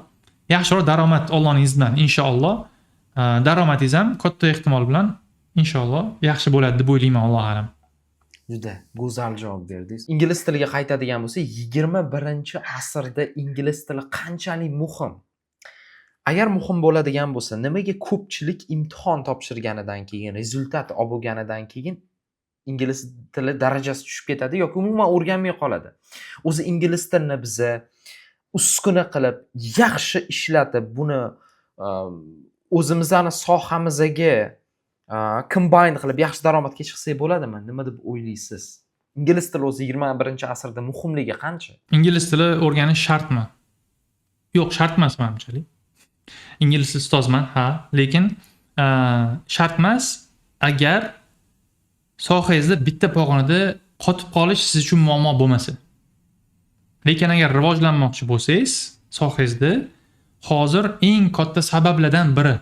yaxshiroq daromad Allohning iznidan inshaalloh daromadingiz ham katta ehtimol bilan inshaalloh yaxshi bo'ladi deb o'ylayman, Alloh alam. Juda go'zal javob berdingiz. Ingliz tiliga qaytadigan bo'lsak, 21-asrda ingliz tili qanchalik muhim? Agar muhim bo'ladigan bo'lsa, nimaga ko'pchilik imtihon topshirganidan keyin, rezultat olganidan keyin ingliz tili darajasi tushib ketadi yoki umuman o'rganmay qoladi? O'zi ingliz tilini biza uskuna qilib, yaxshi ishlatib, buni o'zimizning sohamizga combine qilib yaxshi daromadga chiqsak bo'ladimi? Nima deb o'ylaysiz? Ingliz tili o'zi 21-asrda muhimligi qancha? Ingliz tili o'rganish shartmi? Yo'q, shart emas menimchalik. Ingliz tili ustozman, ha, lekin shart emas agar sohangizda bitta pog'onada qotib qolish siz uchun muammo bo'lmasa. Lekin agar rivojlanmoqchi bo'lsangiz, sohangizda hozir eng katta sabablardan biri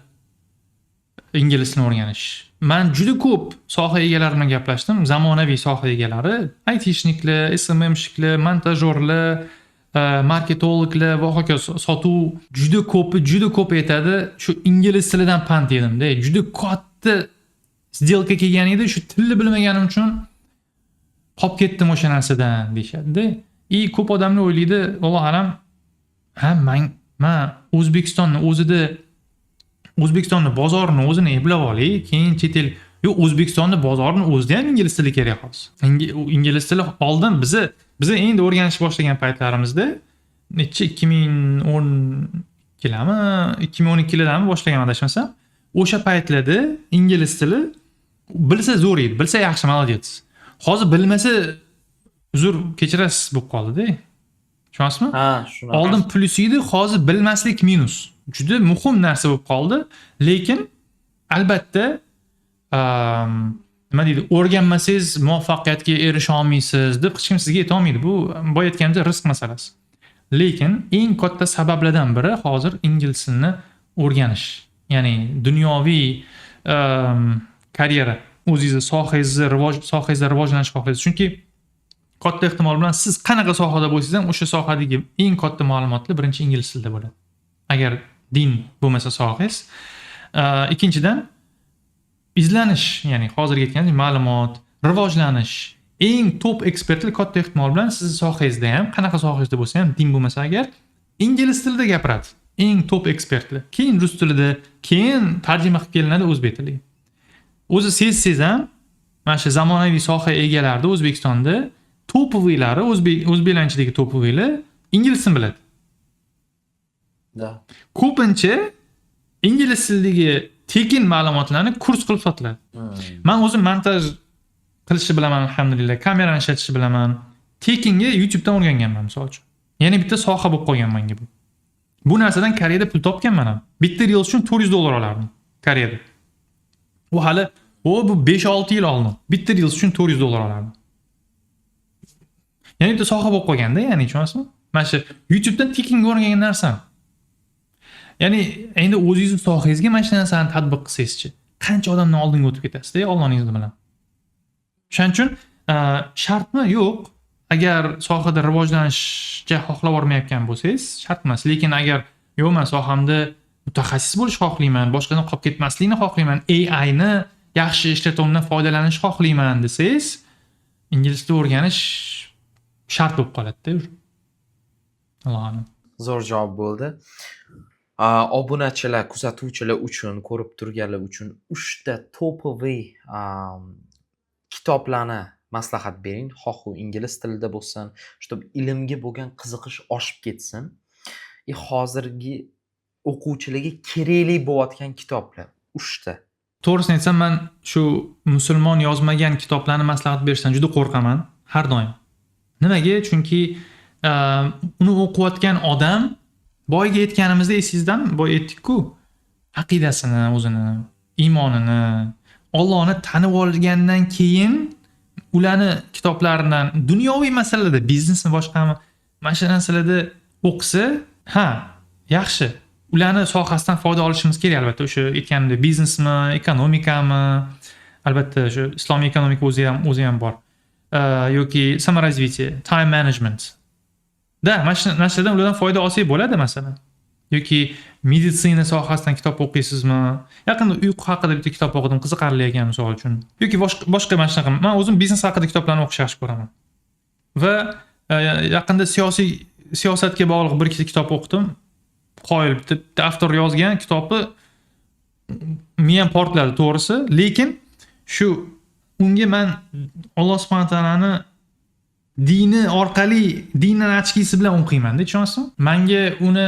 ingliz tilini o'rganish. Men juda ko'p soha egalari bilan gaplashdim, zamonaviy soha egalari, aytishniklar, SMMshiklar, montajyorlar, marketologlar va hokazo, sotuv juda ko'p aytadi, shu ingliz tilidan pand yedim-da. Juda katta сделка kelgan edi, shu tilni bilmaganim uchun qolib ketdim o'sha narsadan deyshadi-da. Ko'p odamlar o'ylaydi, Alloh alam, men O'zbekistonni bozorini o'zini eplab olay, keyin chet el. Yo'q, O'zbekistonni bozorini o'zida ham ingliz tili kerak hozir. Ingliz tili oldin biza endi o'rganish boshlagan paytlarimizda, necha 2012lardan boshlagan adashmasam, o'sha paytlarda ingliz tili bilsa zo'r edi, bilsa yaxshi, молодец. Hozir bilmasa uzr kechirasiz bo'lib qoldi-da. Tushunyapsizmi? Ha, shunaqa. Oldin plyus edi, hozir bilmaslik minus. Juda muhim narsa bo'lib qoldi, lekin albatta nima deydi, o'rganmasangiz muvaffaqiyatga erisha olmaysiz deb hech kim sizga ayta olmaydi. Bu boya aytganimdek rizq masalasi. Lekin eng katta sabablardan biri hozir ingliz tilini o'rganish. Ya'ni dunyoviy karyera, o'zingizni sohangizda rivojlanish xohlaysiz. Chunki katta ehtimol bilan siz qanaqa sohada bo'lsangiz ham o'sha sohadagi eng katta ma'lumotlar birinchi ingliz tilida bo'ladi. Agar din bo'lmasa sohangiz. Ikkinchidan izlanish, ya'ni hozirgi aytganingiz ma'lumot, rivojlanish. Eng top ekspertlar katta ehtimol bilan siz sohangizda ham, qanaqa sohangizda bo'lsa ham, din bo'lmasa agar ingliz tilida gapiradi. Eng top ekspertlar. Keyin rus tilida, keyin tarjima qilib kelinadi o'zbek tiliga. O'zi sezsangiz ham, mana shu zamonaviy soha egalarida O'zbekistonda topoviylari, o'zbeklarchidagi topoviylar ingliz tilini biladi. Da. Ko'pincha ingliz tilidagi tekin ma'lumotlarni kurs qilib sotiladi. Men o'zim montaj qilishni bilaman, alhamdulillah, kamerani ishlatishni bilaman. Tekinga YouTube dan o'rganganman, misol uchun. Yana bitta soha bo'lib qolgan menga bu. Bu narsadan Koreyada pul topganman ham. Bitta reels uchun $400 olardim Koreyada. Bu hali bu 5-6 yil oldin. Bitta reels uchun $400 olardim. Ya'ni bitta soha bo'lib qolganda, ya'ni tushunasizmi? Mana shu YouTube dan tekinga o'rgangan narsam. Ya'ni endi o'zingizning sohangizga mana shu narsani tatbiq qilsangiz-chi, qancha odamdan oldinga o'tib ketasiz-da, Allohning izni bilan. Shuning uchun shartmi? Yo'q. agar sohada rivojlanishga xohlab bormayotgan bo'lsangiz, shart emas. Lekin agar yo'q, men sohamda mutaxassis bo'lishni xohlayman, boshqadan qolib ketmaslikni xohlayman, AI ni yaxshi ishlatuvdan foydalanishni xohlayman desangiz, ingliz tilini o'rganish shart bo'lib qoladi-da. Alloh a'lam. Zo'r javob bo'ldi. Obunachilar, kuzatuvchilar uchun, ko'rib turganlar uchun 3 ta topoviy kitoblarni maslahat bering. Xoh u ingliz tilida bo'lsin, чтобы ilmga bo'lgan qiziqish oshib ketsin. Hozirgi o'quvchilarga kerakli bo'layotgan kitoblar 3 ta. To'g'risini aytsam, men shu musulmon yozmagan kitoblarni maslahat berishdan juda qo'rqaman har doim. Nimaga? Chunki uni o'qiyotgan odam boyga aytganimizda esizdami? Boy aytdik-ku, aqidasini, o'zini, iymonini, Allohni tanib olgandan keyin ularni kitoblaridan dunyoviy masalalarda, biznesmi boshqami, mana shu narsalarda o'qisa, ha, yaxshi. Ularni sohasidan foyda olishimiz kerak albatta. O'sha aytganimdek, biznesmi, ekonomikami, albatta shu islomiy ekonomika o'zi ham bor. Yoki samaraзвитие, time management. Da, mana shu narsadan ulardan foyda olsak bo'ladi masalan. Yoki meditsina sohasidan kitob o'qiysizmi? Yaqinda uyqu haqida bitta kitob o'qidim, qiziqarli ekan misol uchun. Yoki boshqa mana shunaqa. Men o'zim biznes haqida kitoblarni o'qishni yaxshi ko'raman. Va yaqinda siyosatga bog'liq bir ikkita kitob o'qidim. Qoyil bitta avtor yozgan kitobi miyam portladi to'g'risi, lekin shu unga men Alloh subhanahu va taolani dini orqali dindan achkisi bilan o'qiyman-da, tushunasizmi? Menga uni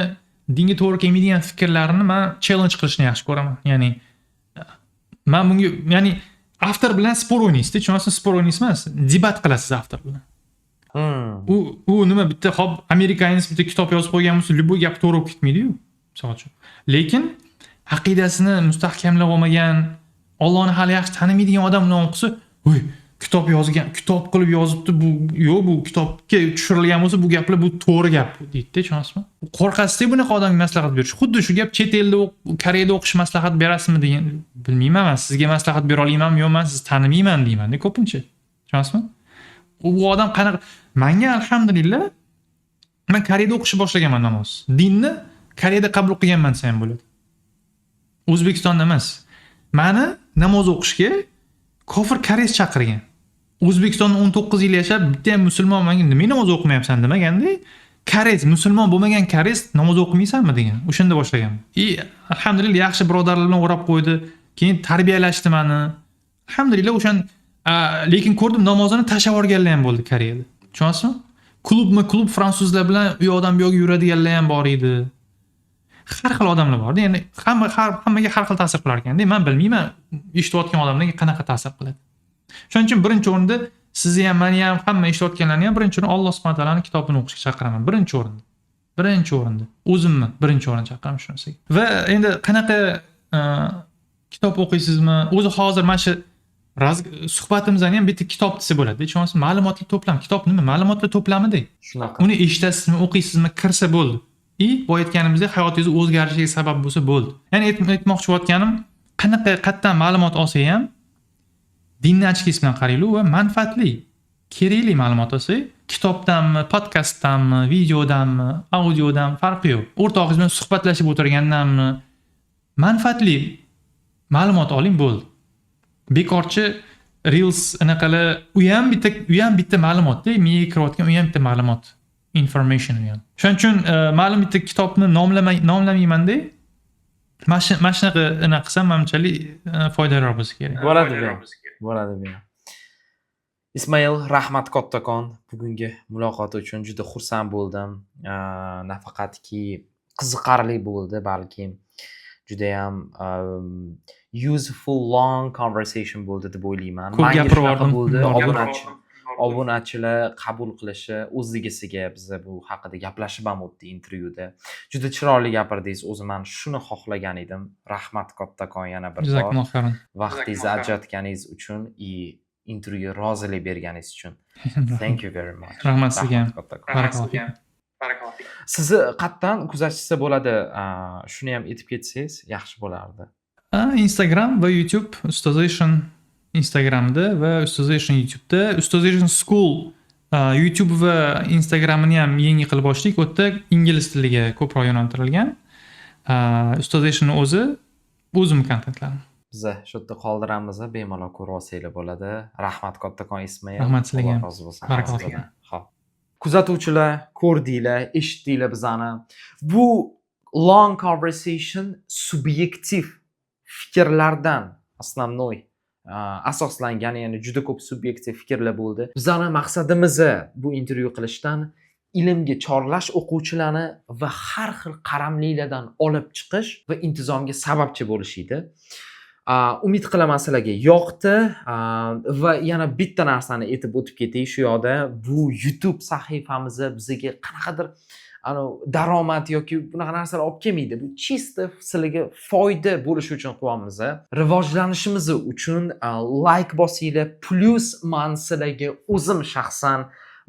dinga to'g'ri kelmaydigan fikrlarini men challenge qilishni yaxshi ko'raman. Ya'ni men bunga, ya'ni avtor bilan spor o'ynaysiz-da, tushunasizmi? Spor o'ynaysiz emas, debat qilasiz avtor bilan. U nima bitta hop amerikanец bitta kitob yozib qo'ygan bo'lsa, любой gap to'g'ri bo'lib ketmaydi-yu, misol uchun. Lekin aqidasini mustahkamlab olmagan, Allohni hali yaxshi tanimaydigan odam bilan o'qisa, "Voy, kitob yozgan, kitob qilib yozibdi, bu yo'q, bu kitobga tushirilgan bo'lsa, bu gaplar bu to'g'ri gap" deydi-da, tushunasizmi? Qo'rqasizda bunaqa odamga maslahat berish. Xuddi shu gap chet elda Koreyada o'qish maslahat berasizmi degan, bilmayman, men sizga maslahat bera olmaymanmi, yo'q, men sizni tanimayman deyman-da ko'pincha. Tushunasizmi? U odam qanaqa, menga alhamdulillah men Koreyada o'qishni boshlaganman namoz. Dinni Koreyada qabul qilganman desam bo'ladi. O'zbekistonda emas. Meni namoz o'qishga kofir koreys chaqirgan. O'zbekistonda 19 yil yashab, bitta ham musulmon menga nima namoz o'qimayapsan demaganda, koreys, musulmon bo'lmagan koreys namoz o'qimaysanmi degan. O'shanda boshlaganman. Alhamdulillah yaxshi birodarlar bilan o'rab qo'ydi. Keyin tarbiyalashdi meni. Alhamdulillah o'shan lekin ko'rdim namozini tashlab yuborganlar ham bo'ldi Koreyada. Tushunasizmi? Klub fransuzlar bilan u yoqdan bu yoqqa yuradiganlar ham bor edi. Har xil odamlar bor. Ya'ni hammaga har xil ta'sir qilar ekan-da. Men bilmayman, eshitayotgan odamlarga qanaqa ta'sir qiladi. Shuning uchun birinchi o'rinda sizni ham, meni ham, hamma eshitayotganlarni ham birinchi o'rinda Alloh subhanahu va taolaning kitobini o'qishga chaqiraman. Birinchi o'rinda. Birinchi o'rinda. O'zimni birinchi o'ringa chaqiraman shu narsaga. Va endi qanaqa kitob o'qiysizmi? O'zi hozir mana shu suhbatimizdan ham bitta kitob desa bo'ladi. Tushunasizmi? Ma'lumotlar to'plami. Kitob nima? Ma'lumotlar to'plamida. Shunaqa. Uni eshitasizmi, o'qiysizmi, kirsa bo'ldi. Bu aytganimizdek hayotingizni o'zgarishiga sabab bo'lsa bo'ldi. Ya'ni aytmoqchi bo'layotganim, qanaqa qayerdan ma'lumot olsa ham dinni achkisi bilan qaraylik va manfaatli, kerakli ma'lumot olsa, kitobdanmi, podkastdanmi, videodanmi, audiodan farqi yo'q. O'rtog'ingiz bilan suhbatlashib o'tirgandanmi, manfaatli ma'lumot oling bo'ldi. Bekorchi reels anaqalar, u ham bitta ma'lumotda, miyaga kirayotgan u ham bitta ma'lumot. Information ham. Shuning uchun ma'lum bitta kitobni nomlamayman-da. Mana shunaqa anaqa qilsam, menimchalik foydaliroq bo'lsa kerak. Bo'ladi bu. Ismoil, rahmat kattakon bugungi muloqot uchun juda xursand bo'ldim. Nafaqatki qiziqarli bo'ldi, balki juda ham useful long conversation bo'ldi deb o'ylayman. Ko'p gapirib yubordim. Obunachilar qabul qilishi o'zligisiga biz bu haqida gaplashib ham o'tdik intervyuda. Juda chiroyli gapirdingiz. O'zim men shuni xohlagan edim. Rahmat kattakon yana bir bor. Jazakumulloh xayron. Vaqtingizni ajratganingiz uchun intervyuga rozilik berganingiz uchun. Thank you very much. Rahmat sizga ham. Barakalloh. Sizni qayerdan kuzatishsa bo'ladi? Shuni ham aytib ketsangiz yaxshi bo'lardi. Instagram va YouTube Ustazation Instagramda va Ustazation YouTube'da, Ustazation School YouTube va Instagram'ini ham yangi qilib ochdik. U yerda ingliz tiliga ko'proq yo'naltirilgan. Ustoz Eshni o'zim kontentlarim. Biz shu yerda qoldiramiz, bemalol ko'rib olsanglar bo'ladi. Rahmat kattakon Ismoil. Rahmat sizlarga ham. Alloh rozi bo'lsin. Barakalloh. Hammadan. Xo'p. Kuzatuvchilar, ko'rdinglar, eshitdinglar bizani. Bu long conversation subyektiv fikrlardan основной asoslangan, ya'ni juda ko'p subyektiv fikrlar bo'ldi. Bizani maqsadimiz bu intervyu qilishdan ilmga chorlash o'quvchilarni va har xil qaramlilardan olib chiqish va intizomga sababchi bo'lish edi. Umid qilaman sizlarga yoqdi va yana bitta narsani aytib o'tib ketay shu yoqda. Bu YouTube sahifamizni bizga qanaqadir daromad yoki bunaqa narsalar olib kelmaydi. Bu chista sizlarga foyda bo'lishi uchun qilyapmiz. Rivojlanishimiz uchun like bosinglar, plus men sizlarga o'zim shaxsan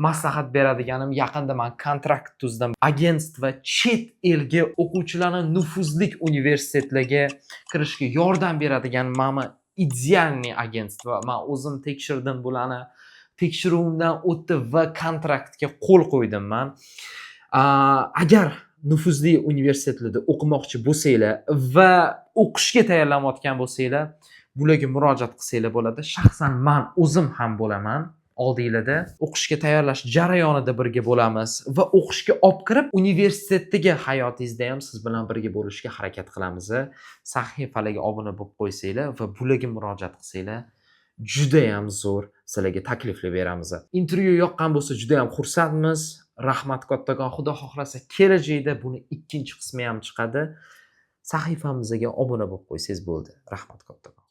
maslahat beradiganim, yaqinda men kontrakt tuzdim. Agentство chet elga o'quvchilarni nufuzli universitetlarga kirishga yordam beradigan mana idealniy agentство. Men o'zim tekshirdim bularni. Tekshiruvimdan o'tdi va kontraktga qo'l qo'ydim men. Agar nufuzli universitetlarda o'qimoqchi bo'lsanglar va o'qishga tayyorlanayotgan bo'lsanglar, bularga murojaat qilsanglar bo'ladi. Shaxsan men o'zim ham bo'laman. Oldinglarda o'qishga tayyorlash jarayonida birga bo'lamiz va o'qishga olib kirib, universitetdagi hayotingizda ham siz bilan birga bo'lishga harakat qilamiz. Sahifalarga obuna bo'lib qo'ysanglar va bularga murojaat qilsanglar, juda ham zo'r sizlarga takliflar beramiz. Intervyu yoqqan bo'lsa, juda ham xursandmiz. Rahmat kattakon. Xudo xohlasa kelajakda buni ikkinchi qismi ham chiqadi. Sahifamizga obuna bo'lib qo'ysangiz bo'ldi. Rahmat kattakon.